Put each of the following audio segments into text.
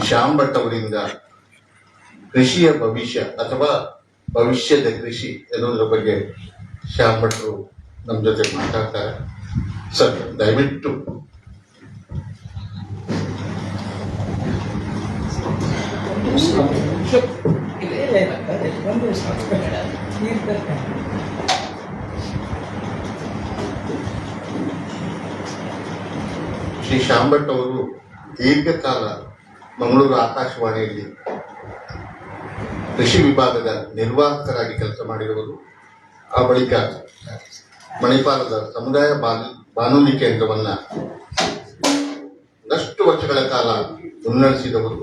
ಶ್ಯಾಮ್ ಭಟ್ ಅವರಿಂದ ಕೃಷಿಯ ಭವಿಷ್ಯ ಅಥವಾ ಭವಿಷ್ಯದ ಕೃಷಿ ಎನ್ನುವುದರ ಬಗ್ಗೆ ಶ್ಯಾಮ್ ಭಟ್ರು ನಮ್ಮ ಜೊತೆ ಮಾತಾಡ್ತಾರೆ. ಸರ್, ದಯವಿಟ್ಟು ಶ್ರೀ ಶ್ಯಾಮ್ ಭಟ್ ಅವರು ದೀರ್ಘಕಾಲ ಮಂಗಳೂರು ಆಕಾಶವಾಣಿಯಲ್ಲಿ ಕೃಷಿ ವಿಭಾಗದ ನಿರ್ವಾಹಕರಾಗಿ ಕೆಲಸ ಮಾಡಿರುವರು. ಆ ಬಳಿಕ ಮಣಿಪಾಲದ ಸಮುದಾಯ ಬಾನುಲಿ ಕೇಂದ್ರವನ್ನ ಒಂದಷ್ಟು ವರ್ಷಗಳ ಕಾಲ ಮುನ್ನಡೆಸಿದವರು.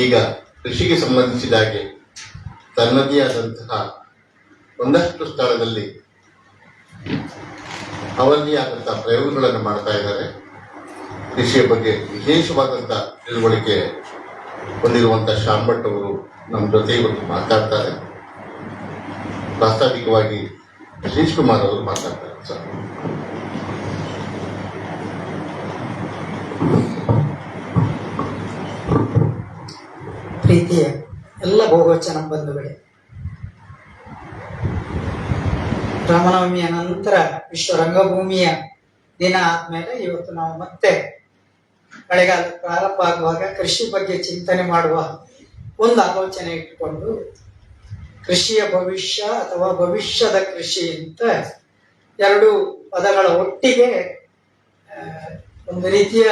ಈಗ ಕೃಷಿಗೆ ಸಂಬಂಧಿಸಿದ ಹಾಗೆ ತನ್ನದೇ ಆದಂತಹ ಒಂದಷ್ಟು ಸ್ಥಳದಲ್ಲಿ ಅವರದೇ ಆದಂತಹ ಪ್ರಯೋಗಗಳನ್ನು ಮಾಡ್ತಾ ಇದ್ದಾರೆ. ಕೃಷಿಯ ಬಗ್ಗೆ ವಿಶೇಷವಾದಂತಹ ತಿಳುವಳಿಕೆ ಹೊಂದಿರುವಂತಹ ಶ್ಯಾಮ್ ಭಟ್ ಅವರು ನಮ್ಮ ಜೊತೆ ಇವತ್ತು ಮಾತಾಡ್ತಾರೆ. ಪ್ರಾಸ್ತಾವಿಕವಾಗಿ ಶ್ರೀಶ್ ಕುಮಾರ್ ಅವರು ಮಾತಾಡ್ತಾರೆ. ಸರ್, ಪ್ರೀತಿಯ ಎಲ್ಲ ಬಹುವಚನ ಬಂಧುಗಳೇ, ರಾಮನವಮಿಯ ನಂತರ ವಿಶ್ವ ರಂಗಭೂಮಿಯ ದಿನ ಆದ್ಮೇಲೆ ಇವತ್ತು ನಾವು ಮತ್ತೆ ಮಳೆಗಾಲ ಪ್ರಾರಂಭ ಆಗುವಾಗ ಕೃಷಿ ಬಗ್ಗೆ ಚಿಂತನೆ ಮಾಡುವ ಒಂದು ಆಲೋಚನೆ ಇಟ್ಟುಕೊಂಡು ಕೃಷಿಯ ಭವಿಷ್ಯ ಅಥವಾ ಭವಿಷ್ಯದ ಕೃಷಿ ಅಂತ ಎರಡು ಪದಗಳ ಒಟ್ಟಿಗೆ ಒಂದು ರೀತಿಯ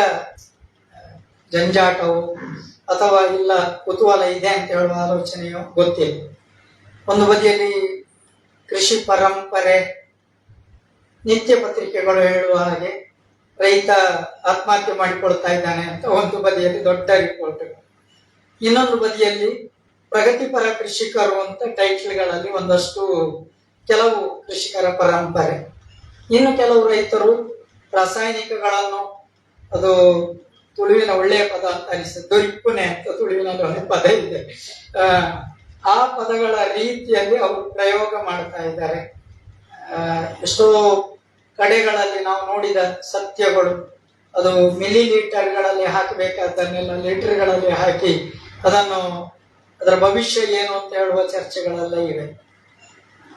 ಜಂಜಾಟವು ಅಥವಾ ಇಲ್ಲ ಕುತೂಹಲ ಇದೆ ಅಂತ ಹೇಳುವ ಆಲೋಚನೆಯು ಗೊತ್ತಿಲ್ಲ. ಒಂದು ಬದಿಯಲ್ಲಿ ಕೃಷಿ ಪರಂಪರೆ, ನಿತ್ಯ ಪತ್ರಿಕೆಗಳು ಹೇಳುವ ಹಾಗೆ ರೈತ ಆತ್ಮಹತ್ಯೆ ಮಾಡಿಕೊಳ್ತಾ ಇದ್ದಾನೆ ಅಂತ ಒಂದು ಬದಿಯಲ್ಲಿ ದೊಡ್ಡ ರಿಪೋರ್ಟ್ಗಳು, ಇನ್ನೊಂದು ಬದಿಯಲ್ಲಿ ಪ್ರಗತಿಪರ ಕೃಷಿಕರು ಅಂತ ಟೈಟ್ಲ್ಗಳಲ್ಲಿ ಒಂದಷ್ಟು ಕೆಲವು ಕೃಷಿಕರ ಪರಂಪರೆ, ಇನ್ನು ಕೆಲವು ರೈತರು ರಾಸಾಯನಿಕಗಳನ್ನು, ಅದು ತುಳುವಿನ ಒಳ್ಳೆಯ ಪದ ಅಂತ ಅನಿಸ್ತದೆ, ದೊರಿಪುನೆ ಅಂತ ತುಳುವಿನಲ್ಲಿ ಒಂದು ಪದ ಇದೆ, ಆ ಪದಗಳ ರೀತಿಯಲ್ಲಿ ಅವರು ಪ್ರಯೋಗ ಮಾಡ್ತಾ ಇದ್ದಾರೆ. ಎಷ್ಟೋ ಕಡೆಗಳಲ್ಲಿ ನಾವು ನೋಡಿದ ಸತ್ಯಗಳು ಅದು ಮಿಲಿ ಲೀಟರ್ಗಳಲ್ಲಿ ಹಾಕಬೇಕಾದ್ದನ್ನೆಲ್ಲ ಲೀಟರ್ಗಳಲ್ಲಿ ಹಾಕಿ ಅದನ್ನು ಅದರ ಭವಿಷ್ಯ ಏನು ಅಂತ ಹೇಳುವ ಚರ್ಚೆಗಳೆಲ್ಲ ಇವೆ.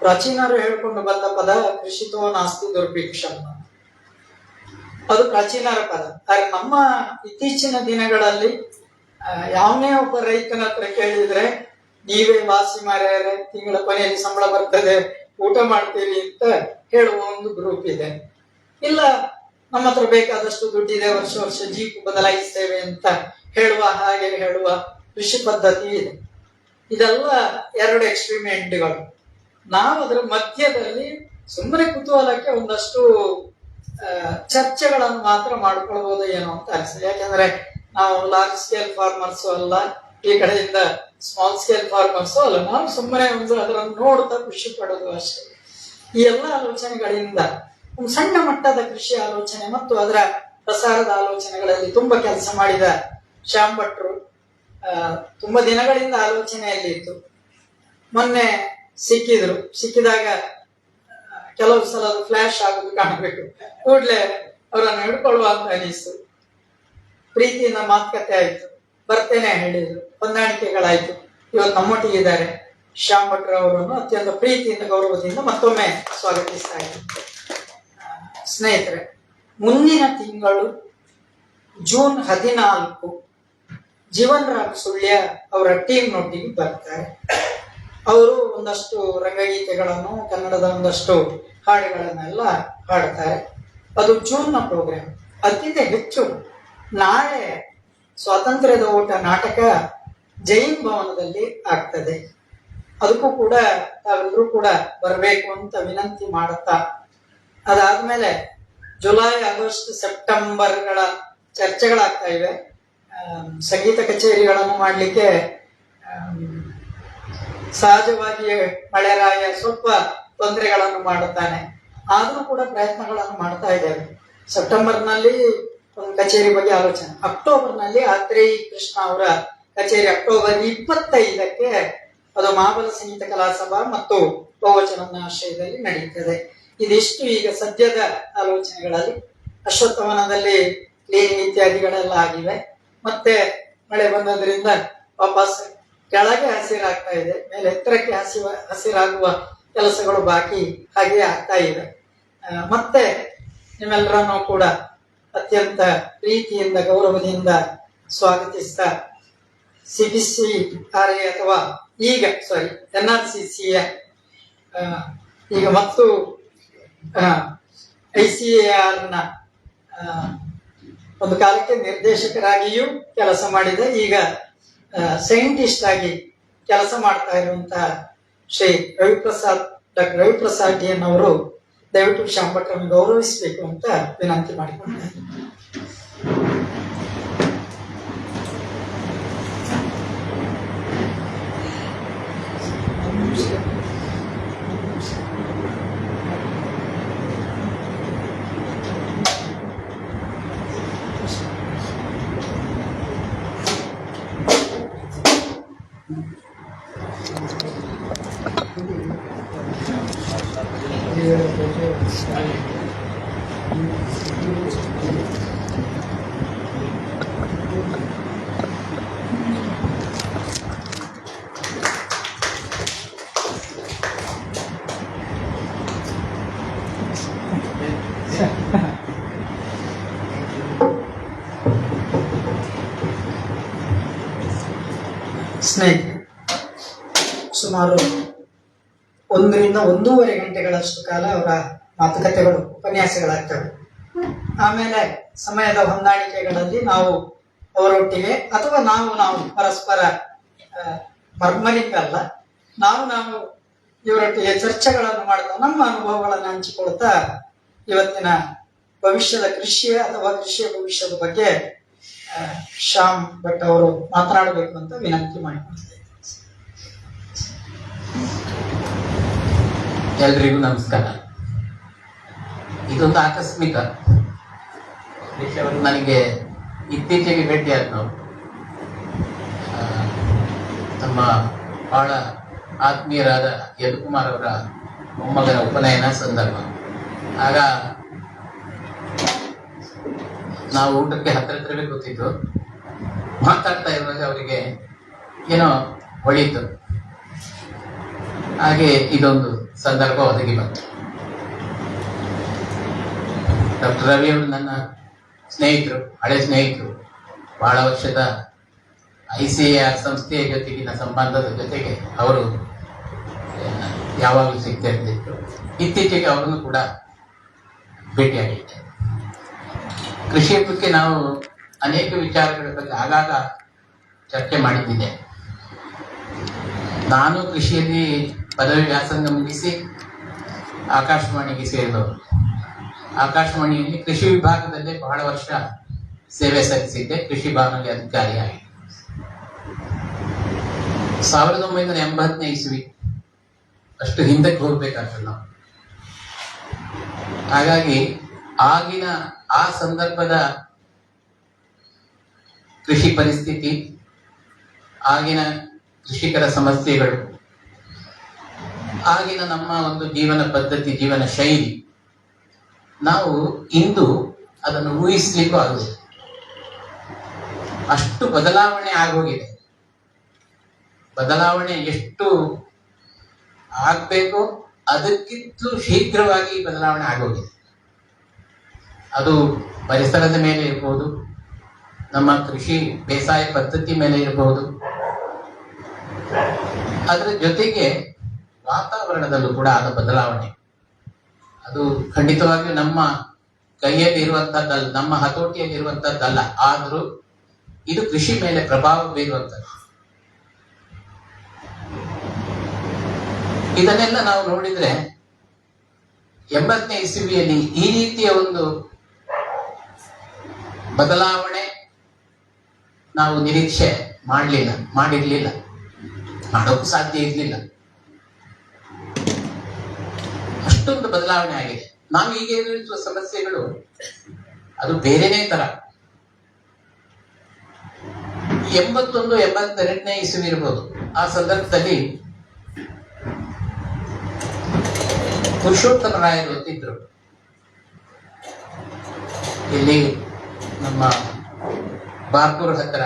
ಪ್ರಾಚೀನರು ಹೇಳ್ಕೊಂಡು ಬಂದ ಪದ ಕೃಷಿತೋ ನಾಸ್ತಿ ದುರ್ಭಿಕ್ಷಂ, ಅದು ಪ್ರಾಚೀನರ ಪದ. ಆದರೆ ನಮ್ಮ ಇತ್ತೀಚಿನ ದಿನಗಳಲ್ಲಿ ಯಾವನೇ ಒಬ್ಬ ರೈತನ ಹತ್ರ ಕೇಳಿದ್ರೆ ನೀವೇ ವಾಸಿ ಮಾರ್ಯಾರೆ, ತಿಂಗಳ ಕೊನೆಯಲ್ಲಿ ಸಂಬಳ ಬರ್ತದೆ, ಊಟ ಮಾಡ್ತೀವಿ ಅಂತ ಹೇಳುವ ಒಂದು ಗ್ರೂಪ್ ಇದೆ. ಇಲ್ಲ, ನಮ್ಮ ಹತ್ರ ಬೇಕಾದಷ್ಟು ದುಡ್ಡಿದೆ, ವರ್ಷ ವರ್ಷ ಜೀಪ್ ಬದಲಾಯಿಸ್ತೇವೆ ಅಂತ ಹೇಳುವ ಹಾಗೆ ಹೇಳುವ ಕೃಷಿ ಪದ್ಧತಿ ಇದೆ. ಇದೆಲ್ಲ ಎರಡು ಎಕ್ಸ್ಟ್ರೀಮ್ ಎಂಡ್ಗಳು. ನಾವು ಅದರ ಮಧ್ಯದಲ್ಲಿ ಸುಮ್ಮನೆ ಕುತೂಹಲಕ್ಕೆ ಒಂದಷ್ಟು ಚರ್ಚೆಗಳನ್ನು ಮಾತ್ರ ಮಾಡ್ಕೊಳ್ಬೋದು ಏನೋ ಅಂತ ಅನಿಸ್ತದೆ. ಯಾಕೆಂದ್ರೆ ನಾವು ಲಾರ್ಜ್ ಸ್ಕೇಲ್ ಫಾರ್ಮರ್ಸು ಅಲ್ಲ, ಈ ಕಡೆಯಿಂದ ಸ್ಮಾಲ್ ಸ್ಕೇಲ್ ಫಾರ್ಮರ್ಸು ಅಲ್ಲ, ನಾವು ಸುಮ್ಮನೆ ಒಂದು ಅದನ್ನು ನೋಡ್ತಾ ಖುಷಿ ಪಡೋದು ಅಷ್ಟೇ. ಈ ಎಲ್ಲ ಆಲೋಚನೆಗಳಿಂದ ಒಂದು ಸಣ್ಣ ಮಟ್ಟದ ಕೃಷಿ ಆಲೋಚನೆ ಮತ್ತು ಅದರ ಪ್ರಸಾರದ ಆಲೋಚನೆಗಳಲ್ಲಿ ತುಂಬಾ ಕೆಲಸ ಮಾಡಿದ ಶ್ಯಾಮ್ ಭಟ್ರು ತುಂಬಾ ದಿನಗಳಿಂದ ಆಲೋಚನೆಯಲ್ಲಿ ಇತ್ತು. ಮೊನ್ನೆ ಸಿಕ್ಕಿದಾಗ ಕೆಲವು ಸಲ ಅದು ಫ್ಲಾಶ್ ಆಗೋದು ಕಾಣಬೇಕು, ಕೂಡ್ಲೆ ಅವರನ್ನು ಹಿಡ್ಕೊಳ್ಳುವ ಅಂತ ಅನಿಸ್ತು. ಪ್ರೀತಿಯಿಂದ ಮಾತುಕತೆ ಆಯ್ತು, ಬರ್ತೇನೆ ಹೇಳಿದ್ರು, ಹೊಂದಾಣಿಕೆಗಳಾಯ್ತು. ಇವತ್ತು ನಮ್ಮೊಟ್ಟಿಗೆ ಇದ್ದಾರೆ. ಶ್ಯಾಮ್ ಭಟ್ರು ಅವರನ್ನು ಅತ್ಯಂತ ಪ್ರೀತಿಯಿಂದ ಗೌರವದಿಂದ ಮತ್ತೊಮ್ಮೆ ಸ್ವಾಗತಿಸ್ತಾ ಇದ್ದೀನಿ. ಸ್ನೇಹಿತರೆ, ಮುಂದಿನ ತಿಂಗಳು ಜೂನ್ 14 ಜೀವನ್ ರಾಮ್ ಸುಳ್ಯ ಅವರ ಟೀಮ್ನೊಟ್ಟಿಗೆ ಬರ್ತಾರೆ. ಅವರು ಒಂದಷ್ಟು ರಂಗಗೀತೆಗಳನ್ನು, ಕನ್ನಡದ ಒಂದಷ್ಟು ಹಾಡುಗಳನ್ನೆಲ್ಲ ಹಾಡ್ತಾರೆ. ಅದು ಜೂನ್ನ ಪ್ರೋಗ್ರಾಮ್. ಅದಕ್ಕಿಂತ ಹೆಚ್ಚು ನಾಳೆ ಸ್ವಾತಂತ್ರ್ಯದ ಓಟ ನಾಟಕ ಜೈನ್ ಭವನದಲ್ಲಿ ಆಗ್ತದೆ. ಅದಕ್ಕೂ ಕೂಡ ತಾವೆಲ್ಲರೂ ಕೂಡ ಬರಬೇಕು ಅಂತ ವಿನಂತಿ ಮಾಡುತ್ತಾ, ಅದಾದ್ಮೇಲೆ ಜುಲೈ, ಆಗಸ್ಟ್, ಸೆಪ್ಟೆಂಬರ್ಗಳ ಚರ್ಚೆಗಳಾಗ್ತಾ ಇವೆ. ಸಂಗೀತ ಕಚೇರಿಗಳನ್ನು ಮಾಡಲಿಕ್ಕೆ ಸಹಜವಾಗಿಯೇ ಮಳೆರಾಯ ಸ್ವಲ್ಪ ತೊಂದರೆಗಳನ್ನು ಮಾಡುತ್ತಾನೆ. ಆದರೂ ಕೂಡ ಪ್ರಯತ್ನಗಳನ್ನು ಮಾಡ್ತಾ ಇದ್ದೇವೆ. ಸೆಪ್ಟೆಂಬರ್ನಲ್ಲಿ ಒಂದು ಕಚೇರಿ ಬಗ್ಗೆ ಆಲೋಚನೆ, ಅಕ್ಟೋಬರ್ನಲ್ಲಿ ಆತ್ರೇಯ ಕೃಷ್ಣ ಅವರ ಕಚೇರಿ ಅಕ್ಟೋಬರ್ 25ಕ್ಕೆ ಅದು ಮಹಾಬಲ ಸಂಗೀತ ಕಲಾಸಭಾ ಮತ್ತು ಬಹುವಚನ ಆಶ್ರಯದಲ್ಲಿ ನಡೆಯುತ್ತದೆ. ಇದಿಷ್ಟು ಈಗ ಸದ್ಯದ ಆಲೋಚನೆಗಳಲ್ಲಿ. ಅಶ್ವತ್ಥವನದಲ್ಲಿ ಕ್ಲೀನಿಂಗ್ ಇತ್ಯಾದಿಗಳೆಲ್ಲ ಆಗಿವೆ. ಮತ್ತೆ ಮಳೆ ಬಂದದ್ರಿಂದ ವಾಪಸ್ ಕೆಳಗೆ ಹಸಿರಾಗ್ತಾ ಇದೆ, ಮೇಲೆ ಎತ್ತರಕ್ಕೆ ಹಸಿರಾಗುವ ಕೆಲಸಗಳು ಬಾಕಿ ಹಾಗೆ ಆಗ್ತಾ ಇವೆ. ಮತ್ತೆ ನಿಮ್ಮೆಲ್ಲರನ್ನೂ ಕೂಡ ಅತ್ಯಂತ ಪ್ರೀತಿಯಿಂದ ಗೌರವದಿಂದ ಸ್ವಾಗತಿಸ್ತಾ CBCRA ಅಥವಾ NRCCಯ ಈಗ ಮತ್ತು ICARನ ಒಂದು ಕಾಲಕ್ಕೆ ನಿರ್ದೇಶಕರಾಗಿಯೂ ಕೆಲಸ ಮಾಡಿದ, ಈಗ ಸೈಂಟಿಸ್ಟ್ ಆಗಿ ಕೆಲಸ ಮಾಡ್ತಾ ಇರುವಂತಹ ಶ್ರೀ ಡಾಕ್ಟರ್ ರವಿಪ್ರಸಾದ್ DN ಅವರು ದಯವಿಟ್ಟು ಶ್ಯಾಮ್ ಭಟ್ರನ್ನು ಗೌರವಿಸಬೇಕು ಅಂತ ವಿನಂತಿ ಮಾಡಿಕೊಂಡಿದ್ದಾರೆ. ಸ್ನೇಹಿತರೆ, ಸುಮಾರು 1 ರಿಂದ 1.5 ಗಂಟೆಗಳಷ್ಟು ಕಾಲ ಅವರ ಮಾತುಕತೆಗಳು ಉಪನ್ಯಾಸಗಳಾಗ್ತವೆ. ಆಮೇಲೆ ಸಮಯದ ಹೊಂದಾಣಿಕೆಗಳಲ್ಲಿ ನಾವು ಅವರೊಟ್ಟಿಗೆ ಅಥವಾ ನಾವು ಪರಸ್ಪರ ಮರ್ಮರಿಂಗ್ ಅಲ್ಲ, ನಾವು ಇವರೊಟ್ಟಿಗೆ ಚರ್ಚೆಗಳನ್ನು ಮಾಡ್ತಾ ನಮ್ಮ ಅನುಭವಗಳನ್ನು ಹಂಚಿಕೊಳ್ತಾ ಇವತ್ತಿನ ಭವಿಷ್ಯದ ಕೃಷಿಯ ಭವಿಷ್ಯದ ಬಗ್ಗೆ ಶ್ಯಾಮ್ ಭಟ್ ಅವರು ಮಾತನಾಡಬೇಕು ಅಂತ ವಿನಂತಿ ಮಾಡಿಕೊಳ್ತೇವೆ. ಎಲ್ರಿಗೂ ನಮಸ್ಕಾರ. ಇದೊಂದು ಆಕಸ್ಮಿಕ ವಿಷಯವನ್ನು ನನಗೆ ಇತ್ತೀಚೆಗೆ ಭೇಟಿಯಾದ ನಾವು ನಮ್ಮ ಬಹಳ ಆತ್ಮೀಯರಾದ ಯದುಕುಮಾರ್ ಅವರ ಮೊಮ್ಮಗನ ಉಪನಯನ ಸಂದರ್ಭ. ಆಗ ನಾವು ಊಟಕ್ಕೆ ಹತ್ತಿರವೇ ಕೂತಿದ್ದು, ಮಾತಾಡ್ತಾ ಇರುವಾಗ ಅವರಿಗೆ ಏನೋ ಹೊಳೀತು. ಹಾಗೆ ಇದೊಂದು ಸಂದರ್ಭ ಒದಗಿ ಬಂತು. ಡಾಕ್ಟರ್ ರವಿ ಅವರು ನನ್ನ ಸ್ನೇಹಿತರು, ಹಳೆ ಸ್ನೇಹಿತರು. ಬಹಳ ವರ್ಷದ ICAR ಸಂಸ್ಥೆಯ ಜೊತೆಗಿನ ಸಂಬಂಧದ ಜೊತೆಗೆ ಅವರು ಯಾವಾಗಲೂ ಸಿಗ್ತಾ ಇರ್ತಿದ್ರು. ಇತ್ತೀಚೆಗೆ ಅವರನ್ನು ಕೂಡ ಭೇಟಿಯಾಗಿದ್ದೆ. ಕೃಷಿಯ ಬಗ್ಗೆ ನಾವು ಅನೇಕ ವಿಚಾರಗಳ ಬಗ್ಗೆ ಆಗಾಗ ಚರ್ಚೆ ಮಾಡಿದ್ದಿದೆ. ನಾನು ಕೃಷಿಯಲ್ಲಿ ಪದವಿ ವ್ಯಾಸಂಗ ಮುಗಿಸಿ ಆಕಾಶವಾಣಿಗೆ ಸೇರಿದವರು. ಆಕಾಶವಾಣಿಯಲ್ಲಿ ಕೃಷಿ ವಿಭಾಗದಲ್ಲೇ ಬಹಳ ವರ್ಷ ಸೇವೆ ಸಲ್ಲಿಸಿದ್ದೆ, ಕೃಷಿ ಬಾನುಲಿ ಅಧಿಕಾರಿಯಾಗಿ. 1980ನೇ ಇಸ್ವಿ ಅಷ್ಟು ಹಿಂದಕ್ಕೆ ಹೋಗ್ಬೇಕಾಗ್ತದೆ ನಾವು. ಹಾಗಾಗಿ ಆಗಿನ ಆ ಸಂದರ್ಭದ ಕೃಷಿ ಪರಿಸ್ಥಿತಿ, ಆಗಿನ ಕೃಷಿಕರ ಸಮಸ್ಯೆಗಳು, ಆಗಿನ ನಮ್ಮ ಒಂದು ಜೀವನ ಪದ್ಧತಿ, ಜೀವನ ಶೈಲಿ, ನಾವು ಇಂದು ಅದನ್ನು ಊಹಿಸ್ಲಿಕ್ಕೂ ಆಗುದಿಲ್ಲ. ಅಷ್ಟು ಬದಲಾವಣೆ ಆಗೋಗಿದೆ. ಬದಲಾವಣೆ ಎಷ್ಟು ಆಗ್ಬೇಕೋ ಅದಕ್ಕಿಂತಲೂ ಶೀಘ್ರವಾಗಿ ಬದಲಾವಣೆ ಆಗೋಗಿದೆ. ಅದು ಪರಿಸರದ ಮೇಲೆ ಇರ್ಬೋದು, ನಮ್ಮ ಕೃಷಿ ಬೇಸಾಯ ಪದ್ಧತಿ ಮೇಲೆ ಇರಬಹುದು, ಅದರ ಜೊತೆಗೆ ವಾತಾವರಣದಲ್ಲೂ ಕೂಡ ಆದ ಬದಲಾವಣೆ. ಅದು ಖಂಡಿತವಾಗಿಯೂ ನಮ್ಮ ಕೈಯಲ್ಲಿ ಇರುವಂತಹದ್ದಲ್ಲ, ನಮ್ಮ ಹತೋಟಿಯಲ್ಲಿ ಇರುವಂತಹದ್ದಲ್ಲ. ಆದರೂ ಇದು ಕೃಷಿ ಮೇಲೆ ಪ್ರಭಾವ ಬೀರುವಂಥದ್ದು. ಇದನ್ನೆಲ್ಲ ನಾವು ನೋಡಿದ್ರೆ 80ನೇ ಇಸವಿಯಲ್ಲಿ ಈ ರೀತಿಯ ಒಂದು ಬದಲಾವಣೆ ನಾವು ನಿರೀಕ್ಷೆ ಮಾಡಿರ್ಲಿಲ್ಲ, ಮಾಡೋಕ್ಕೂ ಸಾಧ್ಯ ಇರಲಿಲ್ಲ. ಅಷ್ಟೊಂದು ಬದಲಾವಣೆ ಆಗಿದೆ. ನಾವು ಈಗ ಎದುರಿಸುವ ಸಮಸ್ಯೆಗಳು ಅದು ಬೇರೆನೇ ತರ. 81-82ನೇ ಇಸವಿ ಇರ್ಬೋದು. ಆ ಸಂದರ್ಭದಲ್ಲಿ ಪುರುಷೋತ್ತಮ ರಾಯರು ಅಂತಿದ್ರು. ಇಲ್ಲಿ ನಮ್ಮ ಬಾರ್ಕೂರ್ ಹತ್ರ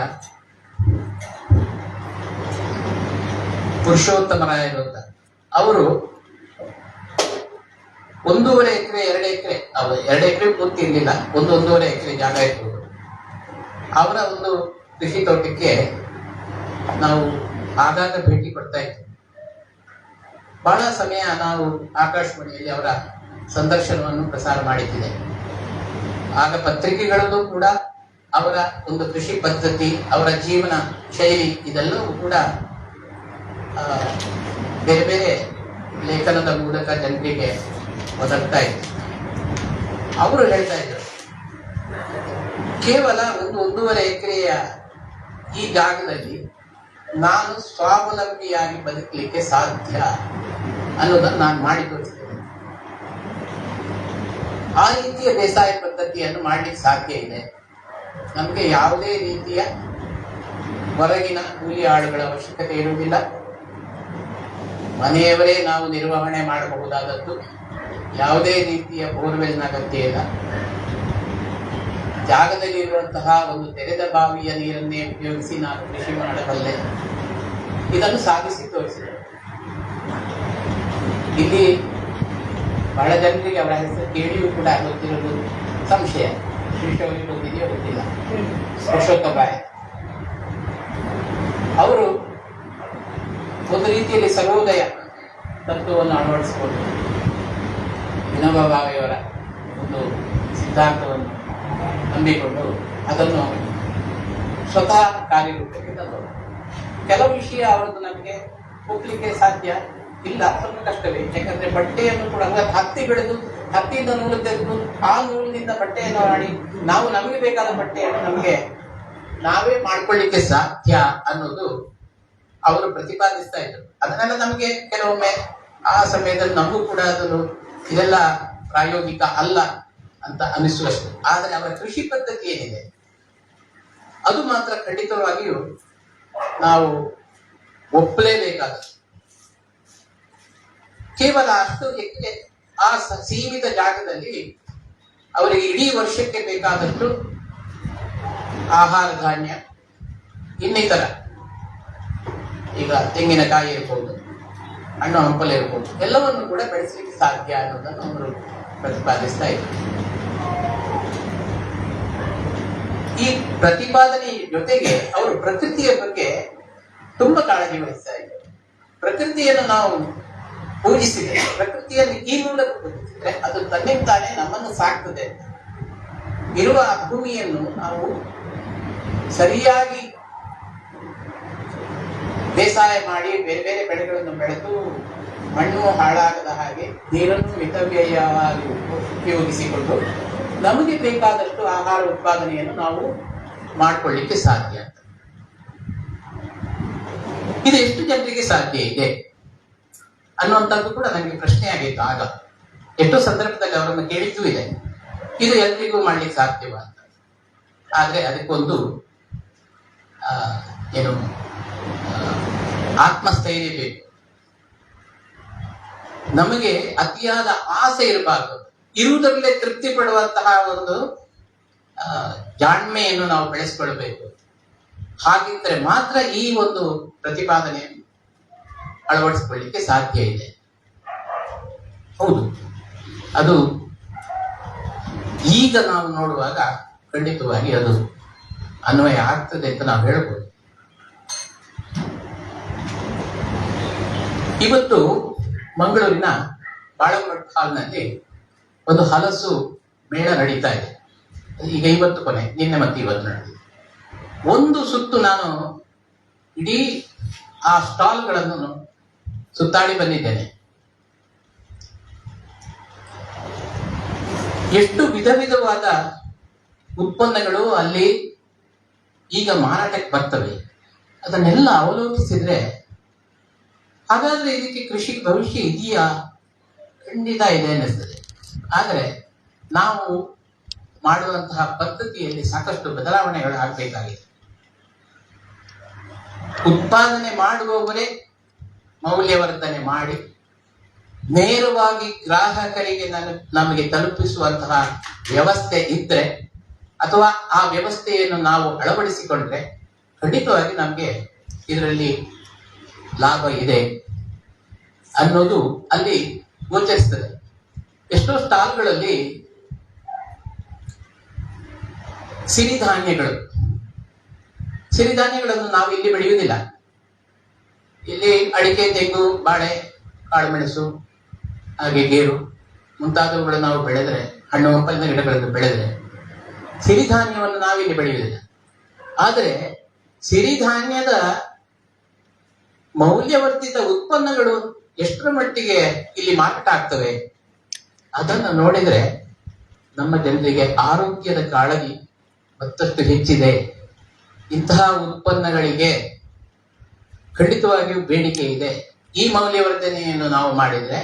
ಪುರುಷೋತ್ತಮರಾಯರು ಅಂತ, ಅವರು 1.5 ಎಕರೆ 2 ಎಕರೆ, 2 ಎಕರೆ ಪೂರ್ತಿ ಇರಲಿಲ್ಲ, 1.5 ಎಕರೆ ಜಾಗ ಇರ್ಬೋದು. ಅವರ ಒಂದು ಕೃಷಿ ತೋಟಕ್ಕೆ ನಾವು ಆಗಾಗ ಭೇಟಿ ಕೊಡ್ತಾ ಇದ್ವಿ. ಬಹಳ ಸಮಯ ನಾವು ಆಕಾಶವಾಣಿಯಲ್ಲಿ ಅವರ ಸಂದರ್ಶನವನ್ನು ಪ್ರಸಾರ ಮಾಡಿದ್ದೇವೆ. ಆಗ ಪತ್ರಿಕೆಗಳಲ್ಲೂ ಕೂಡ ಅವರ ಒಂದು ಕೃಷಿ ಪದ್ಧತಿ, ಅವರ ಜೀವನ ಶೈಲಿ ಇದೆಲ್ಲವೂ ಕೂಡ ಬೇರೆ ಬೇರೆ ಲೇಖನದ ಮೂಲಕ ಜನರಿಗೆ ಒದಗ್ತಾ ಇತ್ತು. ಅವರು ಹೇಳ್ತಾ ಇದ್ರು, ಕೇವಲ 1.5 ಎಕರೆಯ ಈ ಜಾಗದಲ್ಲಿ ನಾನು ಸ್ವಾವಲಂಬಿಯಾಗಿ ಬದುಕಲಿಕ್ಕೆ ಸಾಧ್ಯ ಅನ್ನೋದನ್ನು ನಾನು ಮಾಡಿ ತೋರಿಸ್ತೇನೆ. ಆ ರೀತಿಯ ಬೇಸಾಯ ಪದ್ಧತಿಯನ್ನು ಮಾಡಲಿಕ್ಕೆ ಸಾಧ್ಯ ಇದೆ. ನಮಗೆ ಯಾವುದೇ ರೀತಿಯ ಹೊರಗಿನ ಕೂಲಿ ಆಳುಗಳ ಅವಶ್ಯಕತೆ ಇರುವುದಿಲ್ಲ. ಮನೆಯವರೇ ನಾವು ನಿರ್ವಹಣೆ ಮಾಡಬಹುದಾದದ್ದು. ಯಾವುದೇ ರೀತಿಯ ಬೋರ್ವೆಲ್ನ ಅಗತ್ಯ ಇಲ್ಲ. ಜಾಗದಲ್ಲಿರುವಂತಹ ಒಂದು ತೆರೆದ ಬಾವಿಯ ನೀರನ್ನೇ ಉಪಯೋಗಿಸಿ ನಾನು ಕೃಷಿ ಮಾಡಬಲ್ಲೆ. ಇದನ್ನು ಸಾಧಿಸಿ ತೋರಿಸಿದೆ. ಇಲ್ಲಿ ಬಹಳ ಜನರಿಗೆ ಅವರ ಹೆಸರು ಕೇಳಿಯೂ ಕೂಡ ಗೊತ್ತಿರೋದು ಸಂಶಯ. ಶ್ರೀಶವರಿಗೆ ಗೊತ್ತಿದೆಯೋ ಗೊತ್ತಿಲ್ಲ. ಪುರುಷೋತ್ತಮರಾಯ ಅವರು ಒಂದು ರೀತಿಯಲ್ಲಿ ಸರ್ವೋದಯ ತತ್ವವನ್ನು ಅಳವಡಿಸಿಕೊಂಡು ವಿನೋಬಾ ಭಾವೆಯವರ ಒಂದು ಸಿದ್ಧಾಂತವನ್ನು ನಂಬಿಕೊಂಡು ಅದನ್ನು ಸ್ವತಃ ಕಾರ್ಯರೂಪಕ್ಕೆ ತಂದವರು. ಕೆಲವು ವಿಷಯ ಅವರದ್ದು ನಮಗೆ ಒಪ್ಪಲಿಕ್ಕೆ ಸಾಧ್ಯ ಇಲ್ಲ, ಸ್ವಲ್ಪ ಕಷ್ಟವೇ. ಯಾಕಂದ್ರೆ ಬಟ್ಟೆಯನ್ನು ಕೂಡ ಹತ್ತಿ ಬೆಳೆದು ಹತ್ತಿಯಿಂದ ನೂಲು ತೆಗೆದು ಆ ನೂಲಿನಿಂದ ಬಟ್ಟೆಯನ್ನು ಮಾಡಿ ನಾವು ನಮಗೆ ಬೇಕಾದ ಬಟ್ಟೆಯನ್ನು ನಮಗೆ ನಾವೇ ಮಾಡ್ಕೊಳ್ಳಿಕ್ಕೆ ಸಾಧ್ಯ ಅನ್ನೋದು ಅವರು ಪ್ರತಿಪಾದಿಸ್ತಾ ಇದ್ರು. ಅದನ್ನೆಲ್ಲ ನಮಗೆ ಕೆಲವೊಮ್ಮೆ ಆ ಸಮಯದಲ್ಲಿ ನಮಗೂ ಕೂಡ ಅದನ್ನು ಇದೆಲ್ಲ ಪ್ರಾಯೋಗಿಕ ಅಲ್ಲ ಅಂತ ಅನಿಸುವಷ್ಟು. ಆದರೆ ಅವರ ಕೃಷಿ ಪದ್ಧತಿ ಏನಿದೆ ಅದು ಮಾತ್ರ ಖಂಡಿತವಾಗಿಯೂ ನಾವು ಒಪ್ಪಲೇಬೇಕಾದದ್ದು. ಕೇವಲ ಅಷ್ಟು ಎಕರೆ ಆ ಸೀಮಿತ ಜಾಗದಲ್ಲಿ ಅವರಿಗೆ ಇಡೀ ವರ್ಷಕ್ಕೆ ಬೇಕಾದಷ್ಟು ಆಹಾರ ಧಾನ್ಯ, ಇನ್ನಿತರ ಈಗ ತೆಂಗಿನಕಾಯಿ ಇರ್ಬೋದು, ಹಣ್ಣು ಹಂಪಲು ಇರ್ಬೋದು, ಎಲ್ಲವನ್ನು ಕೂಡ ಬೆಳೆಸಲಿಕ್ಕೆ ಸಾಧ್ಯ ಅನ್ನೋದನ್ನು ಅವರು ಪ್ರತಿಪಾದಿಸ್ತಾ ಇದ್ದಾರೆ. ಈ ಪ್ರತಿಪಾದನೆ ಜೊತೆಗೆ ಅವರು ಪ್ರಕೃತಿಯ ಬಗ್ಗೆ ತುಂಬಾ ಕಾಳಜಿ ವಹಿಸ್ತಾ ಇದ್ದಾರೆ. ಪ್ರಕೃತಿಯನ್ನು ನಾವು ಪೂಜಿಸಿದರೆ, ಪ್ರಕೃತಿಯನ್ನು ಈ ಮೂಲಕ ಪೂಜಿಸಿದ್ರೆ ಅದು ತನ್ನಿಂತಾನೇ ನಮ್ಮನ್ನು ಸಾಕ್ತದೆ. ಇರುವ ಭೂಮಿಯನ್ನು ನಾವು ಸರಿಯಾಗಿ ಬೇಸಾಯ ಮಾಡಿ ಬೇರೆ ಬೇರೆ ಬೆಳೆಗಳನ್ನು ಬೆಳೆದು ಮಣ್ಣು ಹಾಳಾಗದ ಹಾಗೆ ನೀರನ್ನು ಮಿತವ್ಯಯವಾಗಿ ಉಪಯೋಗಿಸಿಕೊಂಡು ನಮಗೆ ಬೇಕಾದಷ್ಟು ಆಹಾರ ಉತ್ಪಾದನೆಯನ್ನು ನಾವು ಮಾಡಿಕೊಳ್ಳಿಕ್ಕೆ ಸಾಧ್ಯ. ಇದು ಎಷ್ಟು ಜನರಿಗೆ ಸಾಧ್ಯ ಇದೆ ಅನ್ನುವಂಥದ್ದು ಕೂಡ ನನಗೆ ಪ್ರಶ್ನೆ ಆಗಿತ್ತು. ಆಗ ಎಷ್ಟೋ ಸಂದರ್ಭದಲ್ಲಿ ಅವರನ್ನು ಕೇಳಿದ್ದೂ ಇದೆ, ಇದು ಎಲ್ರಿಗೂ ಮಾಡ್ಲಿಕ್ಕೆ ಸಾಧ್ಯವ ಅಂತ. ಆದ್ರೆ ಅದಕ್ಕೊಂದು ಏನು ಆತ್ಮಸ್ಥೈರ್ಯ ಬೇಕು. ನಮಗೆ ಅತಿಯಾದ ಆಸೆ ಇರಬಾರ್ದು. ಇರುವುದರಲ್ಲೇ ತೃಪ್ತಿ ಪಡುವಂತಹ ಒಂದು ಜಾಣ್ಮೆಯನ್ನು ನಾವು ಬೆಳೆಸ್ಕೊಳ್ಬೇಕು. ಹಾಗಿದ್ರೆ ಮಾತ್ರ ಈ ಒಂದು ಪ್ರತಿಪಾದನೆಯನ್ನು ಅಳವಡಿಸಿಕೊಳ್ಳಿಕ್ಕೆ ಸಾಧ್ಯ ಇದೆ. ಹೌದು, ಅದು ಈಗ ನಾವು ನೋಡುವಾಗ ಖಂಡಿತವಾಗಿ ಅದು ಅನ್ವಯ ಆಗ್ತದೆ ಅಂತ ನಾವು ಹೇಳ್ಬೋದು. ಇವತ್ತು ಮಂಗಳೂರಿನ ಬಾಳಮಠ ಹಾಲ್ನಲ್ಲಿ ಒಂದು ಹಲಸು ಮೇಳ ನಡೀತಾ ಇದೆ. ಈಗ ಇವತ್ತು ಕೊನೆ, ನಿನ್ನೆ ಮತ್ತೆ ಇವತ್ತು ನಡೆದಿದೆ. ಒಂದು ಸುತ್ತು ನಾನು ಇಡೀ ಆ ಸ್ಟಾಲ್ಗಳನ್ನು ಸುತ್ತಾಡಿ ಬಂದಿದ್ದೇನೆ. ಎಷ್ಟು ವಿಧ ವಿಧವಾದ ಉತ್ಪನ್ನಗಳು ಅಲ್ಲಿ ಈಗ ಮಾರಾಟಕ್ಕೆ ಬರ್ತವೆ. ಅದನ್ನೆಲ್ಲ ಅವಲೋಕಿಸಿದ್ರೆ ಹಾಗಾದ್ರೆ ಇದಕ್ಕೆ ಕೃಷಿ ಭವಿಷ್ಯ ಇದೆಯಾ? ಖಂಡಿತ ಇದೆ ಅನ್ನಿಸ್ತದೆ. ಆದರೆ ನಾವು ಮಾಡುವಂತಹ ಪದ್ಧತಿಯಲ್ಲಿ ಸಾಕಷ್ಟು ಬದಲಾವಣೆಗಳು ಆಗಬೇಕಾಗಿದೆ. ಉತ್ಪಾದನೆ ಮಾಡುವವರೇ ಮೌಲ್ಯವರ್ಧನೆ ಮಾಡಿ ನೇರವಾಗಿ ಗ್ರಾಹಕರಿಗೆ ನಮಗೆ ತಲುಪಿಸುವಂತಹ ವ್ಯವಸ್ಥೆ ಇದ್ರೆ, ಅಥವಾ ಆ ವ್ಯವಸ್ಥೆಯನ್ನು ನಾವು ಅಳವಡಿಸಿಕೊಂಡ್ರೆ ಖಂಡಿತವಾಗಿ ನಮಗೆ ಇದರಲ್ಲಿ ಲಾಭ ಇದೆ ಅನ್ನೋದು ಅಲ್ಲಿ ಗೋಚರಿಸ್ತದೆ. ಎಷ್ಟೋ ಸ್ಟಾಲ್ಗಳಲ್ಲಿ ಸಿರಿಧಾನ್ಯಗಳನ್ನು ನಾವು ಇಲ್ಲಿ ಬೆಳೆಯುವುದಿಲ್ಲ. ಇಲ್ಲಿ ಅಡಿಕೆ, ತೆಂಗು, ಬಾಳೆ, ಕಾಳುಮೆಣಸು, ಹಾಗೆ ಗೇರು ಮುಂತಾದವುಗಳು ನಾವು ಬೆಳೆದರೆ, ಹಣ್ಣು ಹಂಪಲಿನ ಗಿಡಗಳನ್ನು ಬೆಳೆದರೆ ಸಿರಿಧಾನ್ಯವನ್ನು ನಾವಿಲ್ಲಿ ಬೆಳೆಯುವುದಿಲ್ಲ. ಆದರೆ ಸಿರಿಧಾನ್ಯದ ಮೌಲ್ಯವರ್ಧಿತ ಉತ್ಪನ್ನಗಳು ಎಷ್ಟರ ಮಟ್ಟಿಗೆ ಇಲ್ಲಿ ಮಾರಾಟ ಆಗ್ತವೆ ಅದನ್ನು ನೋಡಿದರೆ ನಮ್ಮ ಜನರಿಗೆ ಆರೋಗ್ಯದ ಕಾಳಜಿ ಮತ್ತಷ್ಟು ಹೆಚ್ಚಿದೆ. ಇಂತಹ ಉತ್ಪನ್ನಗಳಿಗೆ ಖಂಡಿತವಾಗಿಯೂ ಬೇಡಿಕೆ ಇದೆ. ಈ ಮೌಲ್ಯವರ್ಧನೆಯನ್ನು ನಾವು ಮಾಡಿದರೆ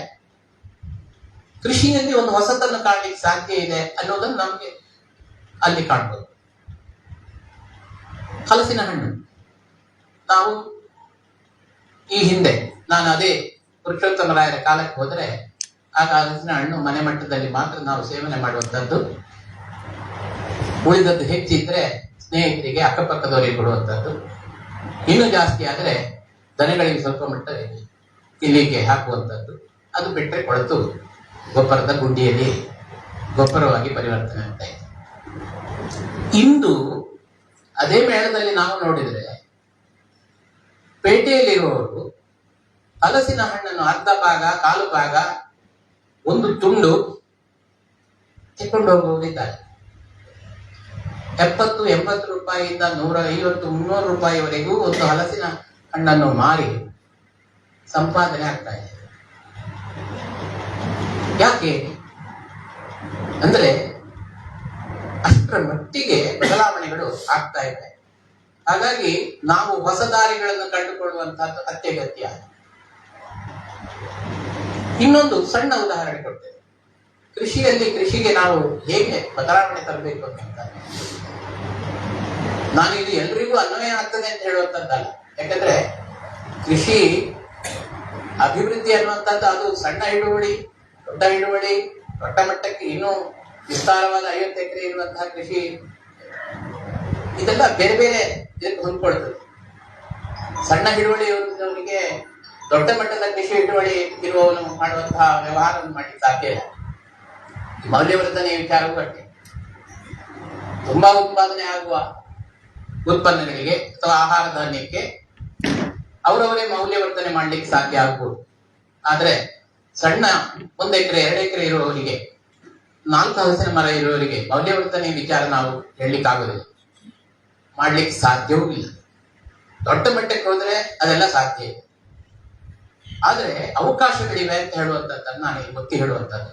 ಕೃಷಿಯಲ್ಲಿ ಒಂದು ಹೊಸತನ್ನು ಕಾಣಲಿಕ್ಕೆ ಸಾಧ್ಯ ಇದೆ ಅನ್ನೋದನ್ನು ನಮಗೆ ಅಲ್ಲಿ ಕಾಣ್ಬೋದು. ಹಲಸಿನ ಹಣ್ಣು, ನಾವು ಈ ಹಿಂದೆ ನಾನು ಅದೇ ಪುರುಷೋತ್ತಮರಾಯರ ಕಾಲಕ್ಕೆ ಹೋದರೆ ಆಗ ಹಲಸಿನ ಹಣ್ಣು ಮನೆ ಮಟ್ಟದಲ್ಲಿ ಮಾತ್ರ ನಾವು ಸೇವನೆ ಮಾಡುವಂಥದ್ದು. ಉಳಿದದ್ದು ಹೆಚ್ಚಿದ್ರೆ ಸ್ನೇಹಿತರಿಗೆ, ಅಕ್ಕಪಕ್ಕದವರಿಗೆ ಕೊಡುವಂಥದ್ದು. ಇನ್ನೂ ಜಾಸ್ತಿ ಆದರೆ ದನಗಳಿಗೆ ಸ್ವಲ್ಪ ಮಟ್ಟದಲ್ಲಿ ತಿನ್ಲಿಕ್ಕೆ ಹಾಕುವಂಥದ್ದು. ಅದು ಬಿಟ್ಟರೆ ಕೊಳೆತು ಗೊಬ್ಬರದ ಗುಂಡಿಯಲ್ಲಿ ಗೊಬ್ಬರವಾಗಿ ಪರಿವರ್ತನೆ ಆಗ್ತಾ ಇದೆ. ಇಂದು ಅದೇ ಮೇಳದಲ್ಲಿ ನಾವು ನೋಡಿದರೆ ಪೇಟೆಯಲ್ಲಿರುವವರು ಹಲಸಿನ ಹಣ್ಣನ್ನು ಅರ್ಧ ಭಾಗ, ಕಾಲು ಭಾಗ, ಒಂದು ತುಂಡು ತೆಕ್ಕೊಂಡು ಹೋಗುವುದಿದ್ದಾರೆ. 70-80 ರೂಪಾಯಿಯಿಂದ 150-300 ರೂಪಾಯಿವರೆಗೂ ಒಂದು ಹಲಸಿನ ಹಣ್ಣನ್ನು ಮಾರಿ ಸಂಪಾದನೆ ಆಗ್ತಾ ಇದೆ. ಯಾಕೆ ಅಂದ್ರೆ ಅಷ್ಟರ ಮಟ್ಟಿಗೆ ಬದಲಾವಣೆಗಳು ಆಗ್ತಾ ಇದೆ. ಹಾಗಾಗಿ ನಾವು ಹೊಸ ದಾರಿಗಳನ್ನು ಕಂಡುಕೊಳ್ಳುವಂತಹದ್ದು ಅತ್ಯಗತ್ಯ. ಇನ್ನೊಂದು ಸಣ್ಣ ಉದಾಹರಣೆ ಕೊಡ್ತೇವೆ. ಕೃಷಿಗೆ ನಾವು ಹೇಗೆ ಬದಲಾವಣೆ ತರಬೇಕು ಅಂತ. ನಾನು ಇದು ಎಲ್ರಿಗೂ ಅನ್ವಯ ಆಗ್ತದೆ ಅಂತ ಹೇಳುವಂತದ್ದಲ್ಲ. ಯಾಕಂದ್ರೆ ಕೃಷಿ ಅಭಿವೃದ್ಧಿ ಅನ್ನುವಂಥದ್ದು ಅದು ಸಣ್ಣ ಹಿಡುವಳಿ, ದೊಡ್ಡ ಹಿಡುವಳಿ, ದೊಡ್ಡ ಮಟ್ಟಕ್ಕೆ ಇನ್ನೂ ವಿಸ್ತಾರವಾದ 50 ಎಕರೆ ಇರುವಂತಹ ಕೃಷಿ, ಇದೆಲ್ಲ ಬೇರೆ ಬೇರೆ ಇದಕ್ಕೆ ಹೊಂದ್ಕೊಳ್ತದೆ. ಸಣ್ಣ ಹಿಡುವಳಿಯವರಿಗೆ ದೊಡ್ಡ ಮಟ್ಟದ ಕೃಷಿ ಹಿಡುವಳಿ ಇರುವವನು ಮಾಡುವಂತಹ ವ್ಯವಹಾರವನ್ನು ಮಾಡಲಿಕ್ಕೆ ಸಾಧ್ಯ ಇಲ್ಲ. ಮೌಲ್ಯವರ್ಧನೆ ವಿಚಾರವೂ ಅಷ್ಟೇ. ತುಂಬಾ ಉತ್ಪಾದನೆ ಆಗುವ ಉತ್ಪನ್ನಗಳಿಗೆ ಅಥವಾ ಆಹಾರ ಧಾನ್ಯಕ್ಕೆ ಅವರವರೇ ಮೌಲ್ಯವರ್ಧನೆ ಮಾಡಲಿಕ್ಕೆ ಸಾಧ್ಯ ಆಗ್ಬೋದು. ಆದ್ರೆ ಸಣ್ಣ 1 ಎಕರೆ 2 ಎಕರೆ ಇರುವವರಿಗೆ, 4 ಹಲಸಿನ ಮರ ಇರುವವರಿಗೆ ಮೌಲ್ಯವರ್ಧನೆ ವಿಚಾರ ನಾವು ಹೇಳಲಿಕ್ಕಾಗೋದಿಲ್ಲ, ಮಾಡ್ಲಿಕ್ಕೆ ಸಾಧ್ಯವೂ ಇಲ್ಲ. ದೊಡ್ಡ ಮಟ್ಟಕ್ಕೆ ಹೋದ್ರೆ ಅದೆಲ್ಲ ಸಾಧ್ಯ ಇದೆ. ಆದ್ರೆ ಅವಕಾಶಗಳಿವೆ ಅಂತ ಹೇಳುವಂಥದ್ದನ್ನು ನಾನು ಒತ್ತಿ ಹೇಳುವಂಥದ್ದು.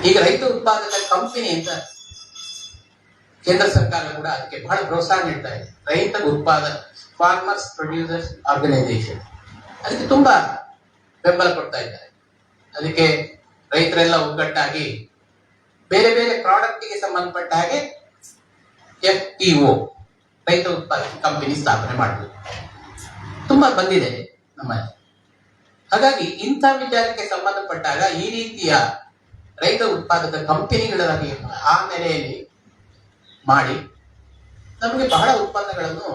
ಈಗ ರೈತ ಉತ್ಪಾದಕ ಕಂಪನಿ ಅಂತ ಕೇಂದ್ರ ಸರ್ಕಾರ ಕೂಡ ಅದಕ್ಕೆ ಬಹಳ ಪ್ರೋತ್ಸಾಹ ನೀಡ್ತಾ ಇದೆ. ರೈತ ಉತ್ಪಾದಕ, ಫಾರ್ಮರ್ಸ್ ಪ್ರೊಡ್ಯೂಸರ್ಸ್ ಆರ್ಗನೈಸೇಷನ್, ಅದಕ್ಕೆ ತುಂಬಾ ಬೆಂಬಲ ಕೊಡ್ತಾ ಇದ್ದಾರೆ. ಅದಕ್ಕೆ ರೈತರೆಲ್ಲ ಒಗ್ಗಟ್ಟಾಗಿ ಬೇರೆ ಬೇರೆ ಪ್ರಾಡಕ್ಟ್ಗೆ ಸಂಬಂಧಪಟ್ಟ ಹಾಗೆ FPO, ರೈತ ಉತ್ಪಾದಕ ಕಂಪನಿ ಸ್ಥಾಪನೆ ಮಾಡಬೇಕು. ತುಂಬಾ ಬಂದಿದೆ ನಮ್ಮಲ್ಲಿ. ಹಾಗಾಗಿ ಇಂಥ ವಿಚಾರಕ್ಕೆ ಸಂಬಂಧಪಟ್ಟಾಗ ಈ ರೀತಿಯ ರೈತ ಉತ್ಪಾದಕ ಕಂಪನಿಗಳಾಗಿ ಆ ನೆಲೆಯಲ್ಲಿ ಮಾಡಿ ನಮಗೆ ಬಹಳ ಉತ್ಪನ್ನಗಳನ್ನು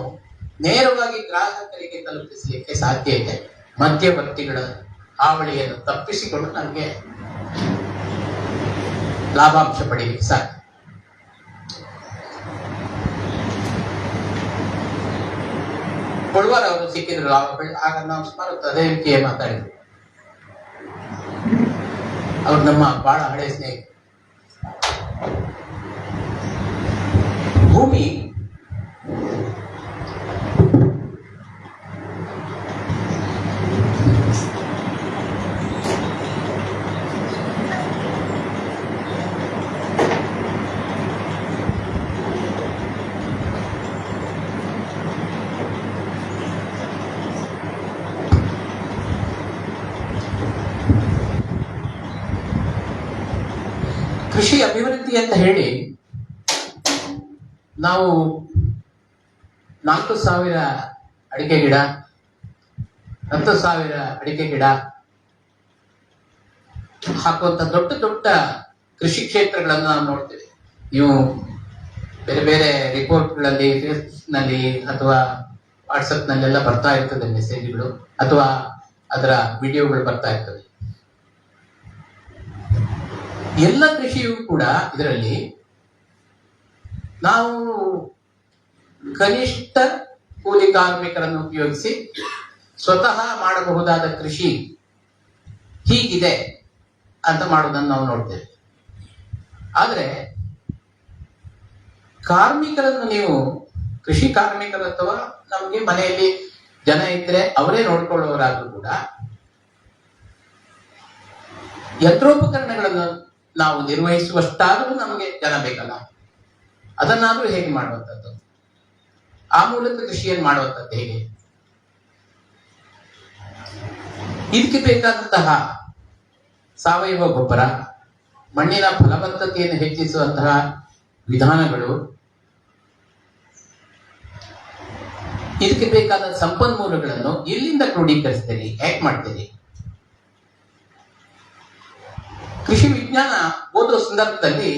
ನೇರವಾಗಿ ಗ್ರಾಹಕರಿಗೆ ತಲುಪಿಸಲಿಕ್ಕೆ ಸಾಧ್ಯ ಇದೆ. ಮಧ್ಯವರ್ತಿಗಳ ಹಾವಳಿಯನ್ನು ತಪ್ಪಿಸಿಕೊಂಡು ನಮಗೆ ಲಾಭಾಂಶ ಪಡೆಯಲಿಕ್ಕೆ ಸಾಧ್ಯ. ಕೊಳ್ವಾರ್ ಅವರು ಸಿಕ್ಕಿದ್ರು ಆಗ ನಾವು ಸುಮಾರು ಅದೇ ರೀತಿಯ ಮಾತಾಡಿದ್ರು. ಅವ್ರು ನಮ್ಮ ಬಹಳ ಹಳೆಯ ಸ್ನೇಹಿತರು. ಭೂಮಿ ಕೃಷಿ ಅಭಿವೃದ್ಧಿ ಅಂತ ಹೇಳಿ ನಾವು 4,000 ಅಡಿಕೆ ಗಿಡ, 10,000 ಅಡಿಕೆ ಗಿಡ ಹಾಕುವಂತ ದೊಡ್ಡ ದೊಡ್ಡ ಕೃಷಿ ಕ್ಷೇತ್ರಗಳನ್ನು ನಾವು ನೋಡ್ತೇವೆ. ನೀವು ಬೇರೆ ಬೇರೆ ರಿಪೋರ್ಟ್ಗಳಲ್ಲಿ, ನಲ್ಲಿ ಅಥವಾ ವಾಟ್ಸಪ್ನಲ್ಲೆಲ್ಲ ಬರ್ತಾ ಇರ್ತದೆ ಮೆಸೇಜ್ಗಳು ಅಥವಾ ಅದರ ವಿಡಿಯೋಗಳು ಬರ್ತಾ ಇರ್ತದೆ. ಎಲ್ಲ ಕೃಷಿಯೂ ಕೂಡ ಇದರಲ್ಲಿ ನಾವು ಕನಿಷ್ಠ ಕೂಲಿ ಕಾರ್ಮಿಕರನ್ನು ಉಪಯೋಗಿಸಿ ಸ್ವತಃ ಮಾಡಬಹುದಾದ ಕೃಷಿ ಹೀಗಿದೆ ಅಂತ ಮಾಡೋದನ್ನು ನಾವು ನೋಡ್ತೇವೆ. ಆದರೆ ಕಾರ್ಮಿಕರನ್ನು ನೀವು ಕೃಷಿ ಕಾರ್ಮಿಕರು ಅಥವಾ ನಮಗೆ ಮನೆಯಲ್ಲಿ ಜನ ಇದ್ರೆ ಅವರೇ ನೋಡ್ಕೊಳ್ಳುವವರಾದ್ರೂ ಕೂಡ ಯಂತ್ರೋಪಕರಣಗಳನ್ನು ನಾವು ನಿರ್ವಹಿಸುವಷ್ಟಾದರೂ ನಮಗೆ ಜನ ಬೇಕಲ್ಲ, ಅದನ್ನಾದ್ರೂ ಹೇಗೆ ಮಾಡುವಂಥದ್ದು, ಆ ಮೂಲಕ ಕೃಷಿಯನ್ನು ಮಾಡುವಂಥದ್ದು ಹೇಗೆ? ಇದಕ್ಕೆ ಬೇಕಾದಂತಹ ಸಾವಯವ ಗೊಬ್ಬರ, ಮಣ್ಣಿನ ಫಲವತ್ತತೆಯನ್ನು ಹೆಚ್ಚಿಸುವಂತಹ ವಿಧಾನಗಳು, ಇದಕ್ಕೆ ಬೇಕಾದ ಸಂಪನ್ಮೂಲಗಳನ್ನು ಎಲ್ಲಿಂದ ಕ್ರೋಢೀಕರಿಸ್ತೀರಿ, ಹೇಗೆ ಮಾಡ್ತೀರಿ? ಕೃಷಿ ವಿಜ್ಞಾನ ಓದುವ ಸಂದರ್ಭದಲ್ಲಿ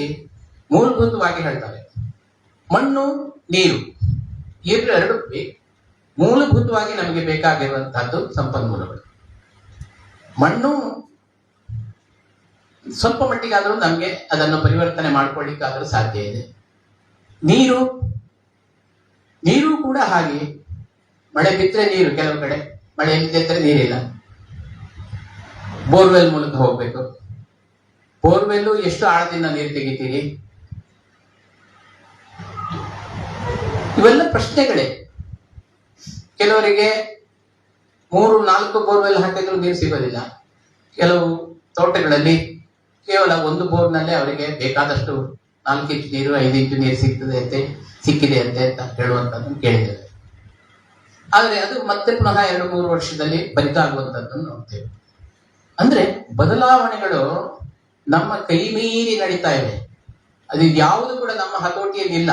ಮೂಲಭೂತವಾಗಿ ಹೇಳ್ತಾರೆ, ಮಣ್ಣು ನೀರು ಎರಡು ಮೂಲಭೂತವಾಗಿ ನಮಗೆ ಬೇಕಾಗಿರುವಂತಹದ್ದು ಸಂಪನ್ಮೂಲಗಳು. ಮಣ್ಣು ಸ್ವಲ್ಪ ಮಟ್ಟಿಗಾದರೂ ನಮಗೆ ಅದನ್ನು ಪರಿವರ್ತನೆ ಮಾಡ್ಕೊಳ್ಳಿಕ್ಕಾದರೂ ಸಾಧ್ಯ ಇದೆ. ನೀರು ಕೂಡ ಹಾಗೆ, ಮಳೆ ಬಿದ್ದರೆ ನೀರು ಕೆಲವು ಕಡೆ, ಮಳೆ ಇಲ್ಲದಿದ್ದರೆ ನೀರಿಲ್ಲ, ಬೋರ್ವೆಲ್ ಮೂಲಕ ಹೋಗ್ಬೇಕು. ಬೋರ್ವೆಲ್ಲು ಎಷ್ಟು ಆಳದಿಂದ ನೀರು ತೆಗಿತೀರಿ? ಇವೆಲ್ಲ ಪ್ರಶ್ನೆಗಳೇ. ಕೆಲವರಿಗೆ 3-4 ಬೋರ್ವೆಲ್ ಹಾಕಿದ್ರು ನೀರು ಸಿಗೋದಿಲ್ಲ. ಕೆಲವು ತೋಟಗಳಲ್ಲಿ ಕೇವಲ ಒಂದು ಬೋರ್ನಲ್ಲೇ ಅವರಿಗೆ ಬೇಕಾದಷ್ಟು 4 ಇಂಚು ನೀರು 5 ಇಂಚು ನೀರು ಸಿಕ್ಕಿದೆ ಅಂತ ಹೇಳುವಂಥದ್ದನ್ನು ಕೇಳಿದ್ದೇವೆ. ಆದರೆ ಅದು ಮತ್ತೆ ಪುನಃ 2-3 ವರ್ಷದಲ್ಲಿ ಬರಿದಾಗುವಂಥದ್ದನ್ನು ನೋಡ್ತೇವೆ. ಅಂದ್ರೆ ಬದಲಾವಣೆಗಳು ನಮ್ಮ ಕೈ ಮೀರಿ ನಡೀತಾ ಇವೆ. ಅದು ಯಾವುದು ಕೂಡ ನಮ್ಮ ಹತೋಟಿಯಲ್ಲಿ ಇಲ್ಲ.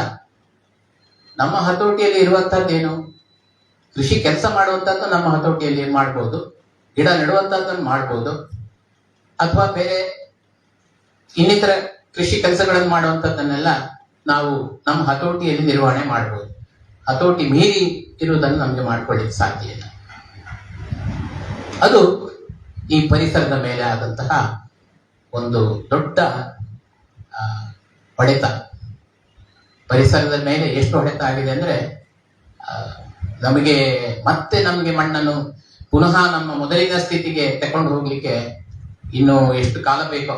ನಮ್ಮ ಹತೋಟಿಯಲ್ಲಿ ಇರುವಂತಹದ್ದೇನು? ಕೃಷಿ ಕೆಲಸ ಮಾಡುವಂತಹದ್ದು ನಮ್ಮ ಹತೋಟಿಯಲ್ಲಿ ಮಾಡ್ಬೋದು, ಗಿಡ ನೆಡುವಂತಹದ್ದನ್ನು ಮಾಡ್ಬೋದು, ಅಥವಾ ಬೇರೆ ಇನ್ನಿತರ ಕೃಷಿ ಕೆಲಸಗಳನ್ನು ಮಾಡುವಂಥದ್ದನ್ನೆಲ್ಲ ನಾವು ನಮ್ಮ ಹತೋಟಿಯಲ್ಲಿ ನಿರ್ವಹಣೆ ಮಾಡ್ಬೋದು. ಹತೋಟಿ ಮೀರಿ ಇರುವುದನ್ನು ನಮಗೆ ಮಾಡ್ಕೊಳ್ಳಿಕ್ಕೆ ಸಾಧ್ಯ ಇಲ್ಲ. ಅದು ಈ ಪರಿಸರದ ಮೇಲೆ ಆದಂತಹ ಒಂದು ದೊಡ್ಡ ಹೊಡೆತ. ಪರಿಸರದ ಮೇಲೆ ಎಷ್ಟು ಹೊಡೆತ ಆಗಿದೆ ಅಂದ್ರೆ ನಮಗೆ ಮಣ್ಣನ್ನು ಪುನಃ ನಮ್ಮ ಮೊದಲಿನ ಸ್ಥಿತಿಗೆ ತಕೊಂಡು ಹೋಗ್ಲಿಕ್ಕೆ ಇನ್ನು ಎಷ್ಟು ಕಾಲ ಬೇಕೋ.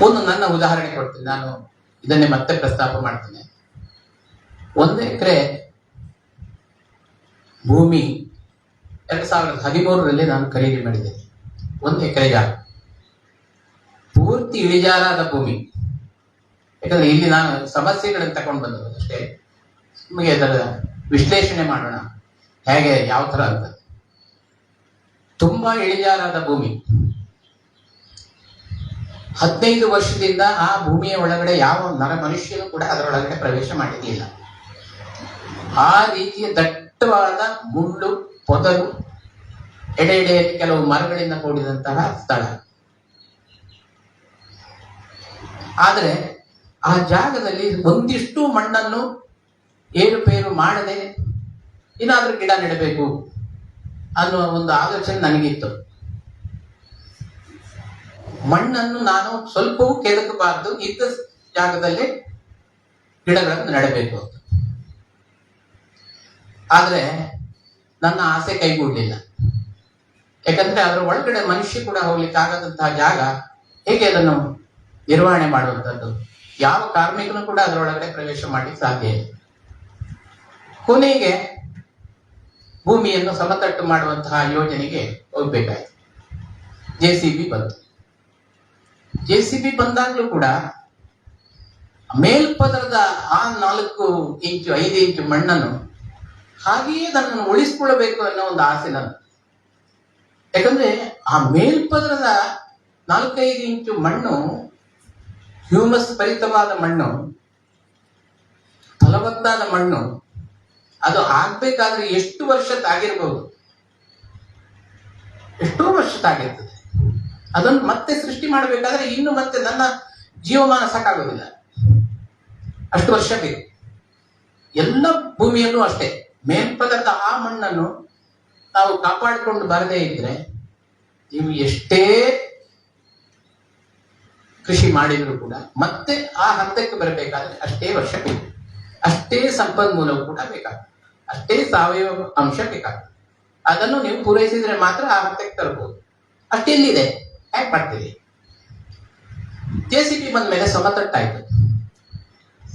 ಒಂದು ನನ್ನ ಉದಾಹರಣೆ ಕೊಡ್ತೀನಿ, ನಾನು ಇದನ್ನೇ ಮತ್ತೆ ಪ್ರಸ್ತಾಪ ಮಾಡ್ತೇನೆ. 1 ಎಕರೆ ಭೂಮಿ 2013ರಲ್ಲಿ ನಾನು ಖರೀದಿ ಮಾಡಿದ್ದೇನೆ. 1 ಎಕರೆ ಜಾಗ, ಪೂರ್ತಿ ಇಳಿಜಾರಾದ ಭೂಮಿ. ಯಾಕಂದ್ರೆ ಇಲ್ಲಿ ನಾನು ಸಮಸ್ಯೆಗಳನ್ನು ತಗೊಂಡು ಬಂದದ್ದು ಅಷ್ಟೇ. ನಿಮಗೆ ಅದರ ವಿಶ್ಲೇಷಣೆ ಮಾಡೋಣ ಹೇಗೆ ಯಾವ ತರ ಅಂತ. ತುಂಬಾ ಇಳಿಜಾರಾದ ಭೂಮಿ. 15 ವರ್ಷದಿಂದ ಆ ಭೂಮಿಯ ಒಳಗಡೆ ಯಾವ ಮನುಷ್ಯನು ಕೂಡ ಅದರೊಳಗಡೆ ಪ್ರವೇಶ ಮಾಡಿರಲಿಲ್ಲ. ಆ ರೀತಿಯ ದಟ್ಟವಾದ ಮುಳ್ಳು, ಪೊದರು, ಎಡೆಯಲ್ಲಿ ಕೆಲವು ಮರಗಳಿಂದ ಕೂಡಿದಂತಹ ಸ್ಥಳ. ಆದರೆ ಆ ಜಾಗದಲ್ಲಿ ಒಂದಿಷ್ಟು ಮಣ್ಣನ್ನು ಏರುಪೇರು ಮಾಡದೆ ಏನಾದ್ರೂ ಗಿಡ ನೆಡಬೇಕು ಅನ್ನುವ ಒಂದು ಆಲೋಚನೆ ನನಗಿತ್ತು. ಮಣ್ಣನ್ನು ನಾನು ಸ್ವಲ್ಪವೂ ಕೆದಕಬಾರದು, ಇದ್ದ ಜಾಗದಲ್ಲಿ ಗಿಡಗಳನ್ನು ನೆಡಬೇಕು ಅಂತ. ಆದ್ರೆ ನನ್ನ ಆಸೆ ಕೈಗೂಡಲಿಲ್ಲ. ಯಾಕಂದ್ರೆ ಅದರ ಒಳಗಡೆ ಮನುಷ್ಯ ಕೂಡ ಹೋಗ್ಲಿಕ್ಕೆ ಆಗದಂತಹ ಜಾಗ, ಹೇಗೆ ಅದನ್ನು ನಿರ್ವಹಣೆ ಮಾಡುವಂಥದ್ದು? ಯಾವ ಕಾರ್ಮಿಕನು ಕೂಡ ಅದರೊಳಗಡೆ ಪ್ರವೇಶ ಮಾಡಲಿಕ್ಕೆ ಸಾಧ್ಯ ಇಲ್ಲ. ಕೊನೆಗೆ ಭೂಮಿಯನ್ನು ಸಮತಟ್ಟು ಮಾಡುವಂತಹ ಯೋಜನೆಗೆ ಹೋಗ್ಬೇಕಾಯ್ತು. JCB ಬಂತು. JCB ಬಂದಾಗ್ಲೂ ಕೂಡ ಮೇಲ್ಪದರದ ಆ 4 ಇಂಚು 5 ಇಂಚು ಮಣ್ಣನ್ನು ಹಾಗೆಯೇ ಅದನ್ನು ಉಳಿಸ್ಕೊಳ್ಬೇಕು ಅನ್ನೋ ಒಂದು ಆಸೆ ನನ್ನ. ಯಾಕಂದ್ರೆ ಆ ಮೇಲ್ಪದರದ 4-5 ಇಂಚು ಮಣ್ಣು ಹ್ಯೂಮಸ್ ಭರಿತವಾದ ಮಣ್ಣು, ಫಲವತ್ತಾದ ಮಣ್ಣು, ಅದು ಆಗ್ಬೇಕಾದ್ರೆ ಎಷ್ಟು ವರ್ಷ ತಾಗಿರ್ಬಹುದು, ಎಷ್ಟೋ ವರ್ಷ ತಾಗಿರ್ತದೆ. ಅದನ್ನು ಮತ್ತೆ ಸೃಷ್ಟಿ ಮಾಡಬೇಕಾದ್ರೆ ಇನ್ನು ಮತ್ತೆ ನನ್ನ ಜೀವಮಾನ ಸಾಕಾಗೋದಿಲ್ಲ. ಅಷ್ಟು ವರ್ಷ ಬೇಕು. ಎಲ್ಲ ಭೂಮಿಯಲ್ಲೂ ಅಷ್ಟೇ, ಮೇಲ್ಪದರದ ಆ ಮಣ್ಣನ್ನು ನಾವು ಕಾಪಾಡಿಕೊಂಡು ಬರದೇ ಇದ್ರೆ ನೀವು ಎಷ್ಟೇ ಕೃಷಿ ಮಾಡಿದ್ರು ಕೂಡ ಮತ್ತೆ ಆ ಹಂತಕ್ಕೆ ಬರಬೇಕಾದ್ರೆ ಅಷ್ಟೇ ವರ್ಷ ಬೇಕು, ಅಷ್ಟೇ ಸಂಪನ್ಮೂಲವು ಕೂಡ ಬೇಕಾಗ್ತದೆ, ಅಷ್ಟೇ ಸಾವಯವ ಅಂಶ ಬೇಕಾಗ್ತದೆ. ಅದನ್ನು ನೀವು ಪೂರೈಸಿದ್ರೆ ಮಾತ್ರ ಆ ಹಂತಕ್ಕೆ ತರಬಹುದು. ಅಷ್ಟೆಲ್ಲಿದೆ, ಹ್ಯಾಕ್ ಮಾಡ್ತೀವಿ? JCB ಬಂದ ಮೇಲೆ ಸಮತಟ್ಟಾಯ್ತು.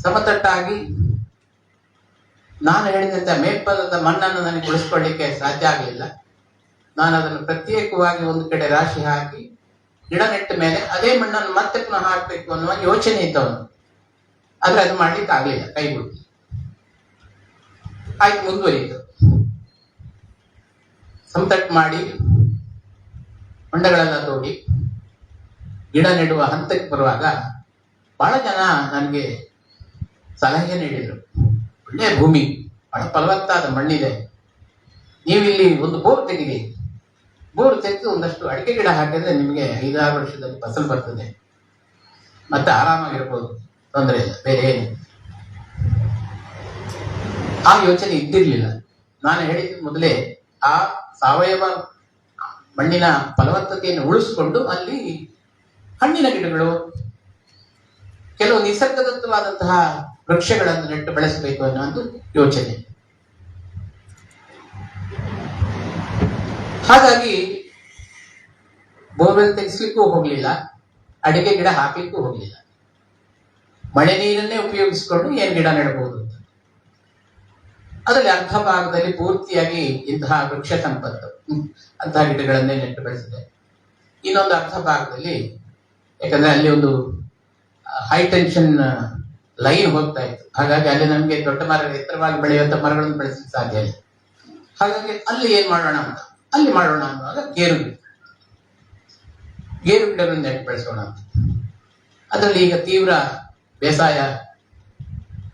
ಸಮತಟ್ಟಾಗಿ ನಾನು ಹೇಳಿದಂತೆ ಮೇಲ್ಪದರದ ಮಣ್ಣನ್ನು ನನಗೆ ಉಳಿಸ್ಕೊಳ್ಳಿಕ್ಕೆ ಸಾಧ್ಯ ಆಗಲಿಲ್ಲ. ನಾನು ಅದನ್ನು ಪ್ರತ್ಯೇಕವಾಗಿ ಒಂದು ಕಡೆ ರಾಶಿ ಹಾಕಿ ಗಿಡ ನೆಟ್ಟ ಮೇಲೆ ಅದೇ ಮಣ್ಣನ್ನು ಮತ್ತೆ ಪುನಃ ಹಾಕಬೇಕು ಅನ್ನುವ ಯೋಚನೆ ಇದ್ದವನು. ಆದ್ರೆ ಅದು ಮಾಡ್ಲಿಕ್ಕೆ ಆಗ್ಲಿಲ್ಲ, ಕೈಬಿಟ್ಟು ಆಯ್ತು, ಮುಂದುವರಿಯಿತು. ಸಮತಟ್ಟು ಮಾಡಿ ಹೊಂಡಗಳೆಲ್ಲ ತೋಡಿ ಗಿಡ ನೆಡುವ ಹಂತಕ್ಕೆ ಬರುವಾಗ ಬಹಳ ಜನ ನನಗೆ ಸಲಹೆ ನೀಡಿದರು. ಒಳ್ಳೆಯ ಭೂಮಿ, ಬಹಳ ಫಲವತ್ತಾದ ಮಣ್ಣಿದೆ, ನೀವಿಲ್ಲಿ ಒಂದು ಬೋರ್ ತೆಗೀರಿ, ಬೋರ್ ತೆಗೆದು ಒಂದಷ್ಟು ಅಡಿಕೆ ಗಿಡ ಹಾಕಿದ್ರೆ ನಿಮಗೆ 5-6 ವರ್ಷದಲ್ಲಿ ಫಸಲು ಬರ್ತದೆ, ಮತ್ತೆ ಆರಾಮಾಗಿರ್ಬೋದು, ತೊಂದರೆ ಇಲ್ಲ, ಬೇರೆ ಏನು. ಆ ಯೋಚನೆ ಇದ್ದಿರ್ಲಿಲ್ಲ. ನಾನು ಹೇಳಿದ ಮೊದಲೇ ಆ ಸಾವಯವ ಮಣ್ಣಿನ ಫಲವತ್ತತೆಯನ್ನು ಉಳಿಸಿಕೊಂಡು ಅಲ್ಲಿ ಹಣ್ಣಿನ ಗಿಡಗಳು, ಕೆಲವು ನಿಸರ್ಗದತ್ತವಾದಂತಹ ವೃಕ್ಷಗಳನ್ನು ನೆಟ್ಟು ಬೆಳೆಸಬೇಕು ಅನ್ನೋ ಒಂದು ಯೋಚನೆ. ಹಾಗಾಗಿ ಬೋರ್ವೆಲ್ ತೆಗೆಸ್ಲಿಕ್ಕೂ ಹೋಗ್ಲಿಲ್ಲ, ಅಡಿಕೆ ಗಿಡ ಹಾಕ್ಲಿಕ್ಕೂ ಹೋಗ್ಲಿಲ್ಲ. ಮಳೆ ನೀರನ್ನೇ ಉಪಯೋಗಿಸಿಕೊಂಡು ಏನ್ ಗಿಡ ನೆಡಬಹುದು ಅಂತ. ಅದರಲ್ಲಿ ಅರ್ಧ ಭಾಗದಲ್ಲಿ ಪೂರ್ತಿಯಾಗಿ ಇಂತಹ ವೃಕ್ಷ ಸಂಪತ್ತು, ಅಂತಹ ಗಿಡಗಳನ್ನೇ ನೆಟ್ಟು ಬೆಳೆಸಿದೆ. ಇನ್ನೊಂದು ಅರ್ಧ ಭಾಗದಲ್ಲಿ, ಯಾಕಂದ್ರೆ ಅಲ್ಲಿ ಒಂದು ಹೈ ಟೆನ್ಷನ್ ಲೈನ್ ಹೋಗ್ತಾ ಇತ್ತು, ಹಾಗಾಗಿ ಅಲ್ಲಿ ನಮಗೆ ದೊಡ್ಡ ಮರ, ಎತ್ತರವಾಗಿ ಬೆಳೆಯುವಂತ ಮರಗಳನ್ನು ಬೆಳೆಸಲಿಕ್ಕೆ ಸಾಧ್ಯ ಇಲ್ಲ. ಹಾಗಾಗಿ ಅಲ್ಲಿ ಏನ್ ಮಾಡೋಣ ಅಂತ, ಅಲ್ಲಿ ಮಾಡೋಣ ಅನ್ನುವಾಗ ಗೇರು ಗಿಡಗಳನ್ನು ನೆಟ್ಟು ಬೆಳೆಸೋಣ ಅಂತ. ಅದರಲ್ಲಿ ಈಗ ತೀವ್ರ ಬೇಸಾಯ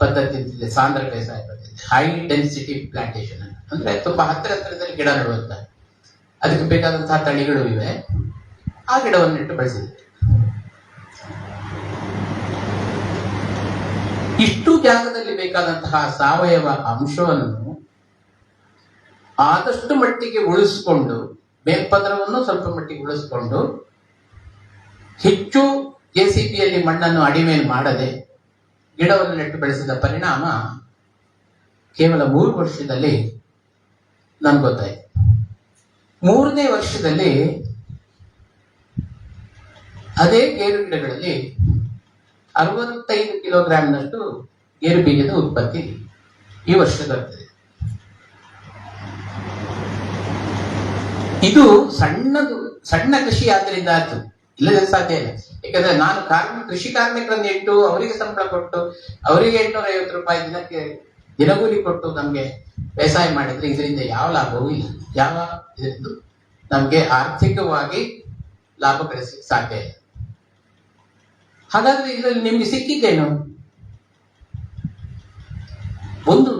ಪದ್ಧತಿ ಅಂತಿದೆ, ಸಾಂದ್ರ ಬೇಸಾಯ ಪದ್ಧತಿ, ಹೈ ಡೆನ್ಸಿಟಿ ಪ್ಲಾಂಟೇಶನ್ ಅಂದ್ರೆ ತುಂಬಾ ಹತ್ತಿರದಲ್ಲಿ ಗಿಡ ನೆಡುವಂತ. ಅದಕ್ಕೆ ಬೇಕಾದಂತಹ ತಳಿಗಳು ಇವೆ, ಆ ಗಿಡವನ್ನು ನೆಟ್ಟು ಬೆಳೆಸಿದೆ. ಇಷ್ಟು ಜಾಗದಲ್ಲಿ ಬೇಕಾದಂತಹ ಸಾವಯವ ಅಂಶವನ್ನು ಆದಷ್ಟು ಮಟ್ಟಿಗೆ ಉಳಿಸಿಕೊಂಡು, ಮೇಲ್ಪದರವನ್ನು ಸ್ವಲ್ಪ ಮಟ್ಟಿಗೆ ಉಳಿಸಿಕೊಂಡು, ಹೆಚ್ಚು JCBಯಲ್ಲಿ ಮಣ್ಣನ್ನು ಅಡಿಮೇಲೆ ಮಾಡದೆ ಗಿಡವನ್ನು ನೆಟ್ಟು ಬೆಳೆಸಿದ ಪರಿಣಾಮ ಕೇವಲ 3 ವರ್ಷದಲ್ಲಿ ನನ್ಗೆ ಗೊತ್ತಾಯ್ತು. 3ನೇ ವರ್ಷದಲ್ಲಿ ಅದೇ ಗೇರು ಗಿಡಗಳಲ್ಲಿ 65 ಕಿಲೋಗ್ರಾಂನಷ್ಟು ಗೇರು ಬೀಜದ ಉತ್ಪತ್ತಿ ಈ ವರ್ಷ ಬರ್ತದೆ. ಇದು ಸಣ್ಣ ಕೃಷಿ ಆದ್ರಿಂದ ಆಯ್ತು, ಇಲ್ಲದೆ ಸಾಧ್ಯ ಇಲ್ಲ. ಯಾಕಂದ್ರೆ ನಾನು ಕೃಷಿ ಕಾರ್ಮಿಕರನ್ನು ಇಟ್ಟು ಅವರಿಗೆ ಸಂಬಳ ಕೊಟ್ಟು ಅವರಿಗೆ 850 ರೂಪಾಯಿ ದಿನಕ್ಕೆ ದಿನಗೂಲಿ ಕೊಟ್ಟು ನಮ್ಗೆ ವ್ಯವಸಾಯ ಮಾಡಿದ್ರೆ ಇದರಿಂದ ಯಾವ ಲಾಭವೂ ಇಲ್ಲ, ಯಾವ ಇದರಿಂದ ನಮ್ಗೆ ಆರ್ಥಿಕವಾಗಿ ಲಾಭ ಗಳಿಸಲಿಕ್ಕೆ ಸಾಧ್ಯ ಇಲ್ಲ. ಹಾಗಾದ್ರೆ ಇದರಲ್ಲಿ ನಿಮ್ಗೆ ಸಿಕ್ಕಿದ್ದೇನು? ಒಂದು,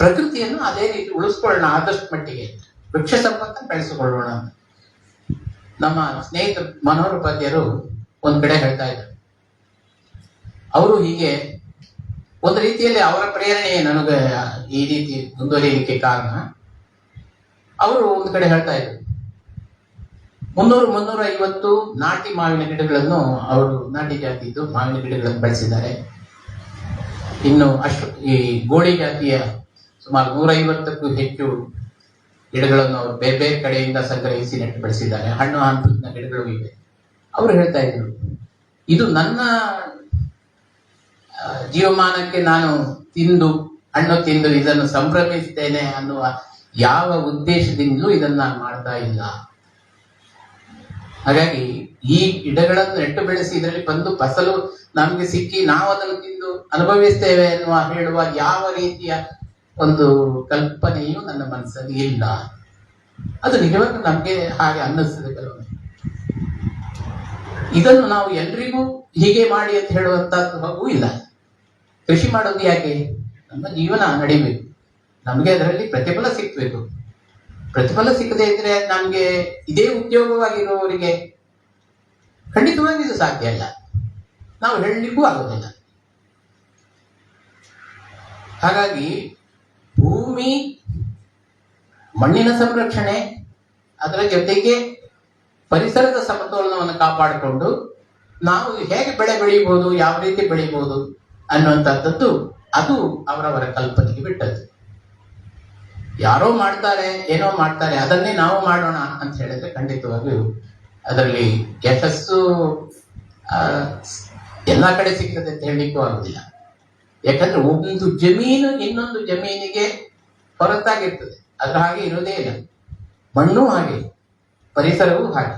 ಪ್ರಕೃತಿಯನ್ನು ಅದೇ ರೀತಿ ಉಳಿಸ್ಕೊಳ್ಳೋಣ, ಆದಷ್ಟು ಮಟ್ಟಿಗೆ ವೃಕ್ಷ ಸಂಪತ್ತನ್ನು ಬೆಳೆಸಿಕೊಳ್ಳೋಣ. ನಮ್ಮ ಸ್ನೇಹಿತ ಮನೋಹರ್ ಉಪಾಧ್ಯಾಯರು ಒಂದ್ ಕಡೆ ಹೇಳ್ತಾ ಇದ್ದಾರೆ, ಅವರು ಹೀಗೆ ಒಂದು ರೀತಿಯಲ್ಲಿ ಅವರ ಪ್ರೇರಣೆ ನನಗೆ ಈ ರೀತಿ ಮುಂದುವರಿಯಲಿಕ್ಕೆ ಕಾರಣ. ಅವರು ಒಂದು ಕಡೆ ಹೇಳ್ತಾ ಇದ್ರು, 300-350 ನಾಟಿ ಮಾವಿನ ಗಿಡಗಳನ್ನು ಅವರು, ನಾಟಿ ಜಾತಿದ್ದು ಮಾವಿನ ಗಿಡಗಳನ್ನು ಬೆಳೆಸಿದ್ದಾರೆ. ಇನ್ನು ಈ ಗೋಡಿ ಜಾತಿಯ ಸುಮಾರು 150ಕ್ಕೂ ಹೆಚ್ಚು ಗಿಡಗಳನ್ನು ಅವರು ಬೇರೆ ಬೇರೆ ಕಡೆಯಿಂದ ಸಂಗ್ರಹಿಸಿ ನೆಟ್ಟು ಬೆಳೆಸಿದ್ದಾರೆ. ಹಣ್ಣು ಹಂಪಲಿನ ಗಿಡಗಳು ಇವೆ. ಅವರು ಹೇಳ್ತಾ ಇದ್ರು, ಇದು ನನ್ನ ಜೀವಮಾನಕ್ಕೆ ನಾನು ಹಣ್ಣು ತಿಂದು ಇದನ್ನು ಸಂಭ್ರಮಿಸ್ತೇನೆ ಅನ್ನುವ ಯಾವ ಉದ್ದೇಶದಿಂದಲೂ ಇದನ್ನ ಮಾಡ್ತಾ ಇಲ್ಲ. ಹಾಗಾಗಿ ಈ ಗಿಡಗಳನ್ನು ನೆಟ್ಟು ಬೆಳೆಸಿ ಇದರಲ್ಲಿ ಬಂದು ಫಸಲು ನಮ್ಗೆ ಸಿಕ್ಕಿ ನಾವು ಅದನ್ನು ತಿಂದು ಅನುಭವಿಸ್ತೇವೆ ಎನ್ನುವ ಹೇಳುವ ಯಾವ ರೀತಿಯ ಒಂದು ಕಲ್ಪನೆಯು ನನ್ನ ಮನಸ್ಸಲ್ಲಿ ಇಲ್ಲ. ಅದು ನಿಜವಾಗ್ಲೂ ನಮ್ಗೆ ಹಾಗೆ ಅನ್ನಿಸ್ತದೆ ಕೆಲವೊಮ್ಮೆ. ಇದನ್ನು ನಾವು ಎಲ್ರಿಗೂ ಹೀಗೆ ಮಾಡಿ ಅಂತ ಹೇಳುವಂತದ್ದು ಹಾಗೂ ಇಲ್ಲ. ಕೃಷಿ ಮಾಡೋದು ಯಾಕೆ? ನಮ್ಮ ಜೀವನ ನಡಿಬೇಕು, ನಮ್ಗೆ ಅದರಲ್ಲಿ ಪ್ರತಿಫಲ ಸಿಕ್ಬೇಕು. ಪ್ರತಿಫಲ ಸಿಕ್ಕದೆ ಇದ್ರೆ ನಮ್ಗೆ ಇದೇ ಉದ್ಯೋಗವಾಗಿರುವವರಿಗೆ ಖಂಡಿತವಾಗಿ ಇದು ಸಾಧ್ಯ ಇಲ್ಲ. ನಾವು ಹೇಳಲಿಕ್ಕೂ ಆಗೋದಿಲ್ಲ. ಹಾಗಾಗಿ ಭೂಮಿ, ಮಣ್ಣಿನ ಸಂರಕ್ಷಣೆ, ಅದರ ಜೊತೆಗೆ ಪರಿಸರದ ಸಮತೋಲನವನ್ನು ಕಾಪಾಡಿಕೊಂಡು ನಾವು ಹೇಗೆ ಬೆಳೆ ಬೆಳೀಬಹುದು, ಯಾವ ರೀತಿ ಬೆಳೀಬಹುದು ಅನ್ನುವಂಥದ್ದು ಅದು ಅವರವರ ಕಲ್ಪನೆಗೆ ಬಿಟ್ಟದ್ದು. ಯಾರೋ ಮಾಡ್ತಾರೆ, ಏನೋ ಮಾಡ್ತಾರೆ, ಅದನ್ನೇ ನಾವು ಮಾಡೋಣ ಅಂತ ಹೇಳಿದ್ರೆ ಖಂಡಿತವಾಗಿಯೂ ಅದರಲ್ಲಿ ಯಶಸ್ಸು ಎಲ್ಲ ಕಡೆ ಸಿಗ್ತದೆ ಅಂತ ಹೇಳಲಿಕ್ಕೂ ಆಗುದಿಲ್ಲ. ಯಾಕಂದ್ರೆ ಒಂದು ಜಮೀನು ಇನ್ನೊಂದು ಜಮೀನಿಗೆ ಹೊರತಾಗಿರ್ತದೆ, ಅದ್ರ ಹಾಗೆ ಇರೋದೇ ಇಲ್ಲ. ಮಣ್ಣು ಹಾಗೆ, ಪರಿಸರವೂ ಹಾಗೆ.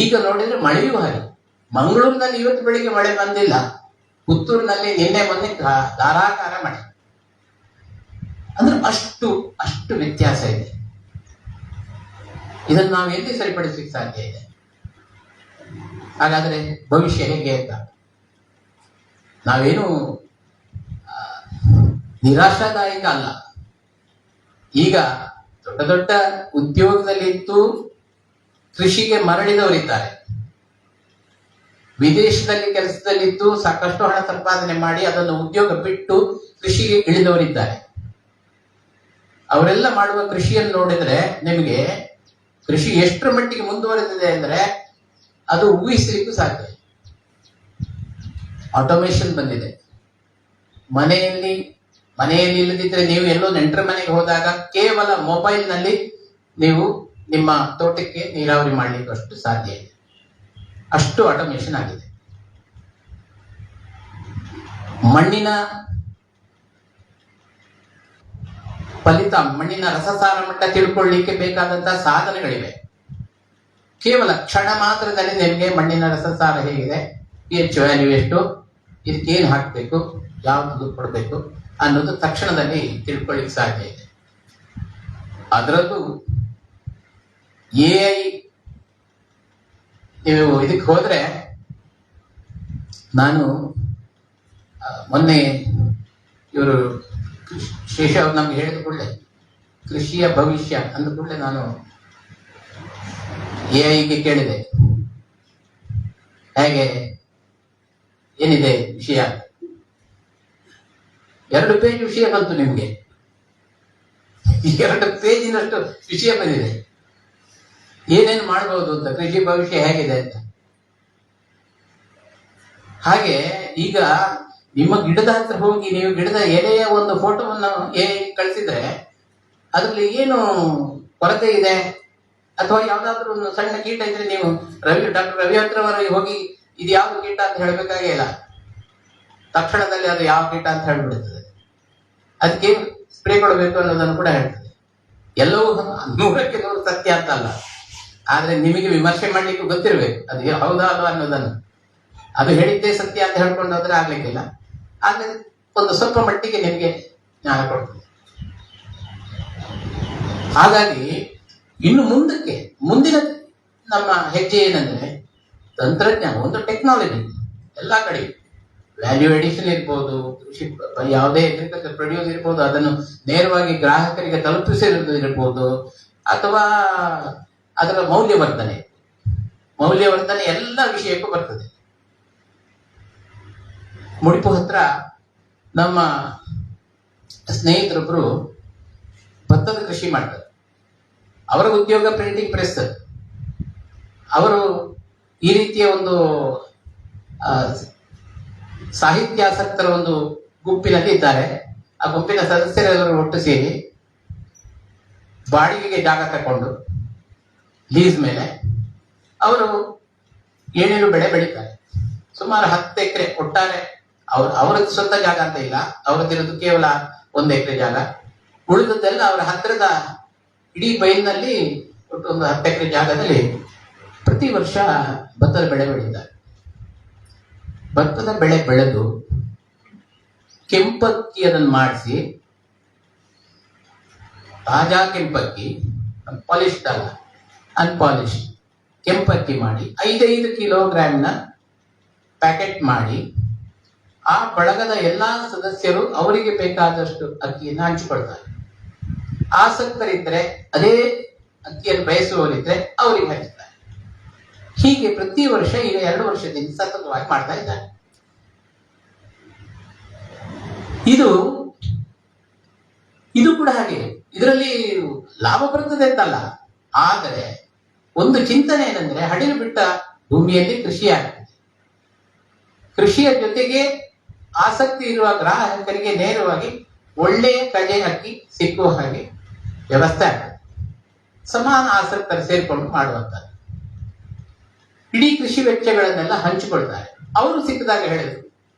ಈಗ ನೋಡಿದ್ರೆ ಮಳೆಯೂ ಹಾಗೆ. ಮಂಗಳೂರಿನಲ್ಲಿ ಇವತ್ತು ಬೆಳಿಗ್ಗೆ ಮಳೆ ಬಂದಿಲ್ಲ, ಪುತ್ತೂರಿನಲ್ಲಿ ನಿನ್ನೆ ಮೊನ್ನೆ ಧಾರಾಕಾರ ಮಳೆ. ಅಂದ್ರೆ ಅಷ್ಟು ವ್ಯತ್ಯಾಸ ಇದೆ. ಇದನ್ನು ನಾವು ಎಲ್ಲಿ ಸರಿಪಡಿಸಲಿಕ್ಕೆ ಸಾಧ್ಯ ಇದೆ? ಹಾಗಾದ್ರೆ ಭವಿಷ್ಯ ಹೇಗೆ ಅಂತ ನಾವೇನು ನಿರಾಶಾದಾಯಕ ಅಲ್ಲ. ಈಗ ದೊಡ್ಡ ದೊಡ್ಡ ಉದ್ಯೋಗದಲ್ಲಿದ್ದು ಕೃಷಿಗೆ ಮರಳಿದವರಿದ್ದಾರೆ. ವಿದೇಶದಲ್ಲಿ ಕೆಲಸದಲ್ಲಿದ್ದು ಸಾಕಷ್ಟು ಹಣ ಸಂಪಾದನೆ ಮಾಡಿ ಅದನ್ನು ಉದ್ಯೋಗ ಬಿಟ್ಟು ಕೃಷಿಗೆ ಇಳಿದವರಿದ್ದಾರೆ. ಅವರೆಲ್ಲ ಮಾಡುವ ಕೃಷಿಯನ್ನು ನೋಡಿದ್ರೆ ನಿಮಗೆ ಕೃಷಿ ಎಷ್ಟರ ಮಟ್ಟಿಗೆ ಮುಂದುವರೆದಿದೆ ಅಂದ್ರೆ ಅದು ಊಹಿಸಲಿಕ್ಕೂ ಸಾಧ್ಯ. ಆಟೋಮೇಷನ್ ಬಂದಿದೆ. ಮನೆಯಲ್ಲಿ ಇಲ್ಲದಿದ್ರೆ ನೀವು ಎಲ್ಲೋ ನೆಂಟರ ಮನೆಗೆ ಹೋದಾಗ ಕೇವಲ ಮೊಬೈಲ್ನಲ್ಲಿ ನೀವು ನಿಮ್ಮ ತೋಟಕ್ಕೆ ನೀರಾವರಿ ಮಾಡಲಿಕ್ಕೆ ಅಷ್ಟು ಸಾಧ್ಯ ಇದೆ. ಅಷ್ಟು ಆಟೋಮೇಷನ್ ಆಗಿದೆ. ಮಣ್ಣಿನ ಮಣ್ಣಿನ ರಸಸಾರ ಮಟ್ಟ ತಿಳ್ಕೊಳ್ಳಿಕ್ಕೆ ಬೇಕಾದಂತಹ ಸಾಧನಗಳಿವೆ. ಕೇವಲ ಕ್ಷಣ ಮಾತ್ರದಲ್ಲಿ ನಿಮಗೆ ಮಣ್ಣಿನ ರಸಸಾರ ಹೇಗಿದೆ, pH ವ್ಯಾಲ್ಯೂ ಎಷ್ಟು, ಇದಕ್ಕೇನು ಹಾಕಬೇಕು, ಯಾವುದು ಕೊಡಬೇಕು ಅನ್ನೋದು ತಕ್ಷಣದಲ್ಲಿ ತಿಳ್ಕೊಳ್ಳಿಕ್ಕೆ ಸಾಧ್ಯ ಇದೆ. ಅದರದ್ದು AI ನೀವು ಇದಕ್ಕೆ ಹೋದ್ರೆ, ನಾನು ಮೊನ್ನೆ ಇವರು ಶೇಷ ಅವ್ರು ನಮ್ಗೆ ಹೇಳಿದ ಕೂಡಲೇ ಕೃಷಿಯ ಭವಿಷ್ಯ ಅಂದ ಕೂಡಲೇ ನಾನು AI ಕೇಳಿದೆ, ಹೇಗೆ ಏನಿದೆ ವಿಷಯ. 2 ಪೇಜ್ ವಿಷಯ ಬಂತು ನಿಮ್ಗೆ. 2 ಪೇಜಿನಷ್ಟು ವಿಷಯ ಬಂದಿದೆ. ಏನೇನು ಮಾಡಬಹುದು ಅಂತ, ಕೃಷಿ ಭವಿಷ್ಯ ಹೇಗಿದೆ ಅಂತ. ಹಾಗೆ ಈಗ ನಿಮ್ಮ ಗಿಡದ ಹತ್ರ ಹೋಗಿ ನೀವು ಗಿಡದ ಎಲೆಯ ಒಂದು ಫೋಟೋವನ್ನು ಕಳಿಸಿದ್ರೆ ಅದರಲ್ಲಿ ಏನು ಕೊರತೆ ಇದೆ ಅಥವಾ ಯಾವ್ದಾದ್ರು ಒಂದು ಸಣ್ಣ ಕೀಟ ಇದ್ರೆ ನೀವು ಡಾಕ್ಟರ್ ರವಿ ಹತ್ರವರೆಗೆ ಹೋಗಿ ಇದು ಯಾವ್ದು ಕೀಟ ಅಂತ ಹೇಳಬೇಕಾಗೇ ಇಲ್ಲ. ತಕ್ಷಣದಲ್ಲಿ ಅದು ಯಾವ ಕೀಟ ಅಂತ ಹೇಳ್ಬಿಡುತ್ತದೆ. ಅದಕ್ಕೆ ಸ್ಪ್ರೇ ಕೊಡಬೇಕು ಅನ್ನೋದನ್ನು ಕೂಡ ಹೇಳ್ತದೆ. ಎಲ್ಲವೂ 100ಕ್ಕೆ 100 ಸತ್ಯ ಅಂತ ಅಲ್ಲ, ಆದ್ರೆ ನಿಮಗೆ ವಿಮರ್ಶೆ ಮಾಡ್ಲಿಕ್ಕೆ ಗೊತ್ತಿರ್ಬೇಕು ಅದು ಹೌದಾ ಅಲ್ವಾ ಅನ್ನೋದನ್ನು. ಅದು ಹೇಳಿದ್ದೇ ಸತ್ಯ ಅಂತ ಹೇಳ್ಕೊಂಡು ಹೋದ್ರೆ ಆಗ್ಲಿಕ್ಕಿಲ್ಲ. ಆದ್ರೆ ಒಂದು ಸ್ವಲ್ಪ ಮಟ್ಟಿಗೆ ನಿಮಗೆ ಜ್ಞಾನ ಕೊಡ್ತದೆ. ಹಾಗಾಗಿ ಇನ್ನು ಮುಂದಿನ ನಮ್ಮ ಹೆಜ್ಜೆ ಏನಂದ್ರೆ ತಂತ್ರಜ್ಞಾನ, ಒಂದು ಟೆಕ್ನಾಲಜಿ ಎಲ್ಲ ಕಡೆ ವ್ಯಾಲ್ಯೂ ಎಡಿಷನ್ ಇರ್ಬೋದು, ಕೃಷಿ ಯಾವುದೇ ಅಗ್ರಿಕಲ್ಚರ್ ಪ್ರೊಡ್ಯೂಸ್ ಇರ್ಬೋದು, ಅದನ್ನು ನೇರವಾಗಿ ಗ್ರಾಹಕರಿಗೆ ತಲುಪಿಸಿರುವುದು ಇರ್ಬೋದು, ಅಥವಾ ಅದರ ಮೌಲ್ಯವರ್ಧನೆ ಎಲ್ಲ ವಿಷಯಕ್ಕೂ ಬರ್ತದೆ. ಮುಡಿಪು ಹತ್ರ ನಮ್ಮ ಸ್ನೇಹಿತರೊಬ್ಬರು ಭತ್ತದ ಕೃಷಿ ಮಾಡ್ತಾರೆ. ಅವರ ಉದ್ಯೋಗ ಪ್ರಿಂಟಿಂಗ್ ಪ್ರೆಸ್. ಅವರು ಈ ರೀತಿಯ ಒಂದು ಸಾಹಿತ್ಯಾಸಕ್ತರ ಒಂದು ಗುಂಪಿನಲ್ಲಿ ಇದ್ದಾರೆ. ಆ ಗುಂಪಿನ ಸದಸ್ಯರೆಲ್ಲರೂ ಒಟ್ಟು ಸೇರಿ ಬಾಡಿಗೆಗೆ ಜಾಗ ತಕೊಂಡು ಲೀಸ್ ಮೇಲೆ ಅವರು ಏನೇನು ಬೆಳೆ ಬೆಳೀತಾರೆ. ಸುಮಾರು 10 ಎಕರೆ ಒಟ್ಟಾರೆ. ಅವರದ್ದು ಸ್ವಂತ ಜಾಗ ಅಂತ ಇಲ್ಲ, ಅವರದ್ದಿರೋದು ಕೇವಲ 1 ಎಕರೆ ಜಾಗ. ಉಳಿದದ್ದೆಲ್ಲ ಅವರ ಹತ್ತಿರದ ಇಡೀ ಬೈಲಿನಲ್ಲಿ ಒಟ್ಟು ಒಂದು 10 ಎಕರೆ ಜಾಗದಲ್ಲಿ ಪ್ರತಿ ವರ್ಷ ಭತ್ತದ ಬೆಳೆ ಬೆಳೀತಾರೆ. ಭತ್ತದ ಬೆಳೆ ಬೆಳೆದು ಕೆಂಪಕ್ಕಿ ಅದನ್ನು ಮಾಡಿಸಿ, ತಾಜಾ ಕೆಂಪಕ್ಕಿ, ಪಾಲಿಶ್ಡ್ ಅಲ್ಲ, ಅನ್ಪಾಲಿಶ್ಡ್ ಕೆಂಪಕ್ಕಿ ಮಾಡಿ 5 ಕಿಲೋಗ್ರಾಮ್ನ ಪ್ಯಾಕೆಟ್ ಮಾಡಿ ಆ ಬಳಗದ ಎಲ್ಲಾ ಸದಸ್ಯರು ಅವರಿಗೆ ಬೇಕಾದಷ್ಟು ಅಕ್ಕಿಯನ್ನು ಹಂಚಿಕೊಳ್ತಾರೆ. ಆಸಕ್ತರಿದ್ರೆ, ಅದೇ ಅಕ್ಕಿಯನ್ನು ಬಯಸುವವರಿದ್ರೆ ಅವರಿಗೆ ಹಂಚ್ತಾರೆ. ಹೀಗೆ ಪ್ರತಿ ವರ್ಷ ಈಗ 2 ವರ್ಷದಿಂದ ಸತತವಾಗಿ ಮಾಡ್ತಾ ಇದ್ದಾರೆ. ಇದು ಇದು ಕೂಡ ಹಾಗೆ, ಇದರಲ್ಲಿ ಲಾಭ ಬರ್ತದೆ ಅಂತಲ್ಲ. ಆದರೆ ಒಂದು ಚಿಂತನೆ ಏನಂದ್ರೆ, ಹಡಿಲು ಬಿಟ್ಟ ಭೂಮಿಯಲ್ಲಿ ಕೃಷಿ ಆಗ್ತದೆ. ಕೃಷಿಯ ಜೊತೆಗೆ ಆಸಕ್ತಿ ಇರುವ ಗ್ರಾಹಕರಿಗೆ ನೇರವಾಗಿ ಒಳ್ಳೆಯ ಕಡೆ ಅಕ್ಕಿ ಸಿಕ್ಕುವ ಹಾಗೆ ವ್ಯವಸ್ಥೆ ಆಗ್ತದೆ. ಸಮಾನ ಆಸಕ್ತರು ಸೇರ್ಕೊಂಡು ಮಾಡುವಂಥದ್ದು. ಇಡೀ ಕೃಷಿ ವೆಚ್ಚಗಳನ್ನೆಲ್ಲ ಹಂಚಿಕೊಳ್ತಾರೆ. ಅವರು ಸಿಕ್ಕಿದಾಗ ಹೇಳಿದ್ರು,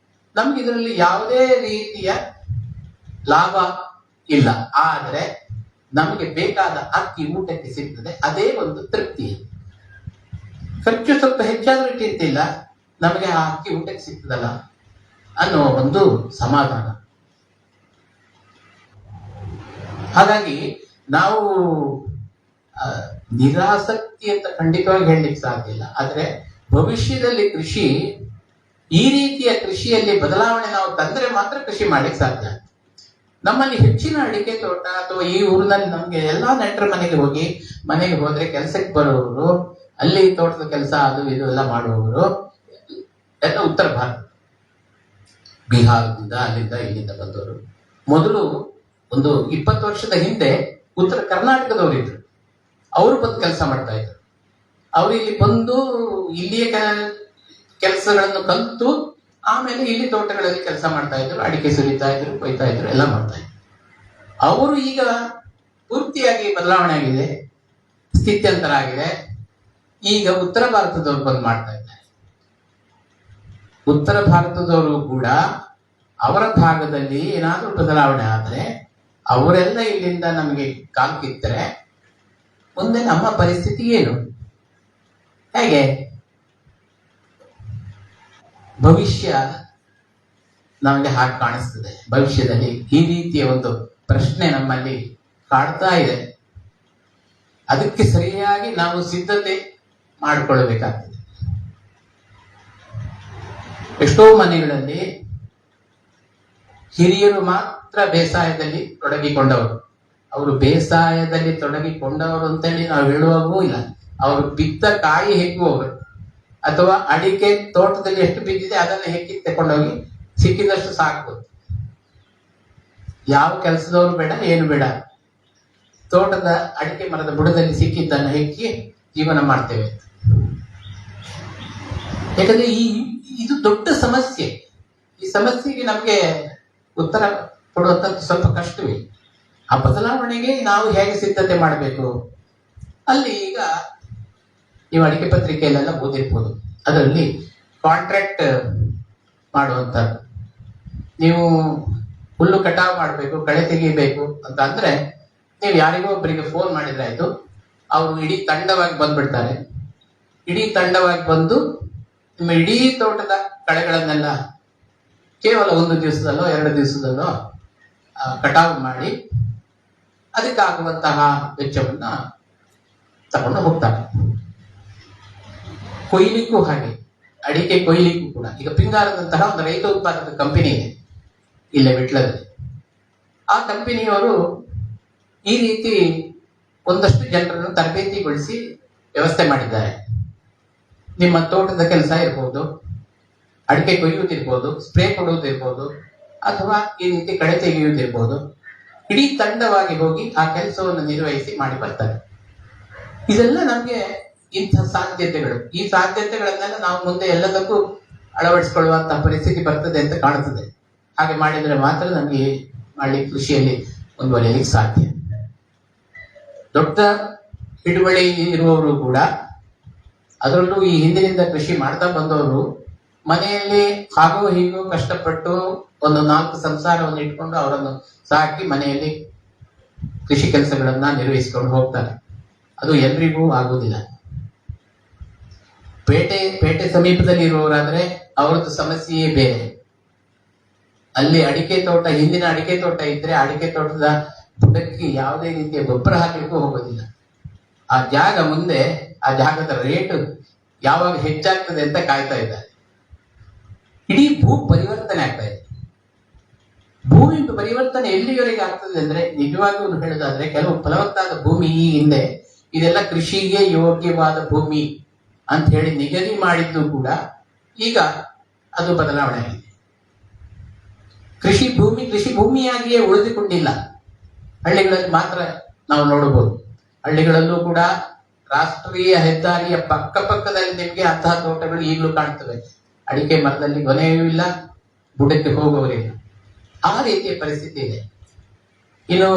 ನಮ್ಗೆ ಇದರಲ್ಲಿ ಯಾವುದೇ ರೀತಿಯ ಲಾಭ ಇಲ್ಲ, ಆದರೆ ನಮಗೆ ಬೇಕಾದ ಅಕ್ಕಿ ಊಟಕ್ಕೆ ಸಿಗ್ತದೆ, ಅದೇ ಒಂದು ತೃಪ್ತಿ. ಖರ್ಚು ಸ್ವಲ್ಪ ಹೆಚ್ಚಾದ್ರೂ ಚಿಂತಿಲ್ಲ, ನಮಗೆ ಆ ಅಕ್ಕಿ ಊಟಕ್ಕೆ ಸಿಗ್ತದಲ್ಲ ಅನ್ನೋ ಒಂದು ಸಮಾಧಾನ. ಹಾಗಾಗಿ ನಾವು ನಿರಾಸಕ್ತಿ ಅಂತ ಖಂಡಿತವಾಗಿ ಹೇಳಲಿಕ್ಕೆ ಸಾಧ್ಯ ಇಲ್ಲ. ಆದರೆ ಭವಿಷ್ಯದಲ್ಲಿ ಕೃಷಿ, ಈ ರೀತಿಯ ಕೃಷಿಯಲ್ಲಿ ಬದಲಾವಣೆ ನಾವು ತಂದ್ರೆ ಮಾತ್ರ ಕೃಷಿ ಮಾಡ್ಲಿಕ್ಕೆ ಸಾಧ್ಯ. ನಮ್ಮಲ್ಲಿ ಹೆಚ್ಚಿನ ಅಡಿಕೆ ತೋಟ ಅಥವಾ ಈ ಊರಿನಲ್ಲಿ ನಮ್ಗೆ ಎಲ್ಲಾ ನೆಂಟರ ಮನೆಗೆ ಹೋದ್ರೆ ಕೆಲಸಕ್ಕೆ ಬರುವವರು, ಅಲ್ಲಿ ತೋಟದ ಕೆಲಸ ಅದು ಇದು ಎಲ್ಲ ಮಾಡುವವರು ಎಲ್ಲ ಉತ್ತರ ಭಾರತ, ಬಿಹಾರದಿಂದ ಅಲ್ಲಿಂದ ಇಲ್ಲಿಂದ ಬಂದವರು. ಮೊದಲು ಒಂದು 20 ವರ್ಷದ ಹಿಂದೆ ಉತ್ತರ ಕರ್ನಾಟಕದವರು ಇದ್ರು, ಅವರು ಬಂದು ಕೆಲಸ ಮಾಡ್ತಾ ಇದ್ರು. ಅವರು ಇಲ್ಲಿ ಬಂದು ಇಲ್ಲಿಯ ಕೆಲಸಗಳನ್ನು ಕಲಿತು ಆಮೇಲೆ ಇಲ್ಲಿ ತೋಟಗಳಲ್ಲಿ ಕೆಲಸ ಮಾಡ್ತಾ ಇದ್ರು, ಅಡಿಕೆ ಸುಲಿತಾ ಇದ್ರು, ಕೊಯ್ತಾ ಇದ್ರು, ಎಲ್ಲ ಮಾಡ್ತಾ ಇದ್ರು. ಅವರು ಈಗ ಪೂರ್ತಿಯಾಗಿ ಬದಲಾವಣೆ ಆಗಿದೆ, ಸ್ಥಿತ್ಯಂತರ ಆಗಿದೆ. ಈಗ ಉತ್ತರ ಭಾರತದವರು ಬಂದು ಮಾಡ್ತಾ ಇದ್ದಾರೆ. ಉತ್ತರ ಭಾರತದವರು ಕೂಡ ಅವರ ಭಾಗದಲ್ಲಿ ಏನಾದರೂ ಬದಲಾವಣೆ ಆದರೆ ಅವರೆಲ್ಲ ಇಲ್ಲಿಂದ ನಮಗೆ ಕಾಲು ಕಿತ್ತರೆ ಮುಂದೆ ನಮ್ಮ ಪರಿಸ್ಥಿತಿ ಏನು? ಹೇಗೆ? ಭವಿಷ್ಯ ನಮಗೆ ಹಾಗೆ ಕಾಣಿಸ್ತದೆ. ಭವಿಷ್ಯದಲ್ಲಿ ಈ ರೀತಿಯ ಒಂದು ಪ್ರಶ್ನೆ ನಮ್ಮಲ್ಲಿ ಕಾಡ್ತಾ ಇದೆ. ಅದಕ್ಕೆ ಸರಿಯಾಗಿ ನಾವು ಸಿದ್ಧತೆ ಮಾಡಿಕೊಳ್ಳಬೇಕಾಗ್ತದೆ. ಎಷ್ಟೋ ಮನೆಗಳಲ್ಲಿ ಹಿರಿಯರು ಮಾತ್ರ ಬೇಸಾಯದಲ್ಲಿ ತೊಡಗಿಕೊಂಡವರು. ಅವರು ಬೇಸಾಯದಲ್ಲಿ ತೊಡಗಿಕೊಂಡವರು ಅಂತೇಳಿ ನಾವು ಹೇಳುವಾಗೂ ಇಲ್ಲ. ಅವರು ಬಿತ್ತ ಕಾಯಿ ಹೆಕ್ಕುವವರು, ಅಥವಾ ಅಡಿಕೆ ತೋಟದಲ್ಲಿ ಎಷ್ಟು ಬಿದ್ದಿದೆ ಅದನ್ನು ಹೆಕ್ಕಿ ತಕೊಂಡೋಗಿ ಸಿಕ್ಕಿದಷ್ಟು ಸಾಕು. ಯಾವ ಕೆಲಸದವರು ಬೇಡ, ಏನು ಬೇಡ, ತೋಟದ ಅಡಿಕೆ ಮರದ ಬುಡದಲ್ಲಿ ಸಿಕ್ಕಿದ್ದನ್ನು ಹೆಕ್ಕಿ ಜೀವನ ಮಾಡ್ತೇವೆ. ಯಾಕಂದ್ರೆ ಇದು ದೊಡ್ಡ ಸಮಸ್ಯೆ. ಈ ಸಮಸ್ಯೆಗೆ ನಮಗೆ ಉತ್ತರ ಕೊಡುವಂಥದ್ದು ಸ್ವಲ್ಪ ಕಷ್ಟವೇ. ಆ ಬದಲಾವಣೆಗೆ ನಾವು ಹೇಗೆ ಸಿದ್ಧತೆ ಮಾಡಬೇಕು? ಅಲ್ಲಿ ಈಗ ನೀವು ಅಡಿಕೆ ಪತ್ರಿಕೆಯಲ್ಲೆಲ್ಲ ಓದಿರ್ಬೋದು, ಅದರಲ್ಲಿ ಕಾಂಟ್ರಾಕ್ಟ್ ಮಾಡುವಂಥದ್ದು. ನೀವು ಹುಲ್ಲು ಕಟಾವು ಮಾಡಬೇಕು, ಕಳೆ ತೆಗಿಬೇಕು ಅಂತ ಅಂದ್ರೆ ನೀವು ಯಾರಿಗೋ ಒಬ್ಬರಿಗೆ ಫೋನ್ ಮಾಡಿದ್ರೆ ಆಯ್ತು, ಅವರು ಇಡೀ ತಂಡವಾಗಿ ಬಂದ್ಬಿಡ್ತಾರೆ. ಇಡೀ ತಂಡವಾಗಿ ಬಂದು ನಿಮ್ಮ ಇಡೀ ತೋಟದ ಕಳೆಗಳನ್ನೆಲ್ಲ ಕೇವಲ 1 ದಿವಸದಲ್ಲೋ 2 ದಿವಸದಲ್ಲೋ ಕಟಾವು ಮಾಡಿ ಅದಕ್ಕಾಗುವಂತಹ ವೆಚ್ಚವನ್ನ ತಗೊಂಡು ಹೋಗ್ತಾರೆ. ಕೊಯ್ಲಿಕ್ಕೂ ಹಾಗೆ, ಅಡಿಕೆ ಕೊಯ್ಲಿಕ್ಕೂ ಕೂಡ ಈಗ ಪಿಂಗಾರದಂತಹ ಒಂದು ರೈತ ಉತ್ಪಾದಕ ಕಂಪನಿ ಇದೆ ಇಲ್ಲೇ ವಿಟ್ಲದಲ್ಲಿ. ಆ ಕಂಪನಿಯವರು ಈ ರೀತಿ ಒಂದಷ್ಟು ಜನರನ್ನು ತರಬೇತಿಗೊಳಿಸಿ ವ್ಯವಸ್ಥೆ ಮಾಡಿದ್ದಾರೆ. ನಿಮ್ಮ ತೋಟದ ಕೆಲಸ ಇರ್ಬೋದು, ಅಡಿಕೆ ಕೊಯ್ಯುವುದಿರ್ಬೋದು, ಸ್ಪ್ರೇ ಕೊಡುವುದಿರ್ಬೋದು, ಅಥವಾ ಈ ರೀತಿ ಕಳೆ ತೆಗೆಯುವುದಿರ್ಬೋದು, ಇಡೀ ತಂಡವಾಗಿ ಹೋಗಿ ಆ ಕೆಲಸವನ್ನು ನಿರ್ವಹಿಸಿ ಮಾಡಿ ಬರ್ತಾರೆ. ಇದೆಲ್ಲ ನಮಗೆ ಇಂಥ ಸಾಧ್ಯತೆಗಳು. ಈ ಸಾಧ್ಯತೆಗಳನ್ನೆಲ್ಲ ನಾವು ಮುಂದೆ ಎಲ್ಲದಕ್ಕೂ ಅಳವಡಿಸಿಕೊಳ್ಳುವಂತಹ ಪರಿಸ್ಥಿತಿ ಬರ್ತದೆ ಅಂತ ಕಾಣುತ್ತದೆ. ಹಾಗೆ ಮಾಡಿದ್ರೆ ಮಾತ್ರ ನಮಗೆ ಕೃಷಿಯಲ್ಲಿ ಮುಂದುವರಿಯಲಿಕ್ಕೆ ಸಾಧ್ಯ. ದೊಡ್ಡ ಹಿಡುವಳಿ ಇರುವವರು ಕೂಡ, ಅದರಲ್ಲೂ ಈ ಹಿಂದಿನಿಂದ ಕೃಷಿ ಮಾಡ್ತಾ ಬಂದವರು, ಮನೆಯಲ್ಲಿ ಹಾಗೋ ಹೀಗೋ ಕಷ್ಟಪಟ್ಟು ಒಂದು 4 ಸಂಸಾರವನ್ನು ಇಟ್ಕೊಂಡು ಅವರನ್ನು ಸಾಕಿ ಮನೆಯಲ್ಲಿ ಕೃಷಿ ಕೆಲಸಗಳನ್ನ ನಿರ್ವಹಿಸಿಕೊಂಡು ಹೋಗ್ತಾರೆ. ಅದು ಎಲ್ರಿಗೂ ಆಗುವುದಿಲ್ಲ. ಪೇಟೆ ಸಮೀಪದಲ್ಲಿ ಇರುವವರಾದ್ರೆ ಅವ್ರದ್ದು ಸಮಸ್ಯೆಯೇ ಬೇರೆ. ಅಲ್ಲಿ ಅಡಿಕೆ ತೋಟ, ಹಿಂದಿನ ಅಡಿಕೆ ತೋಟ ಇದ್ರೆ ಅಡಿಕೆ ತೋಟದ ಬುಡಕ್ಕೆ ಯಾವುದೇ ರೀತಿಯ ಗೊಬ್ಬರ ಹಾಕಲಿಕ್ಕೂ ಹೋಗೋದಿಲ್ಲ. ಆ ಜಾಗ ಮುಂದೆ ಆ ಜಾಗದ ರೇಟ್ ಯಾವಾಗ ಹೆಚ್ಚಾಗ್ತದೆ ಅಂತ ಕಾಯ್ತಾ ಇದ್ದಾರೆ. ಇಡೀ ಭೂ ಪರಿವರ್ತನೆ ಆಗ್ತಾ ಇದೆ. ಭೂಮಿ ಪರಿವರ್ತನೆ ಎಲ್ಲಿವರೆಗೆ ಆಗ್ತದೆ ಅಂದ್ರೆ, ನಿಜವಾಗಿಯೂ ಹೇಳೋದಾದ್ರೆ, ಕೆಲವು ಫಲವತ್ತಾದ ಭೂಮಿ ಈ ಹಿಂದೆ ಇದೆಲ್ಲ ಕೃಷಿಗೆ ಯೋಗ್ಯವಾದ ಭೂಮಿ ಅಂತ ಹೇಳಿ ನಿಗದಿ ಮಾಡಿದ್ದು ಕೂಡ ಈಗ ಅದು ಬದಲಾವಣೆ ಆಗಿದೆ. ಕೃಷಿ ಭೂಮಿಯಾಗಿಯೇ ಉಳಿದುಕೊಂಡಿಲ್ಲ. ಹಳ್ಳಿಗಳಲ್ಲಿ ಮಾತ್ರ ನಾವು ನೋಡಬಹುದು. ಹಳ್ಳಿಗಳಲ್ಲೂ ಕೂಡ ರಾಷ್ಟ್ರೀಯ ಹೆದ್ದಾರಿಯ ಪಕ್ಕದಲ್ಲಿ ನಿಮಗೆ ಅಂತಹ ತೋಟಗಳು ಈಗಲೂ ಕಾಣ್ತವೆ. ಅಡಿಕೆ ಮರದಲ್ಲಿ ಕೊನೆಯೂ ಇಲ್ಲ, ಬುಡಕ್ಕೆ ಹೋಗುವವರಿಲ್ಲ. ಆ ರೀತಿಯ ಪರಿಸ್ಥಿತಿ ಇದೆ. ಇನ್ನು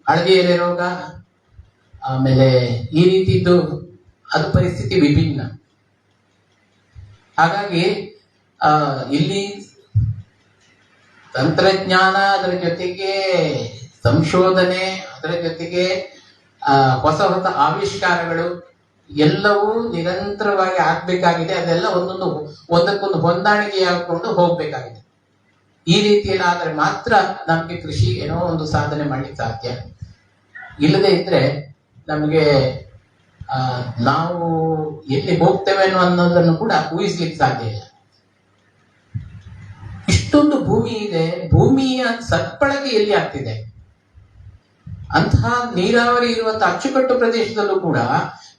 ಹಳದಿ ಎಲೆ ರೋಗ, ಆಮೇಲೆ ಈ ರೀತಿದ್ದು ಅದು ಪರಿಸ್ಥಿತಿ ವಿಭಿನ್ನ. ಹಾಗಾಗಿ ಇಲ್ಲಿ ತಂತ್ರಜ್ಞಾನ, ಅದರ ಜೊತೆಗೆ ಸಂಶೋಧನೆ, ಅದರ ಜೊತೆಗೆ ಹೊಸ ಆವಿಷ್ಕಾರಗಳು ಎಲ್ಲವೂ ನಿರಂತರವಾಗಿ ಆಗ್ಬೇಕಾಗಿದೆ. ಅದೆಲ್ಲ ಒಂದಕ್ಕೊಂದು ಹೊಂದಾಣಿಕೆಯಾಗಿಕೊಂಡು ಹೋಗ್ಬೇಕಾಗಿದೆ. ಈ ರೀತಿಯಲ್ಲಿ ಆದರೆ ಮಾತ್ರ ನಮಗೆ ಕೃಷಿ ಏನೋ ಒಂದು ಸಾಧನೆ ಮಾಡ್ಲಿಕ್ಕೆ ಸಾಧ್ಯ. ಇಲ್ಲದೆ ಇದ್ರೆ ನಮಗೆ ನಾವು ಎಲ್ಲಿ ಹೋಗ್ತೇವೆ ಅನ್ನೋದನ್ನು ಕೂಡ ಊಹಿಸ್ಲಿಕ್ಕೆ ಸಾಧ್ಯ ಇಲ್ಲ. ಇಷ್ಟೊಂದು ಭೂಮಿ ಇದೆ, ಭೂಮಿಯ ಸದ್ಬಳಕೆ ಎಲ್ಲಿ ಆಗ್ತಿದೆ? ಅಂತಹ ನೀರಾವರಿ ಇರುವಂತಹ ಅಚ್ಚುಕಟ್ಟು ಪ್ರದೇಶದಲ್ಲೂ ಕೂಡ,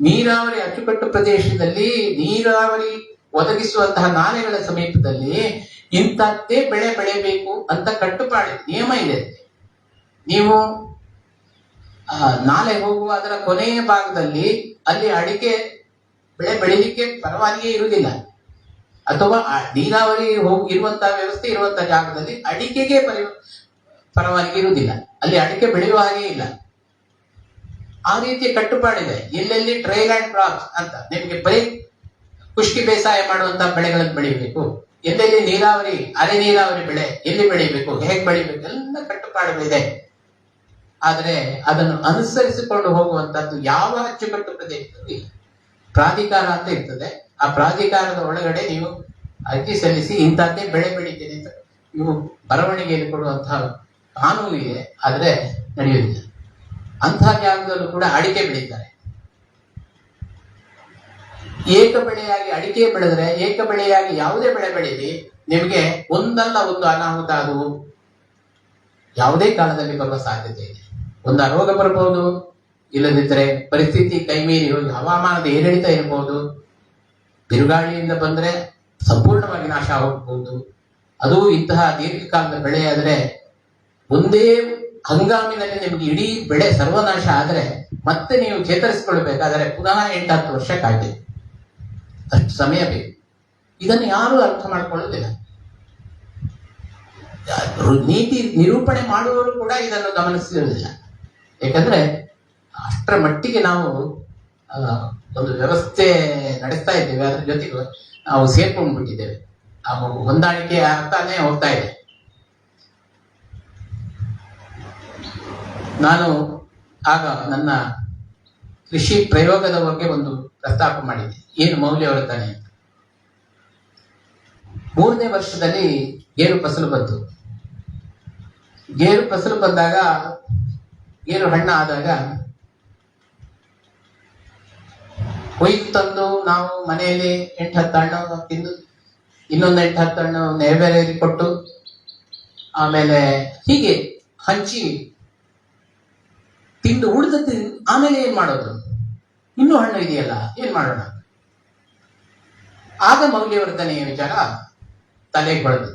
ನೀರಾವರಿ ಅಚ್ಚುಕಟ್ಟು ಪ್ರದೇಶದಲ್ಲಿ ನೀರಾವರಿ ಒದಗಿಸುವಂತಹ ನಾಲೆಗಳ ಸಮೀಪದಲ್ಲಿ ಇಂಥದ್ದೇ ಬೆಳೆ ಬೆಳೆಯಬೇಕು ಅಂತ ಕಟ್ಟುಪಾಡಿ ನಿಯಮ ಇದೆ. ನೀವು ನಾಲೆ ಹೋಗುವ ಅದರ ಕೊನೆಯ ಭಾಗದಲ್ಲಿ ಅಲ್ಲಿ ಅಡಿಕೆ ಬೆಳೆ ಬೆಳಿಲಿಕ್ಕೆ ಪರವಾನಗಿ ಇರುವುದಿಲ್ಲ, ಅಥವಾ ನೀರಾವರಿ ಇರುವಂತಹ ವ್ಯವಸ್ಥೆ ಇರುವಂತಹ ಜಾಗದಲ್ಲಿ ಅಡಿಕೆಗೆ ಪರವಾನಗಿ ಇರುವುದಿಲ್ಲ, ಅಲ್ಲಿ ಅಡಿಕೆ ಬೆಳೆಯುವ ಹಾಗೆ ಇಲ್ಲ. ಆ ರೀತಿಯ ಕಟ್ಟುಪಾಡಿದೆ. ಎಲ್ಲೆಲ್ಲಿ ಟ್ರೈಲ್ ಅಂಡ್ ಕ್ರಾಪ್ಸ್ ಅಂತ ನಿಮಗೆ ಬರೀ ಖುಷ್ಕಿ ಬೇಸಾಯ ಮಾಡುವಂತಹ ಬೆಳೆಗಳನ್ನು ಬೆಳಿಬೇಕು, ಎಲ್ಲೆಲ್ಲಿ ನೀರಾವರಿ ಅರೆ ನೀರಾವರಿ ಬೆಳೆ ಎಲ್ಲಿ ಬೆಳಿಬೇಕು, ಹೇಗೆ ಬೆಳಿಬೇಕು, ಎಲ್ಲ ಕಟ್ಟುಪಾಡುಗಳಿದೆ. ಆದರೆ ಅದನ್ನು ಅನುಸರಿಸಿಕೊಂಡು ಹೋಗುವಂತದ್ದು ಯಾವ ಅಚ್ಚುಕಟ್ಟು ಪ್ರದೇಶದಲ್ಲಿ ಪ್ರಾಧಿಕಾರ ಅಂತ ಇರ್ತದೆ. ಆ ಪ್ರಾಧಿಕಾರದ ಒಳಗಡೆ ನೀವು ಅರ್ಜಿ ಸಲ್ಲಿಸಿ ಇಂಥದ್ದೇ ಬೆಳೆ ಬೆಳಿತೇನೆ ಅಂತ ನೀವು ಬರವಣಿಗೆಯಲ್ಲಿ ಕೊಡುವಂತಹ ಕಾನೂನು ಇದೆ, ಆದರೆ ನಡೆಯುವುದಿಲ್ಲ. ಅಂತಹ ಜಾಗದಲ್ಲೂ ಕೂಡ ಅಡಿಕೆ ಬೆಳೀತಾರೆ. ಏಕ ಬೆಳೆಯಾಗಿ ಅಡಿಕೆ ಬೆಳೆದ್ರೆ, ಏಕ ಬೆಳೆಯಾಗಿ ಯಾವುದೇ ಬೆಳೆ ಬೆಳೀಲಿ, ನಿಮಗೆ ಒಂದಲ್ಲ ಒಂದು ಅನಾಹುತ ಅದು ಯಾವುದೇ ಕಾಲದಲ್ಲಿ ಬರುವ ಸಾಧ್ಯತೆ ಇದೆ. ಒಂದು ರೋಗ ಬರಬಹುದು, ಇಲ್ಲದಿದ್ದರೆ ಪರಿಸ್ಥಿತಿ ಕೈಮೀರಿ ಹೋಗಿ ಹವಾಮಾನದ ಏರಿಳಿತ ಇರಬಹುದು, ಬಿರುಗಾಳಿಯಿಂದ ಬಂದ್ರೆ ಸಂಪೂರ್ಣವಾಗಿ ನಾಶ ಹೋಗಬಹುದು. ಅದು ಇಂತಹ ದೀರ್ಘಕಾಲದ ಬೆಳೆ ಆದರೆ ಒಂದೇ ಹಂಗಾಮಿನಲ್ಲಿ ನಿಮಗೆ ಇಡೀ ಬೆಳೆ ಸರ್ವನಾಶ ಆದರೆ ಮತ್ತೆ ನೀವು ಚೇತರಿಸಿಕೊಳ್ಬೇಕಾದರೆ ಪುನಃ 8-10 ವರ್ಷ ಕಾಯ್ಬೇಕು, ಅಷ್ಟು ಸಮಯ ಬೇಕು. ಇದನ್ನು ಯಾರೂ ಅರ್ಥ ಮಾಡ್ಕೊಳ್ಳೋದಿಲ್ಲ. ನೀತಿ ನಿರೂಪಣೆ ಮಾಡುವವರು ಕೂಡ ಇದನ್ನು ಗಮನಿಸಿರುವುದಿಲ್ಲ. ಯಾಕಂದ್ರೆ ಅಷ್ಟರ ಮಟ್ಟಿಗೆ ನಾವು ಒಂದು ವ್ಯವಸ್ಥೆ ನಡೆಸ್ತಾ ಇದ್ದೇವೆ, ಅದ್ರ ಜೊತೆಗೆ ನಾವು ಸೇರ್ಕೊಂಡು ಬಿಟ್ಟಿದ್ದೇವೆ. ಆ ಹೊಂದಾಣಿಕೆ ಆಗ್ತಾನೆ ಹೋಗ್ತಾ ಇದೆ. ನಾನು ಆಗ ನನ್ನ ಕೃಷಿ ಪ್ರಯೋಗದ ಬಗ್ಗೆ ಒಂದು ಪ್ರಸ್ತಾಪ ಮಾಡಿದ್ದೆ, ಏನು ಮೌಲ್ಯವರ್ಧನೆ ಅಂತ. 3ನೇ ವರ್ಷದಲ್ಲಿ ಗೇರು ಫಸಲು ಬಂತು. ಗೇರು ಫಸಲು ಬಂದಾಗ, ಗೇರು ಹಣ್ಣು ಆದಾಗ ಕೊಯ್ದು ತಂದು ನಾವು ಮನೆಯಲ್ಲಿ 8-10 ಹಣ್ಣು ತಿಂದು, ಇನ್ನೊಂದು 8-10 ಹಣ್ಣು ನೆರೆಬೇರೆಯವರಿಗೆ ಕೊಟ್ಟು, ಆಮೇಲೆ ಹೀಗೆ ಹಂಚಿ ತಿಂದು ಉಳಿದದ್ದು ಆಮೇಲೆ ಏನ್ ಮಾಡೋದು? ಇನ್ನೂ ಹಣ್ಣು ಇದೆಯಲ್ಲ, ಏನ್ ಮಾಡೋಣ? ಆಗ ಮೌಲ್ಯವರ್ಧನೆಯ ವಿಚಾರ ತಲೆಗೆ ಬಳೆದು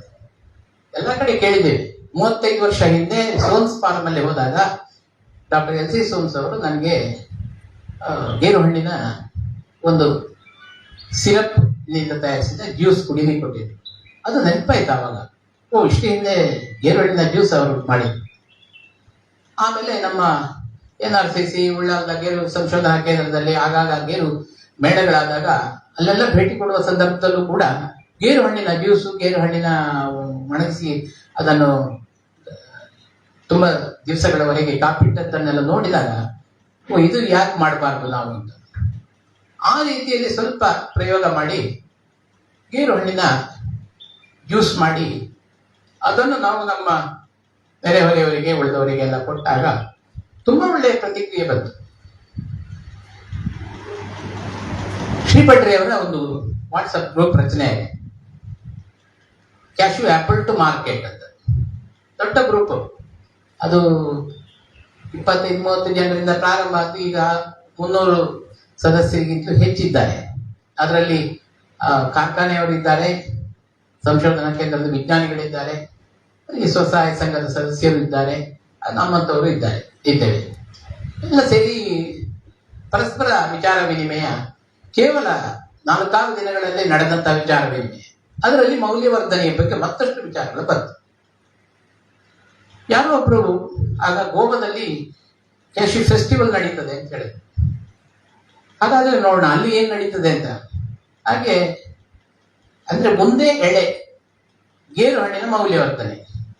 ಎಲ್ಲ ಕಡೆ ಕೇಳಿದ್ದೇವೆ. 35 ವರ್ಷ ಹಿಂದೆ ಸೋನ್ಸ್ ಫಾರ್ಮ್ ಅಲ್ಲಿ ಹೋದಾಗ ಡಾಕ್ಟರ್ LC ಸೋನ್ಸ್ ಅವರು ನನಗೆ ಗೇರು ಹಣ್ಣಿನ ಒಂದು ಸಿರಪ್ ನಿಂದ ತಯಾರಿಸಿದ ಜ್ಯೂಸ್ ಕುಡಿಲಿಕ್ಕೆ ಕೊಟ್ಟಿದ್ರು. ಅದು ನೆನಪಾಯ್ತು ಆವಾಗ. ಇಷ್ಟು ಹಿಂದೆ ಗೇರು ಹಣ್ಣಿನ ಜ್ಯೂಸ್ ಅವರು ಮಾಡಿ. ಆಮೇಲೆ ನಮ್ಮ NRCC ಉಳ್ಳಾಲದ ಗೇರು ಸಂಶೋಧನಾ ಕೇಂದ್ರದಲ್ಲಿ ಆಗಾಗ ಗೇರು ಮೇಳಗಳಾದಾಗ ಅಲ್ಲೆಲ್ಲ ಭೇಟಿ ಕೊಡುವ ಸಂದರ್ಭದಲ್ಲೂ ಕೂಡ ಗೇರು ಹಣ್ಣಿನ ಜ್ಯೂಸು, ಗೇರು ಹಣ್ಣಿನ ಒಣಗಿಸಿ ಅದನ್ನು ತುಂಬಾ ದಿವಸಗಳವರೆಗೆ ಕಾಪಿಟ್ಟದ್ದನ್ನೆಲ್ಲ ನೋಡಿದಾಗ ಇದು ಯಾಕೆ ಮಾಡಬಾರ್ದು ನಾವು ಅಂತ ಆ ರೀತಿಯಲ್ಲಿ ಸ್ವಲ್ಪ ಪ್ರಯೋಗ ಮಾಡಿ ಗೇರು ಹಣ್ಣಿನ ಜ್ಯೂಸ್ ಮಾಡಿ ಅದನ್ನು ನಾವು ನಮ್ಮ ನೆರೆಹೊರೆಯವರಿಗೆ ಉಳಿದವರಿಗೆಲ್ಲ ಕೊಟ್ಟಾಗ ತುಂಬಾ ಒಳ್ಳೆಯ ಪ್ರತಿಕ್ರಿಯೆ ಬಂತು. ಶ್ರೀಪಟ್ರಿ ಅವರ ಒಂದು ವಾಟ್ಸಪ್ ಗ್ರೂಪ್ ರಚನೆ ಆಗಿದೆ, ಕ್ಯಾಶ್ಯೂ ಆಪಲ್ ಟು ಮಾರ್ಕೆಟ್ ಅಂತ. ದೊಡ್ಡ ಗ್ರೂಪ್ ಅದು 25-30 ಜನರಿಂದ ಪ್ರಾರಂಭ ಆಗಿ ಈಗ 300 ಸದಸ್ಯರಿಗಿಂತ ಹೆಚ್ಚಿದ್ದಾರೆ. ಅದರಲ್ಲಿ ಕಾರ್ಖಾನೆಯವರಿದ್ದಾರೆ, ಸಂಶೋಧನಾ ಕೇಂದ್ರದ ವಿಜ್ಞಾನಿಗಳಿದ್ದಾರೆ, ಈ ಸ್ವಸಹಾಯ ಸಂಘದ ಸದಸ್ಯರು ಇದ್ದಾರೆ, ನಮ್ಮಂಥವರು ಇದ್ದೇವೆ. ಎಲ್ಲ ಸೇರಿ ಪರಸ್ಪರ ವಿಚಾರ ವಿನಿಮಯ ಕೇವಲ 4 ದಿನಗಳಲ್ಲಿ ನಡೆದಂತ ವಿಚಾರ ವಿನಿಮಯ. ಅದರಲ್ಲಿ ಮೌಲ್ಯವರ್ಧನೆಯ ಬಗ್ಗೆ ಮತ್ತಷ್ಟು ವಿಚಾರಗಳು ಬಂತು. ಯಾರೋ ಒಬ್ರು ಆಗ ಗೋವಾದಲ್ಲಿ ಕ್ಯಾಶ್ಯೂ ಫೆಸ್ಟಿವಲ್ ನಡೀತದೆ ಅಂತ ಹೇಳಿದ್ರು. ಹಾಗಾದ್ರೆ ನೋಡೋಣ ಅಲ್ಲಿ ಏನ್ ನಡೀತದೆ ಅಂತ. ಹಾಗೆ ಅಂದ್ರೆ ಮುಂದೆ ಎಳೆ ಗೇರು ಹಣ್ಣಿನ ಮೌಲ್ಯವರ್ಧನೆ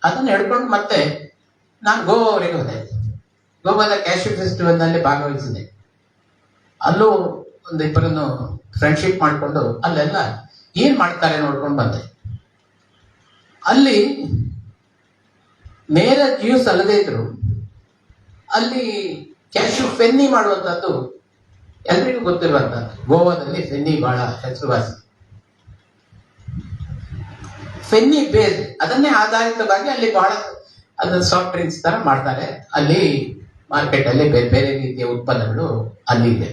ಅದನ್ನು ಹೇಳ್ಕೊಂಡು ಮತ್ತೆ ನಾನು ಗೋವಾವರೆಗೆ ಹೋದೆ. ಗೋವಾದ ಕ್ಯಾಶ್ಯೂ ಫೆಸ್ಟಿವಲ್ ನಲ್ಲಿ ಭಾಗವಹಿಸಿದೆ. ಅಲ್ಲೂ ಒಂದು ಇಬ್ಬರನ್ನು ಫ್ರೆಂಡ್ಶಿಪ್ ಮಾಡಿಕೊಂಡು ಅಲ್ಲೆಲ್ಲ ಏನ್ ಮಾಡ್ತಾರೆ ನೋಡ್ಕೊಂಡು ಬಂದೆ. ಅಲ್ಲಿ ನೇರ ಜ್ಯೂಸ್ ಅಲ್ಲದೇ ಇದ್ರು ಅಲ್ಲಿ ಕ್ಯಾಶ್ಯೂ ಫೆನ್ನಿ ಮಾಡುವಂತದ್ದು ಎಲ್ರಿಗೂ ಗೊತ್ತಿರುವಂತದ್ದು. ಗೋವಾದಲ್ಲಿ ಫೆನ್ನಿ ಬಹಳ ಹೆಸರುವಾಸಿ. ಫೆನ್ನಿ ಬೇಸ್ ಅದನ್ನೇ ಆಧಾರಿತವಾಗಿ ಅಲ್ಲಿ ಬಹಳ ಅದನ್ನ ಸಾಫ್ಟ್ ಡ್ರಿಂಕ್ಸ್ ತರ ಮಾಡ್ತಾರೆ. ಅಲ್ಲಿ ಮಾರ್ಕೆಟ್ ಅಲ್ಲಿ ಬೇರೆ ಬೇರೆ ರೀತಿಯ ಉತ್ಪನ್ನಗಳು ಅಲ್ಲಿದೆ.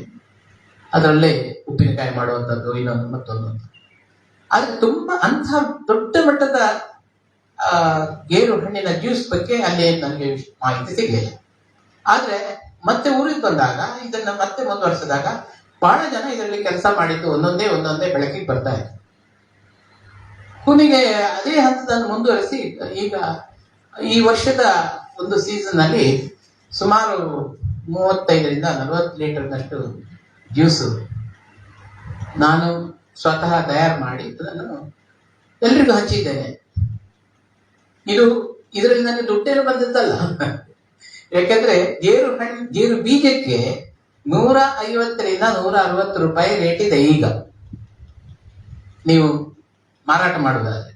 ಅದರಲ್ಲೇ ಉಪ್ಪಿನಕಾಯಿ ಮಾಡುವಂಥದ್ದು ಇನ್ನೊಂದು ಮತ್ತೊಂದು. ಆದ್ರೆ ತುಂಬಾ ಅಂಥ ದೊಡ್ಡ ಮಟ್ಟದ ಗೇರು ಹಣ್ಣಿನ ಜ್ಯೂಸ್ ಬಗ್ಗೆ ಅಲ್ಲಿ ನನಗೆ ಮಾಹಿತಿ ಸಿಗಲಿಲ್ಲ. ಆದ್ರೆ ಮತ್ತೆ ಊರಿಗೆ ಬಂದಾಗ ಇದನ್ನ ಮತ್ತೆ ಮುಂದುವರಿಸಿದಾಗ ಬಹಳ ಜನ ಇದರಲ್ಲಿ ಕೆಲಸ ಮಾಡಿದ್ದು ಒಂದೊಂದೇ ಬೆಳಕಿಗೆ ಬರ್ತಾ ಇದೆ. ಕೊನೆಗೆ ಅದೇ ಹಂತದಲ್ಲಿ ಮುಂದುವರಿಸಿ ಈಗ ಈ ವರ್ಷದ ಒಂದು ಸೀಸನ್ ಅಲ್ಲಿ ಸುಮಾರು 35ರಿಂದ 40 ಲೀಟರ್ನಷ್ಟು ಜ್ಯೂಸು ನಾನು ಸ್ವತಃ ತಯಾರು ಮಾಡಿ ಅದನ್ನು ಎಲ್ರಿಗೂ ಹಂಚಿದ್ದೇನೆ. ಇದರಲ್ಲಿ ನನಗೆ ದುಡ್ಡೇನು ಬಂದಿದ್ದಲ್ಲ. ಯಾಕಂದ್ರೆ ಗೇರು ಬೀಜಕ್ಕೆ 150ರಿಂದ 160 ರೂಪಾಯಿ ರೇಟ್ ಇದೆ ಈಗ ನೀವು ಮಾರಾಟ ಮಾಡುವುದಾದ್ರೆ.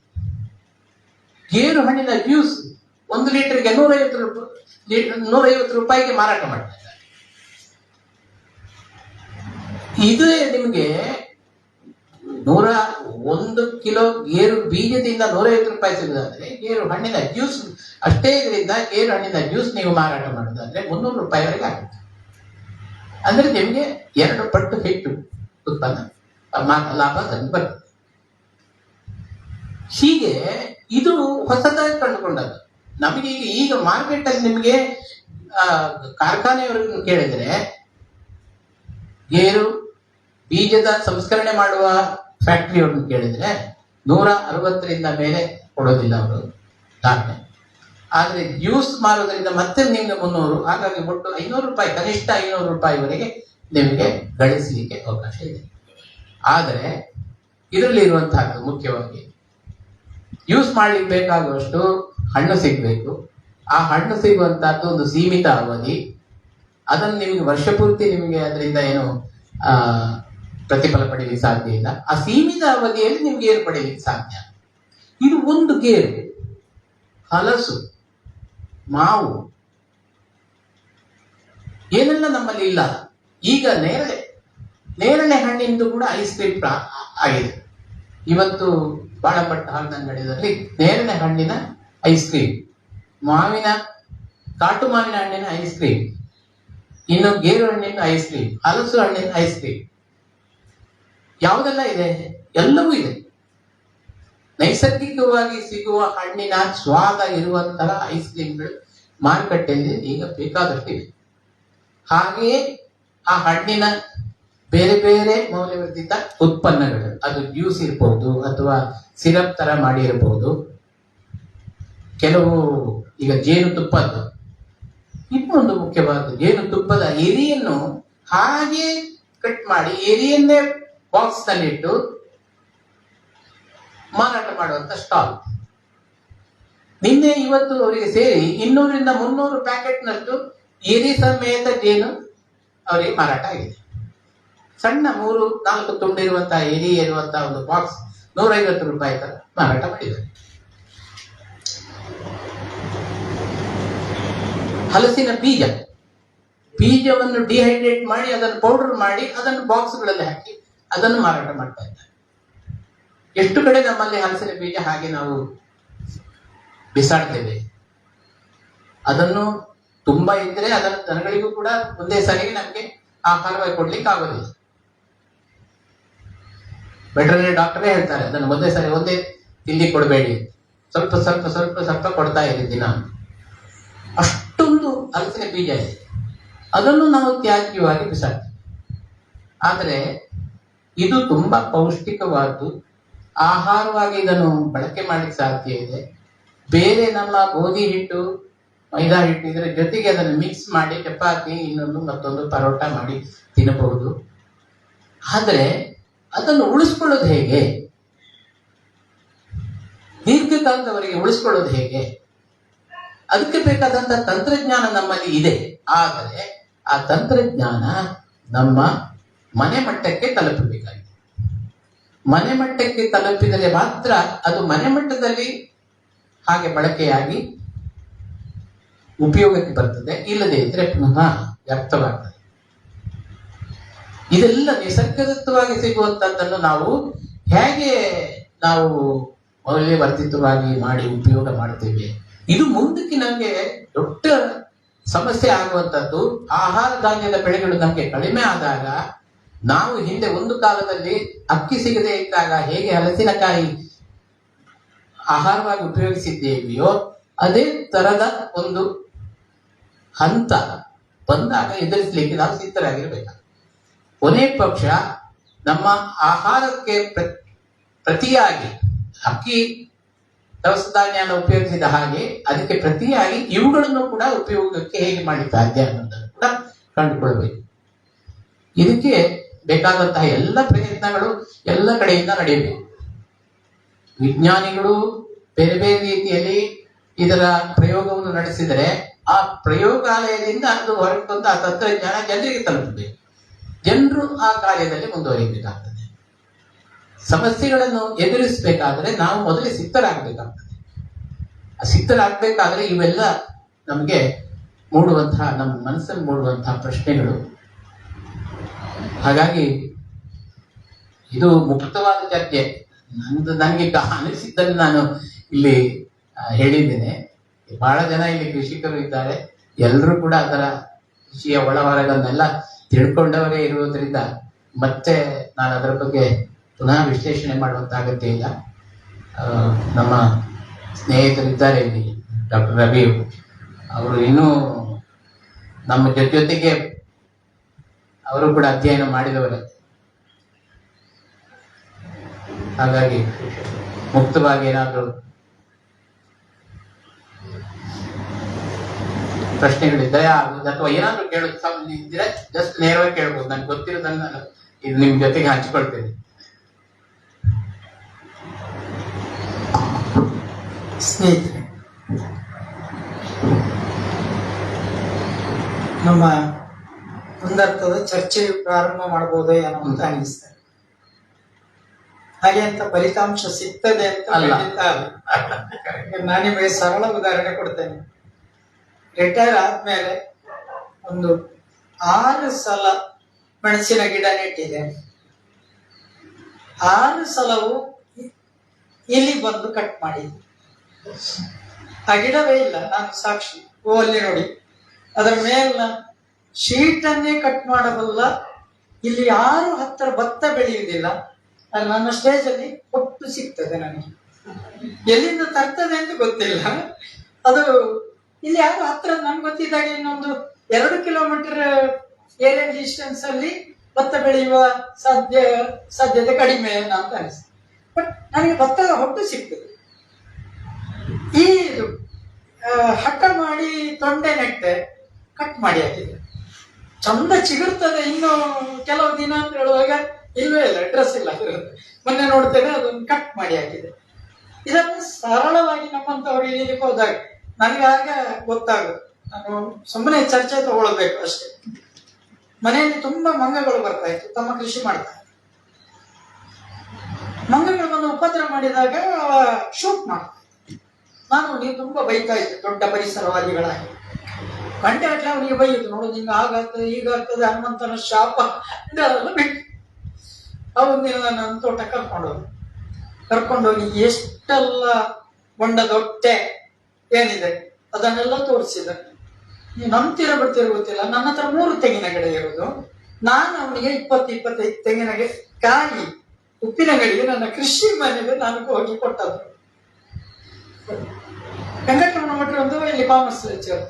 ಗೇರು ಹಣ್ಣಿನ ಜ್ಯೂಸ್ 1 ಲೀಟರ್ಗೆ 150 ರೂಪಾಯಿಗೆ ಮಾರಾಟ ಮಾಡ್ತಾರೆ. ಇದೇ ನಿಮ್ಗೆ 101 ಕಿಲೋ ಗೇರು ಬೀಜದಿಂದ 150 ರೂಪಾಯಿ ಸಿಗುದಾದ್ರೆ ಗೇರು ಹಣ್ಣಿನ ಜ್ಯೂಸ್ ಅಷ್ಟೇ ಇದರಿಂದ ಗೇರು ಹಣ್ಣಿನ ಜ್ಯೂಸ್ ನೀವು ಮಾರಾಟ ಮಾಡೋದಾದ್ರೆ 300 ರೂಪಾಯಿವರೆಗೆ ಆಗುತ್ತೆ. ಅಂದ್ರೆ ನಿಮ್ಗೆ 2 ಪಟ್ಟು ಹೆಚ್ಚು ಉತ್ಪನ್ನ ಲಾಭ ಬರ್ತದೆ. ಹೀಗೆ ಇದು ಹೊಸದಾಗಿ ಕಂಡುಕೊಂಡದ್ದು. ನಮಗೆ ಈಗ ಮಾರ್ಕೆಟ್ ಅಲ್ಲಿ ನಿಮಗೆ ಕಾರ್ಖಾನೆಯವರನ್ನು ಕೇಳಿದ್ರೆ ಗೇರು ಬೀಜದ ಸಂಸ್ಕರಣೆ ಮಾಡುವ ಫ್ಯಾಕ್ಟರಿಯವ್ರನ್ನ ಕೇಳಿದ್ರೆ 160ರಿಂದ ಮೇಲೆ ಕೊಡೋದಿಲ್ಲ ಅವರು ದಾಖಲೆ. ಆದ್ರೆ ಜ್ಯೂಸ್ ಮಾರೋದ್ರಿಂದ ಮತ್ತೆ ನಿಮ್ಗೆ 300, ಹಾಗಾಗಿ ಒಟ್ಟು 500 ರೂಪಾಯಿ, ಕನಿಷ್ಠ 500 ರೂಪಾಯಿವರೆಗೆ ನಿಮಗೆ ಗಳಿಸಲಿಕ್ಕೆ ಅವಕಾಶ ಇದೆ. ಆದರೆ ಇದರಲ್ಲಿ ಇರುವಂತಹದ್ದು ಮುಖ್ಯವಾಗಿ ಯೂಸ್ ಮಾಡ್ಲಿಕ್ಕೆ ಬೇಕಾಗುವಷ್ಟು ಹಣ್ಣು ಸಿಗ್ಬೇಕು. ಆ ಹಣ್ಣು ಸಿಗುವಂತಹದ್ದು ಒಂದು ಸೀಮಿತ ಅವಧಿ. ಅದನ್ನು ನಿಮಗೆ ವರ್ಷ ಪೂರ್ತಿ ನಿಮಗೆ ಅದರಿಂದ ಏನು ಪ್ರತಿಫಲ ಪಡೆಯಲಿಕ್ಕೆ ಸಾಧ್ಯ ಇಲ್ಲ. ಆ ಸೀಮಿತ ಅವಧಿಯಲ್ಲಿ ನಿಮ್ಗೆ ಗೇರು ಪಡೆಯಲಿಕ್ಕೆ ಸಾಧ್ಯ. ಇದು ಒಂದು ಗೇರು, ಹಲಸು, ಮಾವು ಏನೆಲ್ಲ ನಮ್ಮಲ್ಲಿ ಇಲ್ಲ. ಈಗ ನೇರಳೆ ಹಣ್ಣಿಂದು ಕೂಡ ಐಸ್ ಕ್ರೀಮ್ ಆಗಿದೆ. ಇವತ್ತು ಬಾಳಪಟ್ಟ ಅಂಗಡಿಯಲ್ಲಿ ನೇರಳೆ ಹಣ್ಣಿನ ಐಸ್ ಕ್ರೀಮ್, ಕಾಟು ಮಾವಿನ ಹಣ್ಣಿನ ಐಸ್ ಕ್ರೀಮ್, ಇನ್ನು ಗೇರು ಹಣ್ಣಿನ ಐಸ್ ಕ್ರೀಮ್, ಹಲಸು ಹಣ್ಣಿನ ಐಸ್ ಕ್ರೀಮ್, ಯಾವುದೆಲ್ಲ ಇದೆ, ಎಲ್ಲವೂ ಇದೆ. ನೈಸರ್ಗಿಕವಾಗಿ ಸಿಗುವ ಹಣ್ಣಿನ ಸ್ವಾದ ಇರುವಂತಹ ಐಸ್ ಕ್ರೀಮ್ಗಳು ಮಾರುಕಟ್ಟೆಯಲ್ಲಿ ಈಗ ಬೇಕಾದಷ್ಟಿವೆ. ಹಾಗೆಯೇ ಆ ಹಣ್ಣಿನ ಬೇರೆ ಬೇರೆ ಮೌಲ್ಯವರ್ಧಿತ ಉತ್ಪನ್ನಗಳು, ಅದು ಜ್ಯೂಸ್ ಇರಬಹುದು ಅಥವಾ ಸಿರಪ್ ತರ ಮಾಡಿ ಇರಬಹುದು. ಕೆಲವು ಈಗ ಜೇನುತುಪ್ಪದ್ದು ಇನ್ನೊಂದು ಮುಖ್ಯವಾದ ಜೇನುತುಪ್ಪದ ಎರಿಯನ್ನು ಹಾಗೆ ಕಟ್ ಮಾಡಿ ಎರಿಯನ್ನೇ ಬಾಕ್ಸ್ ನಲ್ಲಿಟ್ಟು ಮಾರಾಟ ಮಾಡುವಂತ ಸ್ಟಾಲ್. ನಿನ್ನೆ ಇವತ್ತು ಅವರಿಗೆ ಸೇರಿ 200ರಿಂದ 300 ಪ್ಯಾಕೆಟ್ನಷ್ಟು ಎರಿ ಸಮೇತ ಜೇನು ಅವರಿಗೆ ಮಾರಾಟ ಆಗಿದೆ. ಸಣ್ಣ 3-4 ತುಂಡಿರುವಂತಹ ಎರಿ ಇರುವಂತಹ ಒಂದು ಬಾಕ್ಸ್ 150 ರೂಪಾಯಿ ತರ ಮಾರಾಟ ಮಾಡಿದ್ದಾರೆ. ಹಲಸಿನ ಬೀಜವನ್ನು ಡಿಹೈಡ್ರೇಟ್ ಮಾಡಿ ಅದನ್ನು ಪೌಡರ್ ಮಾಡಿ ಅದನ್ನು ಬಾಕ್ಸ್ಗಳಲ್ಲಿ ಹಾಕಿ ಅದನ್ನು ಮಾರಾಟ ಮಾಡ್ತಾ ಇದ್ದಾರೆ. ಎಷ್ಟು ಕಡೆ ನಮ್ಮಲ್ಲಿ ಹಲಸಿನ ಬೀಜ ಹಾಗೆ ನಾವು ಬಿಸಾಡ್ತೇವೆ. ಅದನ್ನು ತುಂಬಾ ಇದ್ರೆ ಅದನ್ನು ದನಗಳಿಗೂ ಕೂಡ ಒಂದೇ ಸಾರಿಗೆ ನಮಗೆ ಆಹಾರವಾಗಿ ಕೊಡ್ಲಿಕ್ಕೆ ಆಗೋದಿಲ್ಲ. ವೆಟರ್ನರಿ ಡಾಕ್ಟರೇ ಹೇಳ್ತಾರೆ ಅದನ್ನು ಒಂದೇ ತಿಂಡಿ ಕೊಡಬೇಡಿ. ಸ್ವಲ್ಪ ಸ್ವಲ್ಪ ಸ್ವಲ್ಪ ಸ್ವಲ್ಪ ಕೊಡ್ತಾ ಇರಿ ದಿನ. ಅಷ್ಟೊಂದು ಹಲಸಿನ ಬೀಜ ಇದೆ, ಅದನ್ನು ನಾವು ತ್ಯಾಜ್ಯವಾಗಿ ಬಿಸಾಕ್ತೀವಿ. ಆದರೆ ಇದು ತುಂಬಾ ಪೌಷ್ಟಿಕವಾದ್ದು, ಆಹಾರವಾಗಿ ಇದನ್ನು ಬಳಕೆ ಮಾಡಲಿಕ್ಕೆ ಸಾಧ್ಯ ಇದೆ. ಬೇರೆ ನಮ್ಮ ಗೋಧಿ ಹಿಟ್ಟು, ಮೈದಾ ಹಿಟ್ಟು ಇದರ ಜೊತೆಗೆ ಅದನ್ನು ಮಿಕ್ಸ್ ಮಾಡಿ ಚಪಾತಿ, ಇನ್ನೊಂದು ಮತ್ತೊಂದು ಪರೋಟ ಮಾಡಿ ತಿನ್ನಬಹುದು. ಆದರೆ ಅದನ್ನು ಉಳಿಸ್ಕೊಳ್ಳೋದು ಹೇಗೆ, ದೀರ್ಘಕಾಲದವರೆಗೆ ಉಳಿಸ್ಕೊಳ್ಳೋದು ಹೇಗೆ? ಅದಕ್ಕೆ ಬೇಕಾದಂತ ತಂತ್ರಜ್ಞಾನ ನಮ್ಮಲ್ಲಿ ಇದೆ. ಆದರೆ ಆ ತಂತ್ರಜ್ಞಾನ ನಮ್ಮ ಮನೆ ಮಟ್ಟಕ್ಕೆ ತಲುಪಬೇಕಾಗಿದೆ. ಮನೆ ಮಟ್ಟಕ್ಕೆ ತಲುಪಿದರೆ ಮಾತ್ರ ಅದು ಮನೆ ಮಟ್ಟದಲ್ಲಿ ಹಾಗೆ ಬಳಕೆಯಾಗಿ ಉಪಯೋಗಕ್ಕೆ ಬರ್ತದೆ. ಇಲ್ಲದೆ ಇದ್ರೆ ಪುನಃ ವ್ಯರ್ಥವಾಗ್ತದೆ. ಇದೆಲ್ಲ ನಿಸರ್ಗದತ್ತವಾಗಿ ಸಿಗುವಂತದ್ದನ್ನು ನಾವು ಹೇಗೆ ನಾವು ಮೌಲ್ಯವರ್ಧಿತವಾಗಿ ಮಾಡಿ ಉಪಯೋಗ ಮಾಡ್ತೇವೆ, ಇದು ಮುಂದಕ್ಕೆ ನಮಗೆ ದೊಡ್ಡ ಸಮಸ್ಯೆ ಆಗುವಂಥದ್ದು. ಆಹಾರ ಧಾನ್ಯದ ಬೆಳೆಗಳು ನಮಗೆ ಕಡಿಮೆ ಆದಾಗ, ನಾವು ಹಿಂದೆ ಒಂದು ಕಾಲದಲ್ಲಿ ಅಕ್ಕಿ ಸಿಗದೆ ಇದ್ದಾಗ ಹೇಗೆ ಹಲಸಿನಕಾಯಿ ಆಹಾರವಾಗಿ ಉಪಯೋಗಿಸಿದ್ದೇವೆಯೋ ಅದೇ ತರದ ಒಂದು ಹಂತ ಬಂದಾಗ ಎದುರಿಸಲಿಕ್ಕೆ ನಾವು ಸಿದ್ಧರಾಗಿರ್ಬೇಕು. ಕೊನೆ ಪಕ್ಷ ನಮ್ಮ ಆಹಾರಕ್ಕೆ ಪ್ರತಿಯಾಗಿ ಅಕ್ಕಿ ದವಸ ಧಾನ್ಯನ ಉಪಯೋಗಿಸಿದ ಹಾಗೆ ಅದಕ್ಕೆ ಪ್ರತಿಯಾಗಿ ಇವುಗಳನ್ನು ಕೂಡ ಉಪಯೋಗಕ್ಕೆ ಹೇಗೆ ಮಾಡಿ ಸಾಧ್ಯ ಅನ್ನೋದನ್ನು ಕೂಡ ಕಂಡುಕೊಳ್ಬೇಕು. ಇದಕ್ಕೆ ಬೇಕಾದಂತಹ ಎಲ್ಲ ಪ್ರಯತ್ನಗಳು ಎಲ್ಲ ಕಡೆಯಿಂದ ನಡೆಯಬೇಕು. ವಿಜ್ಞಾನಿಗಳು ಬೇರೆ ಬೇರೆ ರೀತಿಯಲ್ಲಿ ಇದರ ಪ್ರಯೋಗವನ್ನು ನಡೆಸಿದರೆ ಆ ಪ್ರಯೋಗಾಲಯದಿಂದ ಅದು ಹೊರಗೆ ಬಂದ ಆ ತಂತ್ರಜ್ಞಾನ ಜನರಿಗೆ ತಲುಪಬೇಕು. ಜನರು ಆ ಕಾರ್ಯದಲ್ಲಿ ಮುಂದುವರಿಯಬೇಕಾಗ್ತದೆ. ಸಮಸ್ಯೆಗಳನ್ನು ಎದುರಿಸಬೇಕಾದ್ರೆ ನಾವು ಮೊದಲೇ ಸಿದ್ಧರಾಗಬೇಕಾಗ್ತದೆ. ಸಿದ್ಧರಾಗಬೇಕಾದ್ರೆ ಇವೆಲ್ಲ ನಮಗೆ ಮೂಡುವಂತಹ, ನಮ್ಮ ಮನಸ್ಸಲ್ಲಿ ಮೂಡುವಂತಹ ಪ್ರಶ್ನೆಗಳು. ಹಾಗಾಗಿ ಇದು ಮುಕ್ತವಾದ ಚರ್ಚೆ. ನನಗೆ ಅನಿಸಿದ್ದನ್ನು ನಾನು ಇಲ್ಲಿ ಹೇಳಿದ್ದೇನೆ. ಬಹಳ ಜನ ಇಲ್ಲಿ ಕೃಷಿಕರು ಇದ್ದಾರೆ, ಎಲ್ಲರೂ ಕೂಡ ಅದರ ಕೃಷಿಯ ಒಳಹೊರಗನ್ನೆಲ್ಲ ತಿಳ್ಕೊಂಡವರೇ ಇರುವುದರಿಂದ ಮತ್ತೆ ನಾನು ಅದರ ಬಗ್ಗೆ ಪುನಃ ವಿಶ್ಲೇಷಣೆ ಮಾಡುವಂತ ಅಗತ್ಯ ಇಲ್ಲ. ನಮ್ಮ ಸ್ನೇಹಿತರಿದ್ದಾರೆ ಇಲ್ಲಿ, ಡಾಕ್ಟರ್ ರವಿ ಅವರು ಇನ್ನೂ ನಮ್ಮ ಜೊತೆಗೆ ಅವರು ಕೂಡ ಅಧ್ಯಯನ ಮಾಡಿದವರೇ. ಹಾಗಾಗಿ ಮುಕ್ತವಾಗಿ ಏನಾದರೂ ಪ್ರಶ್ನೆಗಳಿದ್ದರೆ ಅಥವಾ ಏನಾದರೂ ಕೇಳಿದ್ರೆ ಜಸ್ಟ್ ನೇರವಾಗಿ ಕೇಳ್ಬೋದು. ನನ್ಗೆ ಗೊತ್ತಿರೋದನ್ನ ನಾನು ಇದು ನಿಮ್ ಜೊತೆಗೆ ಹಂಚಿಕೊಳ್ತೇನೆ. ಸ್ನೇಹಿತರೆ, ನಮ್ಮ ಒಂದರ್ಥದ ಚರ್ಚೆಯು ಪ್ರಾರಂಭ ಮಾಡಬಹುದೇ ಏನೋ ಅಂತ ಅನಿಸ್ತದೆ. ಹಾಗೆ ಅಂತ ಫಲಿತಾಂಶ ಸಿಗ್ತದೆ ಅಂತ ಖಂಡಿತ ಅಲ್ಲ. ನಾನು ನಿಮಗೆ ಸರಳ ಉದಾಹರಣೆ ಕೊಡ್ತೇನೆ. ರಿಟೈರ್ ಆದ್ಮೇಲೆ ಒಂದು 6 ಸಲ ಮೆಣಸಿನ ಗಿಡ ನೆಟ್ಟಿದೆ. 6 ಸಲವೂ ಇಲಿ ಬಂದು ಕಟ್ ಮಾಡಿದೆ. ಆ ಗಿಡವೇ ಇಲ್ಲ, ನಾನು ಸಾಕ್ಷಿ. ಅಲ್ಲಿ ನೋಡಿ, ಅದರ ಮೇಲಿನ ಶೀಟನ್ನೇ ಕಟ್ ಮಾಡಬಲ್ಲ. ಇಲ್ಲಿ ಯಾರು ಹತ್ತಿರ ಭತ್ತ ಬೆಳೆಯುವುದಿಲ್ಲ. ಅಲ್ಲಿ ನನ್ನ ಸ್ಟೇಜ್ ಅಲ್ಲಿ ಒಟ್ಟು ಸಿಗ್ತದೆ ನನಗೆ. ಎಲ್ಲಿಂದ ತರ್ತದೆ ಅಂತ ಗೊತ್ತಿಲ್ಲ. ಅದು ಇಲ್ಲಿ ಯಾರು ಹತ್ರ ನನ್ಗೆ ಗೊತ್ತಿದ್ದಾಗ ಇನ್ನೊಂದು 2 ಕಿಲೋಮೀಟರ್ ಏರಿಯಾ ಡಿಸ್ಟೆನ್ಸ್ ಅಲ್ಲಿ ಭತ್ತ ಬೆಳೆಯುವ ಸಾಧ್ಯತೆ ಕಡಿಮೆ ಅಂತ ಅನಿಸ್ತದೆ. ಬಟ್ ನನಗೆ ಭತ್ತದ ಹೊಟ್ಟು ಸಿಗ್ತದೆ. ಈ ಹಠ ಮಾಡಿ ತೊಂಡೆ ನೆಟ್ಟೆ ಕಟ್ ಮಾಡಿ ಹಾಕಿದೆ. ಚಂದ ಚಿಗುರ್ತದೆ ಇನ್ನು ಕೆಲವು ದಿನ ಅಂತ ಹೇಳುವಾಗ ಇಲ್ವೇ ಇಲ್ಲ, ಡ್ರೆಸ್ ಇಲ್ಲ ಇರುತ್ತೆ. ಮೊನ್ನೆ ನೋಡ್ತೇನೆ ಅದನ್ನು ಕಟ್ ಮಾಡಿ ಹಾಕಿದೆ. ಇದನ್ನು ಸರಳವಾಗಿ ನಮ್ಮಂತವ್ರು ಇಲ್ಲಿಗೆ ಹೋದಾಗ ನನಗೆ ಆಗ ಗೊತ್ತಾಗುತ್ತೆ. ನಾನು ಸುಮ್ಮನೆ ಚರ್ಚೆ ತಗೊಳ್ಬೇಕು ಅಷ್ಟೇ. ಮನೆಯಲ್ಲಿ ತುಂಬಾ ಮಂಗಗಳು ಬರ್ತಾ ಇತ್ತು, ತಮ್ಮ ಕೃಷಿ ಮಾಡ್ತಾ ಇತ್ತು. ಮಂಗಗಳು ಬಂದು ಉಪದ್ರ ಮಾಡಿದಾಗ ಶೂಟ್ ಮಾಡ್ತಾ ಇತ್ತು. ನಾನು ನೀವು ತುಂಬಾ ಬೈತಾ ಇದ್ದೆ, ದೊಡ್ಡ ಪರಿಸರವಾದಿಗಳಾಗಿ. ಗಂಟೆ ಗಟ್ಟಲೆ ಅವನಿಗೆ ಬೈಯುದು, ನೋಡೋದು ಹಿಂಗ ಆಗಾಗ್ತದೆ ಹೀಗಾಗ್ತದೆ, ಹನುಮಂತನ ಶಾಪ ಇದೆಲ್ಲ ಬಿಟ್ಟು ಅವನಿಗೆ ನನ್ನ ತೋಟ ಕರ್ಕೊಂಡೋಗಿ ಎಷ್ಟೆಲ್ಲ ಹೊಂಡದ ಹೊಟ್ಟೆ ಏನಿದೆ ಅದನ್ನೆಲ್ಲ ತೋರಿಸಿದ. ನೀವು ನಂಬ್ತೀರ ಬಿಡ್ತೀರ ಗೊತ್ತಿಲ್ಲ, ನನ್ನ ಹತ್ರ 3 ತೆಂಗಿನ ಗಿಡ ಇರುವುದು. ನಾನು ಅವನಿಗೆ 20-25 ತೆಂಗಿನ ಕಾಯಿ ಉಪ್ಪಿನ ಗಡಿಗೆ ನನ್ನ ಕೃಷಿ ಮನೆಗೆ ನಾನು ಹೋಗಿ ಕೊಟ್ಟದ್ದು. ವೆಂಕಟರಮಣ ಭಟ್ರು ಒಂದು ಇಲ್ಲಿ ಕಾಮರ್ಸ್ ಲೆಕ್ಚರ್.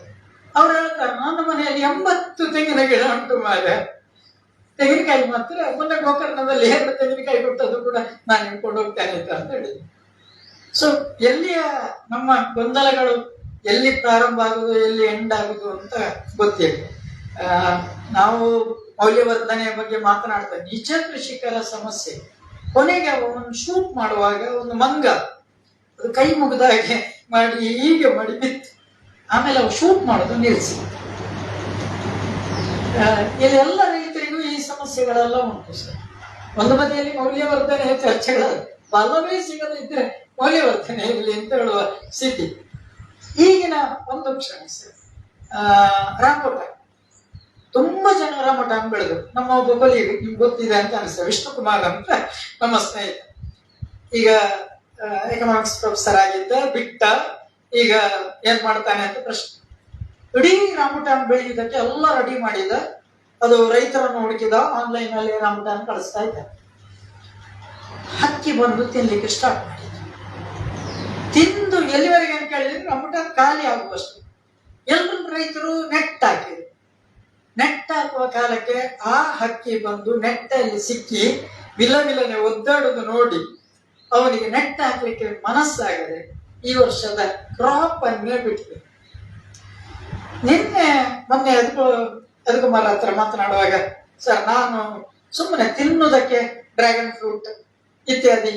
ಅವ್ರು ಹೇಳ್ತಾರೆ, ನನ್ನ ಮನೆಯಲ್ಲಿ 80 ತೆಂಗಿನ ಗಿಡ ಉಂಟು ಮಾರೆ, ತೆಂಗಿನಕಾಯಿ ಮಾತ್ರ ಮೊನ್ನೆ ಗೋಕರ್ಣದಲ್ಲಿ 2 ತೆಂಗಿನಕಾಯಿ ಕೊಟ್ಟದ್ದು ಕೂಡ ನಾನು ಹಿಡ್ಕೊಂಡು ಹೋಗ್ತೇನೆ ಅಂತ ಹೇಳಿದ್ರು. ಸೊ ಎಲ್ಲಿಯ ನಮ್ಮ ಗೊಂದಲಗಳು ಎಲ್ಲಿ ಪ್ರಾರಂಭ ಆಗುದು ಎಲ್ಲಿ ಎಂಡ್ ಆಗುದು ಅಂತ ಗೊತ್ತಿಲ್ಲ. ನಾವು ಮೌಲ್ಯವರ್ಧನೆಯ ಬಗ್ಗೆ ಮಾತನಾಡ್ತಾ ನಿಜ ಕೃಷಿಕರ ಸಮಸ್ಯೆ ಕೊನೆಗೆ ಅವನು ಶೂಟ್ ಮಾಡುವಾಗ ಒಂದು ಮಂಗ ಅದು ಕೈ ಮುಗಿದ ಹಾಗೆ ಮಾಡಿ ಹೀಗೆ ಮಾಡಿ ಬಿತ್ತು, ಆಮೇಲೆ ಅವು ಶೂಟ್ ಮಾಡೋದು ನಿಲ್ಲಿಸಿ. ಇಲ್ಲಿ ಎಲ್ಲ ರೈತರಿಗೂ ಈ ಸಮಸ್ಯೆಗಳೆಲ್ಲ ಉಂಟು ಸರ್. ಒಂದು ಬದಿಯಲ್ಲಿ ಮೌಲ್ಯವರ್ಧನೆಯ ಚರ್ಚೆಗಳ ಬಲವೇ ಸಿಗದಿದ್ರೆ ಮೌಲ್ಯವರ್ಧನೆ ಇರಲಿ ಅಂತ ಹೇಳುವ ಸ್ಥಿತಿ ಈಗಿನ ಒಂದು ಕ್ಷಣ ಸರ್. ರಾಮೋಟಾನ್ ತುಂಬಾ ಜನ ರಾಮೋಟಾನ್ ಬೆಳೆದು ನಮ್ಮ ಒಬ್ಬ ಕೊಲಿಗೆ ನಿಮ್ಗೆ ಗೊತ್ತಿದೆ ಅಂತ ಅನಿಸ್ತದೆ, ವಿಷ್ಣುಕುಮಾರ್ ಅಂತ ನಮ್ಮ ಸ್ನೇಹಿತ, ಈಗ ಎಕನಾಮಿಕ್ಸ್ ಪ್ರೊಫೆಸರ್ ಆಗಿದ್ದ, ಬಿಟ್ಟ, ಈಗ ಏನ್ ಮಾಡ್ತಾನೆ ಅಂತ ಪ್ರಶ್ನೆ. ಇಡೀ ರಾಮೋಟಾನ್ ಬೆಳೆಯುವುದಕ್ಕೆ ಎಲ್ಲ ರೆಡಿ ಮಾಡಿದ, ಅದು ರೈತರನ್ನು ಹುಡುಕಿದ, ಆನ್ಲೈನ್ ಅಲ್ಲಿ ರಾಮೋಟಾನ್ ಕಳಿಸ್ತಾ ಇದ್ದ. ಹಕ್ಕಿ ಬಂದು ತಿನ್ಲಿಕ್ಕೆ ಸ್ಟಾರ್ಟ್ ಮಾಡಿದ. ತಿಂದು ಎಲ್ಲಿವರೆಗೆ ಅಂತ ಕೇಳಿದ್ರೆ ರಾಮೋಟಾನ್ ಖಾಲಿ ಆಗುವಷ್ಟು ಎಲ್ಲರೂ ರೈತರು ನೆಟ್ ಹಾಕಿದ್ರು. ನೆಟ್ ಹಾಕುವ ಕಾಲಕ್ಕೆ ಆ ಹಕ್ಕಿ ಬಂದು ನೆಟ್ಟಲ್ಲಿ ಸಿಕ್ಕಿ ವಿಲವಿಲನೆ ಒದ್ದಾಡುದು ನೋಡಿ ಅವನಿಗೆ ನೆಟ್ ಹಾಕ್ಲಿಕ್ಕೆ ಮನಸ್ಸಾಗದೆ ಈ ವರ್ಷದ ಕ್ರಾಪ್ ಅನ್ನೇ ಬಿಟ್ಟಿದೆ. ಮೊನ್ನೆ ಯದುಕುಮಾರ್ ಹತ್ರ ಮಾತನಾಡುವಾಗ, ಸರ್ ನಾನು ಸುಮ್ಮನೆ ತಿನ್ನುವುದಕ್ಕೆ ಡ್ರ್ಯಾಗನ್ ಫ್ರೂಟ್ ಇತ್ಯಾದಿ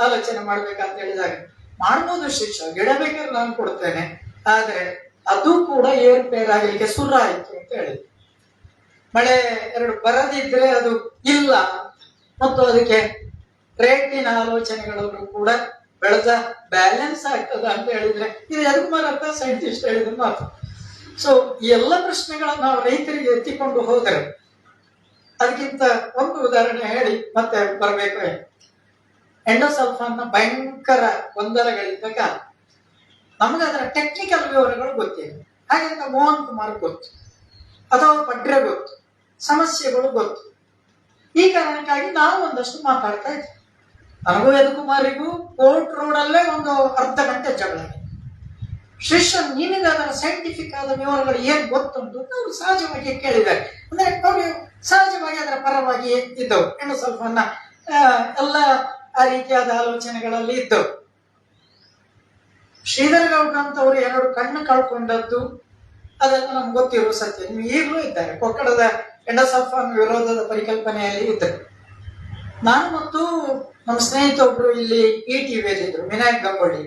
ಆಲೋಚನೆ ಮಾಡ್ಬೇಕಂತ ಹೇಳಿದಾಗ, ಮಾಡ್ಬೋದು ಶಿಕ್ಷ, ಗಿಡ ಬೇಕಾದ್ರೆ ನಾನು ಕೊಡ್ತೇನೆ, ಆದ್ರೆ ಅದು ಕೂಡ ಏರ್ಪೇರ್ ಆಗಲಿಕ್ಕೆ ಶುರು ಆಯಿತು ಅಂತ ಹೇಳಿದ್ರು. ಮಳೆ 2 ಬರದಿದ್ರೆ ಅದು ಇಲ್ಲ, ಮತ್ತು ಅದಕ್ಕೆ ರೇಟಿನ ಆಲೋಚನೆಗಳನ್ನು ಕೂಡ ಬೆಳೆದ ಬ್ಯಾಲೆನ್ಸ್ ಆಗ್ತದ ಅಂತ ಹೇಳಿದ್ರೆ ಇದು ಯದುಕುಮಾರ್ ಅಂತ ಸೈಂಟಿಸ್ಟ್ ಹೇಳಿದ ಮಾತು. ಸೊ ಈ ಎಲ್ಲ ಪ್ರಶ್ನೆಗಳನ್ನು ನಾವು ರೈತರಿಗೆ ಎತ್ತಿಕೊಂಡು ಹೋದರೆ, ಅದಕ್ಕಿಂತ ಒಂದು ಉದಾಹರಣೆ ಹೇಳಿ ಮತ್ತೆ ಬರಬೇಕು. ಎಂಡೋಸಲ್ಫಾನ್ನ ಭಯಂಕರ ಗೊಂದಲಗಳಿದ್ದ ಕಾಲ ನಮಗೆ ಅದರ ಟೆಕ್ನಿಕಲ್ ವಿವರಗಳು ಗೊತ್ತಿಲ್ಲ. ಹಾಗೆ ಮೋಹನ್ ಕುಮಾರ್ ಗೊತ್ತು, ಅಥವಾ ಪಡ್ರೆ ಗೊತ್ತು, ಸಮಸ್ಯೆಗಳು ಗೊತ್ತು. ಈ ಕಾರಣಕ್ಕಾಗಿ ನಾವು ಒಂದಷ್ಟು ಮಾತಾಡ್ತಾ ಇದ್ವಿ. ನನಗೂ ಯದುಕುಮಾರಿಗೂ ಕೋರ್ಟ್ ರೋಡಲ್ಲೇ ಒಂದು ಅರ್ಧ ಗಂಟೆ ಜಗಳ. ಶ್ರೀಶನ್, ನಿನಗೆ ಅದರ ಸೈಂಟಿಫಿಕ್ ಆದ ವಿವರಗಳು ಏನ್ ಗೊತ್ತುಂಟು ಅವರು ಸಹಜವಾಗಿ ಕೇಳಿದ್ದಾರೆ. ಅಂದ್ರೆ ಅವರು ಸಹಜವಾಗಿ ಅದರ ಪರವಾಗಿ ಇದ್ದವು. ಎಂಡೋಸಲ್ಫಾನ್ನ ಎಲ್ಲ ಆ ರೀತಿಯಾದ ಆಲೋಚನೆಗಳಲ್ಲಿ ಇದ್ದವು. ಶ್ರೀಧರ ಗೌಡ್ರ ಅಂತವರು 2 ಕಣ್ಣು ಕಳ್ಕೊಂಡದ್ದು ಅದೆಲ್ಲ ನಮ್ಗೆ ಗೊತ್ತಿರುವ ಸತ್ಯ. ನೀವು ಈಗಲೂ ಇದ್ದಾರೆ, ಕೊಕ್ಕಡದ ಎಂಡೋಸಲ್ಫಾನ್ ವಿರೋಧದ ಪರಿಕಲ್ಪನೆಯಲ್ಲಿ ಇದ್ದರು. ನಾನು ಮತ್ತು ನಮ್ಮ ಸ್ನೇಹಿತ ಒಬ್ರು ಇಲ್ಲಿ ETVಯಲ್ಲಿ ಇದ್ರು, ವಿನಾಯಕ್ ಗಂಗೊಳ್ಳಿ.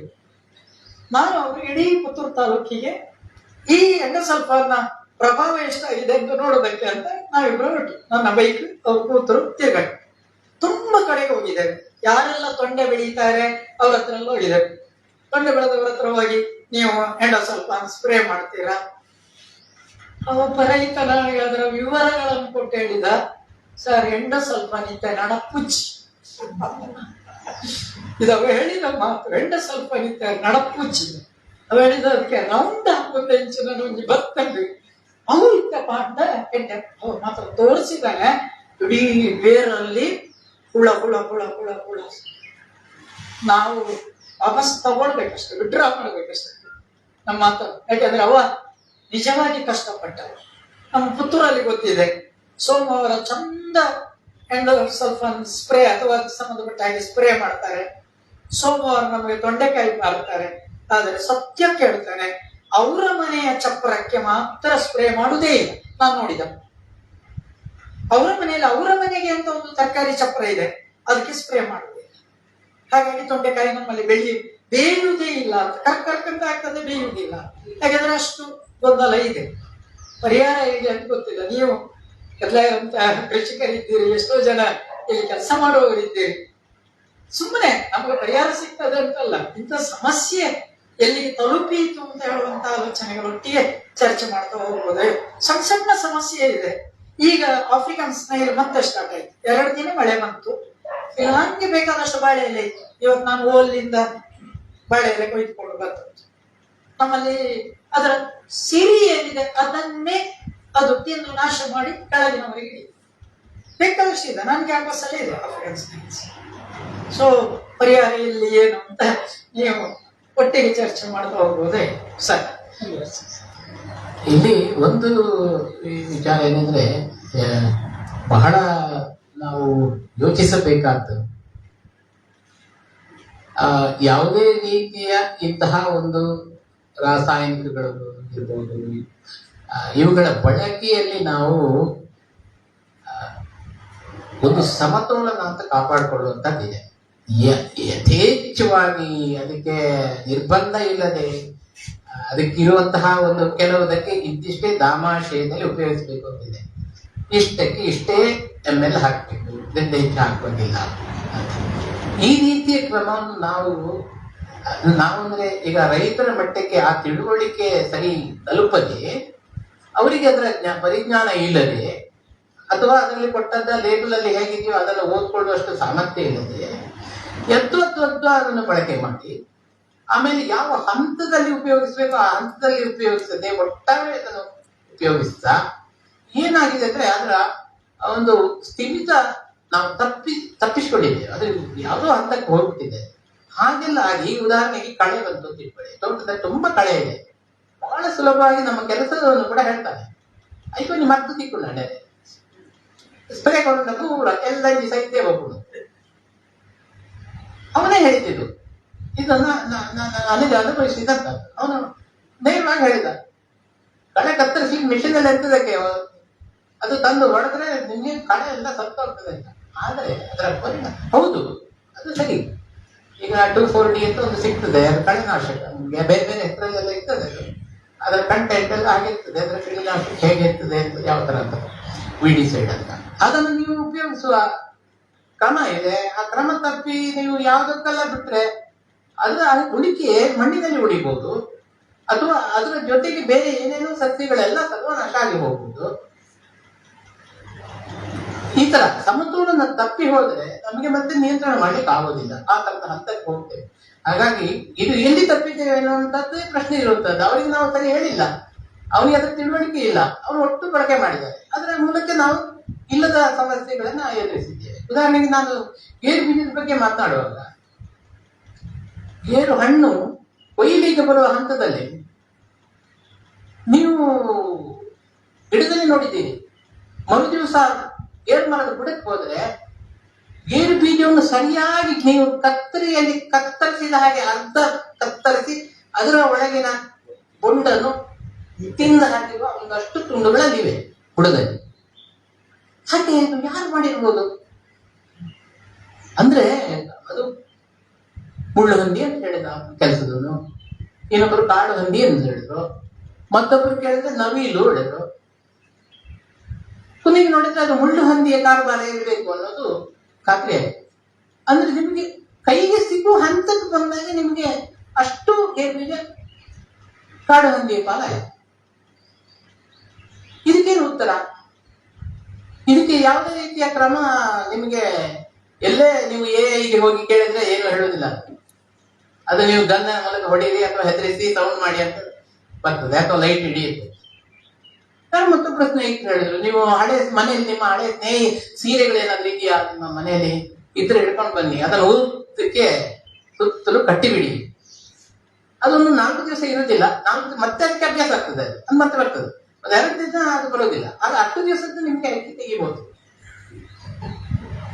ನಾನು ಅವರು ಇಡೀ ಪುತ್ತೂರು ತಾಲೂಕಿಗೆ ಈ ಎಂಡೋಸಲ್ಫಾನ್ನ ಪ್ರಭಾವ ಎಷ್ಟಾಗಿದೆ ಅಂತ ನೋಡೋದಕ್ಕೆ ಅಂತ ನಾವಿಬ್ರು ಹೊರಟು, ನನ್ನ ಬೈಕ್, ಅವ್ರು ಕೂತರು, ತಿರ್ಗಡೆ ತುಂಬಾ ಕಡೆಗೆ ಹೋಗಿದ್ದೇವೆ. ಯಾರೆಲ್ಲ ತೊಂಡೆ ಬೆಳೀತಾರೆ ಅವ್ರ ಹತ್ರ ಎಲ್ಲ ಹೋಗಿದ್ದೇವೆ. ತೊಂಡೆ ಬೆಳೆದವರ ಹತ್ರ ಹೋಗಿ, ನೀವು ಎಂಡೋಸಲ್ಫಾನ್ ಸ್ಪ್ರೇ ಮಾಡ್ತೀರಾ? ಒಬ್ಬ ರೈತ ನನಗೆ ಅದರ ವಿವರಗಳನ್ನು ಕೊಟ್ಟು ಹೇಳಿದ, ಸರ್ ಎಂಡೋಸಲ್ಫಾನ್ ಇತ್ತ ನಡಪುಚ್ಚಿ, ಇದು ಹೇಳಿದ ಮಾತು. ಎಂಡೋಸಲ್ಫಾನ್ ಇತ್ತ ನಡಪುಚ್ಚಿ ಅವ ಹೇಳಿದ, ಅದಕ್ಕೆ ರೌಂಡ್ ಹಾಕುವಂತ ಹೆಂಚಿನ ಒಂಜಿ ಬರ್ತಂಡು ಅವು ಇತ್ತ ಪಾಂಡ ಎಂಟೆ ಅವ್ರು ಮಾತ್ರ ತೋರಿಸಿದಾನೆ. ಇಡೀ ಬೇರಲ್ಲಿ ಹುಳ ಹುಳ ಹುಳ ಹುಳ ಹುಳ. ನಾವು ವಾಪಸ್ ತಗೊಳ್ಬೇಕಷ್ಟೆ, ವಿಡ್ರಾ ಮಾಡ್ಬೇಕಷ್ಟೆ ನಮ್ಮ ಮಾತು. ಯಾಕೆಂದ್ರೆ ಅವ ನಿಜವಾಗಿ ಕಷ್ಟಪಟ್ಟ. ನಮ್ಮ ಪುತ್ತೂರಲ್ಲಿ ಗೊತ್ತಿದೆ, ಸೋಮವಾರ ಚಂದ ಎಂಡೋಸಲ್ಫಾನ್ ಸ್ಪ್ರೇ ಅಥವಾ ಸಂಬಂಧಪಟ್ಟ ಹಾಗೆ ಸ್ಪ್ರೇ ಮಾಡ್ತಾರೆ. ಸೋಮವಾರ ನಮಗೆ ತೊಂಡೆಕಾಯಿ ಮಾರ್ತಾರೆ. ಆದರೆ ಸತ್ಯ ಕೇಳ್ತಾನೆ, ಅವರ ಮನೆಯ ಚಪ್ಪರಕ್ಕೆ ಮಾತ್ರ ಸ್ಪ್ರೇ ಮಾಡುವುದೇ ಇಲ್ಲ. ನಾನು ನೋಡಿದ ಅವರ ಮನೆಯಲ್ಲಿ ಅವರ ಮನೆಗೆ ಅಂತ ಒಂದು ತರಕಾರಿ ಚಪ್ಪರ ಇದೆ, ಅದಕ್ಕೆ ಸ್ಪ್ರೇ ಮಾಡುವುದಿಲ್ಲ. ಹಾಗಾಗಿ ತೊಂಡೆಕಾಯಿ ನಮ್ಮಲ್ಲಿ ಬೇಯುವುದೇ ಇಲ್ಲ, ಕರ್ಕಂತ ಆಗ್ತದೆ, ಬೇಯುವುದಿಲ್ಲ. ಯಾಕಂದ್ರೆ ಅಷ್ಟು ಗೊಂದಲ ಇದೆ. ಪರಿಹಾರ ಹೇಗೆ ಅಂತ ಗೊತ್ತಿಲ್ಲ. ನೀವು ಎಲ್ಲರಂತ ಕೃಷಿಕರಿದ್ದೀರಿ, ಎಷ್ಟೋ ಜನ ಇಲ್ಲಿ ಕೆಲಸ ಮಾಡುವವರಿದ್ದೀರಿ. ಸುಮ್ಮನೆ ನಮ್ಗೆ ಪರಿಹಾರ ಸಿಗ್ತದೆ ಅಂತಲ್ಲ, ಇಂಥ ಸಮಸ್ಯೆ ಎಲ್ಲಿಗೆ ತಲುಪೀತು ಅಂತ ಹೇಳುವಂತ ಆಲೋಚನೆಗಳೊಟ್ಟಿಗೆ ಚರ್ಚೆ ಮಾಡ್ತಾ ಹೋಗ್ಬೋದು. ಸಣ್ಣ ಸಣ್ಣ ಸಮಸ್ಯೆ ಇದೆ. ಈಗ ಆಫ್ರಿಕನ್ ಸ್ನೈಲ್ ಮತ್ತೆ ಸ್ಟಾರ್ಟ್ ಆಯ್ತು. 2 ದಿನ ಮಳೆ ಬಂತು, ನಂಗೆ ಬೇಕಾದಷ್ಟು ಬಾಳೆ ಎಲೆ ಇತ್ತು. ಇವತ್ತು ನಾನು ಓಲಿಂದ ಬಾಳೆ ಎಲೆ ಕೊಯ್ದುಕೊಂಡು ಬರ್ತದೆ. ನಮ್ಮಲ್ಲಿ ಅದರ ಸಿರಿ ಏನಿದೆ ಅದನ್ನೇ ಅದು ತಿಂದು ನಾಶ ಮಾಡಿ ಕೆಳಗಿನವರಿಗೆ ಹಿಡಿಯುತ್ತೆ. ಬೇಕಾದಷ್ಟು ಇದೆ, ನನ್ನ ಕ್ಯಾಂಪಸ್ ಅಲ್ಲೇ ಇದೆ ಆಫ್ರಿಕನ್ ಸ್ನೈಲ್ಸ್. ಸೊ ಪರಿಹಾರ ಇಲ್ಲಿ ಏನು ಅಂತ ನೀವು ಒಟ್ಟಿಗೆ ಚರ್ಚೆ ಮಾಡ್ತಾ ಹೋಗ್ಬೋದೇ ಸರ್. ಇಲ್ಲಿ ಒಂದು ವಿಚಾರ ಏನಂದ್ರೆ ಬಹಳ ನಾವು ಯೋಚಿಸಬೇಕಾದ್ದು, ಯಾವುದೇ ರೀತಿಯ ಇಂತಹ ಒಂದು ರಾಸಾಯನಿಕಗಳು ಇರ್ಬೋದು, ಇವುಗಳ ಬಳಕೆಯಲ್ಲಿ ನಾವು ಒಂದು ಸಮತೋಲನ ಅಂತ ಕಾಪಾಡಿಕೊಳ್ಳುವಂಥದ್ದಿದೆ. ಯಥೇಚ್ಛವಾಗಿ ಅದಕ್ಕೆ ನಿರ್ಬಂಧ ಇಲ್ಲದೆ ಅದಕ್ಕಿರುವಂತಹ ಒಂದು ಕೆಲವುದಕ್ಕೆ ಇಂತಿಷ್ಟೇ ದಾಮಾಶಯದಲ್ಲಿ ಉಪಯೋಗಿಸಬೇಕು ಅಂತಿದೆ. ಇಷ್ಟಕ್ಕೆ ಇಷ್ಟೇ ml ಹಾಕಬೇಕು, ಇದರಿಂದ ಹೆಚ್ಚು ಹಾಕುವಂತಿಲ್ಲ. ಈ ರೀತಿಯ ಕ್ರಮವನ್ನು ನಾವು ಅಂದ್ರೆ ಈಗ ರೈತರ ಮಟ್ಟಕ್ಕೆ ಆ ತಿಳುವಳಿಕೆ ಸರಿ ತಲುಪದೆ, ಅವರಿಗೆ ಅದರ ಪರಿಜ್ಞಾನ ಇಲ್ಲದೆ, ಅಥವಾ ಅದರಲ್ಲಿ ಕೊಟ್ಟಂತ ಲೇಬಲ್ ಅಲ್ಲಿ ಹೇಗಿದೆಯೋ ಅದನ್ನು ಓದ್ಕೊಳ್ಳುವಷ್ಟು ಸಾಮರ್ಥ್ಯ ಇಲ್ಲದೆ ಅದನ್ನು ಬಳಕೆ ಮಾಡಿ, ಆಮೇಲೆ ಯಾವ ಹಂತದಲ್ಲಿ ಉಪಯೋಗಿಸ್ಬೇಕು ಆ ಹಂತದಲ್ಲಿ ಉಪಯೋಗಿಸದೆ ಒಟ್ಟಾರೆ ಅದನ್ನು ಉಪಯೋಗಿಸ್ತಾ ಏನಾಗಿದೆ ಅಂದ್ರೆ ಅದರ ಒಂದು ಸ್ಥಿಮಿತ ನಾವು ತಪ್ಪಿಸ್ಕೊಂಡಿದ್ದೇವೆ. ಅದು ಯಾವುದೋ ಹಂತಕ್ಕೆ ಹೋಗ್ಬಿಟ್ಟಿದೆ. ಹಾಗೆಲ್ಲ ಆಗಿ, ಉದಾಹರಣೆಗೆ ಕಳೆ ಬಂತು ಅಂತ ಇಟ್ಕೊಳ್ಳಿ, ತೋಟದಲ್ಲಿ ತುಂಬಾ ಕಳೆ ಇದೆ, ಬಹಳ ಸುಲಭವಾಗಿ ನಮ್ಮ ಕೆಲಸದವನು ಕೂಡ ಹೇಳ್ತಾನೆ, ಆಯ್ತು ನೀವು ಮದ್ದು ತಿಕ್ಕೊಳ್ಳ ಸ್ಪ್ರೇ ಕೊಂಡ ಪೂರ ಎಲ್ಲ ಸೈತೆ ಹೋಗ್ಬಿಡು. ಅವನೇ ಹೇಳ್ತಿದ್ದು ಇದನ್ನ ನನಗೆ ಅನುಭವಿಸಿದ ಅಂತ. ಅವನು ನೇರವಾಗಿ ಹೇಳಿದ, ಕಳೆ ಕತ್ತರಿಸಿ ಮಿಷಿನ್ ಎಲ್ಲ ಇರ್ತದಕ್ಕೆ ಅದು ತಂದು ಹೊಡೆದ್ರೆ ನಿಮ್ಗೆ ಕಳೆ ಎಲ್ಲ ಸತ್ತೋಗ್ತದೆ ಅಂತ. ಆದರೆ ಅದರ ಪರಿಣಾಮ ಹೌದು, ಅದು ಸರಿ. ಈಗ 2,4-D ಅಂತ ಒಂದು ಸಿಗ್ತದೆ, ಅದು ಕಳೆನಾಶಕ. ಬೇರೆ ಬೇರೆ ಹೆಸರಲ್ಲೆಲ್ಲ ಇರ್ತದೆ, ಅದರ ಕಂಟೆಂಟ್ ಎಲ್ಲ ಆಗಿರ್ತದೆ, ಅದರ ಕೀಟನಾಶಕ ಹೇಗಿರ್ತದೆ ಅಂತ, ಯಾವ ತರ ಅಂತ ವಿಡಿಸೈಡ್ ಅಂತ. ಅದನ್ನು ನೀವು ಉಪಯೋಗಿಸುವ ಕ್ರಮ ಇದೆ. ಆ ಕ್ರಮ ತಪ್ಪಿ ನೀವು ಯಾವುದಕ್ಕೆಲ್ಲ ಬಿಟ್ರೆ ಅದರ ಉಳಿಕೆ ಮಣ್ಣಿನಲ್ಲಿ ಉಳಿಬಹುದು, ಅಥವಾ ಅದರ ಜೊತೆಗೆ ಬೇರೆ ಏನೇನೋ ಸಸ್ಯಗಳೆಲ್ಲ ಸರ್ವನಾಶ ಆಗಿ ಹೋಗ್ಬೋದು. ಈ ತರ ಸಮತೋಲನ ತಪ್ಪಿ ಹೋದ್ರೆ ನಮಗೆ ಮತ್ತೆ ನಿಯಂತ್ರಣ ಮಾಡ್ಲಿಕ್ಕೆ ಆಗೋದಿಲ್ಲ, ಆ ತರದ ಹಂತಕ್ಕೆ ಹೋಗ್ತೇವೆ. ಹಾಗಾಗಿ ಇದು ಎಲ್ಲಿ ತಪ್ಪಿದ್ದೇವೆ ಅನ್ನುವಂಥದ್ದೇ ಪ್ರಶ್ನೆ ಇರುವಂತದ್ದು. ಅವರಿಗೆ ನಾವು ಸರಿ ಹೇಳಿಲ್ಲ, ಅವನಿಗೆ ಅದರ ತಿಳುವಳಿಕೆ ಇಲ್ಲ, ಅವರು ಒಟ್ಟು ಬಳಕೆ ಮಾಡಿದ್ದಾರೆ. ಅದರ ಮೂಲಕ ನಾವು ಇಲ್ಲದ ಸಮಸ್ಯೆಗಳನ್ನ ಎದುರಿಸಿದ್ದೇವೆ. ಉದಾಹರಣೆಗೆ ನಾನು ಗೇರು ಬೀಜದ ಬಗ್ಗೆ ಮಾತನಾಡುವಾಗ, ಗೇರು ಹಣ್ಣು ಕೊಯ್ಲಿಗೆ ಬರುವ ಹಂತದಲ್ಲಿ ನೀವು ಗಿಡದಲ್ಲಿ ನೋಡಿದ್ದೀರಿ, ಮರು ದಿವಸ ಗೇರು ಮರದ ಬುಡಕ್ಕೆ ಹೋದ್ರೆ ಗೇರು ಬೀಜವನ್ನು ಸರಿಯಾಗಿ ನೀವು ಕತ್ತರಿಸಿದ ಹಾಗೆ ಅರ್ಧ ಕತ್ತರಿಸಿ ಅದರ ಒಳಗಿನ ಬೊಂಡನ್ನು ತಿಂದು ಹಾಕಿರುವ ಒಂದಷ್ಟು ತುಂಡುಗಳಲ್ಲಿವೆ ಬುಡದಲ್ಲಿ. ಹಾಗೆ ಯಾರು ಮಾಡಿರ್ಬೋದು ಅಂದ್ರೆ ಅದು ಮುಳ್ಳು ಹಂದಿ ಅಂತ ಹೇಳಿದ ಕೆಲಸದವನು, ಇನ್ನೊಬ್ಬರು ಕಾಡು ಹಂದಿ ಅಂತ ಹೇಳಿದ್ರು, ಮತ್ತೊಬ್ಬರು ಕೇಳಿದ್ರೆ ನವಿಲು ಹೇಳಿದ್ರು. ಕೊನೆಗೆ ನೋಡಿದ್ರೆ ಅದು ಮುಳ್ಳು ಹಂದಿಯ ಕಾರ್ಬಾರ ಇರಬೇಕು ಅನ್ನೋದು ಖಾತ್ರಿ ಆಯ್ತು. ಅಂದ್ರೆ ನಿಮಗೆ ಕೈಗೆ ಸಿಗುವ ಹಂತಕ್ಕೆ ಬಂದಾಗ ನಿಮಗೆ ಅಷ್ಟು ಗೇರ್ಬೀಜ ಕಾಡು ಹಂದಿಯ ಪಾಲ ಆಯ್ತು. ಇದಕ್ಕೇನು ಉತ್ತರ? ಇದಕ್ಕೆ ಯಾವುದೇ ರೀತಿಯ ಕ್ರಮ ನಿಮಗೆ ಎಲ್ಲೇ ನೀವು ಎಐಗೆ ಹೋಗಿ ಕೇಳಿದ್ರೆ ಏನು ಹೇಳುವುದಿಲ್ಲ. ಅದು ನೀವು ಗನ್ನ ಮೂಲಕ ಹೊಡೀರಿ ಅಥವಾ ಹೆದರಿಸಿ ಸೌಂಡ್ ಮಾಡಿ ಅಂತ ಬರ್ತದೆ, ಅಥವಾ ಲೈಟ್ ಹಿಡಿಯುತ್ತೆ. ನಾನು ಮತ್ತೊಬ್ಬರು ಸ್ನೇಹಿತರು ಹೇಳಿದ್ರು, ನೀವು ಹಳೆ ಮನೆಯಲ್ಲಿ ನಿಮ್ಮ ಹಳೆ ಸೀರೆಗಳೇನಾದ್ರೂ ಇದೆಯಾ ನಿಮ್ಮ ಮನೆಯಲ್ಲಿ ಇದ್ರೆ ಹಿಡ್ಕೊಂಡು ಬನ್ನಿ, ಅದನ್ನು ಊದಕ್ಕೆ ಸುತ್ತಲೂ ಕಟ್ಟಿಬಿಡಿ. ಅದೊಂದು 4 ದಿವಸ ಇರುವುದಿಲ್ಲ, ಮತ್ತೆ ಅದಕ್ಕೆ ಅಭ್ಯಾಸ ಆಗ್ತದೆ, ಅದು ಮತ್ತೆ ಬರ್ತದೆ. ಒಂದು 2 ದಿವಸ ಅದು ಬರೋದಿಲ್ಲ, ಆಗ 10 ದಿವಸದ್ದು ನಿಮ್ಗೆ ತೆಗಿಬಹುದು.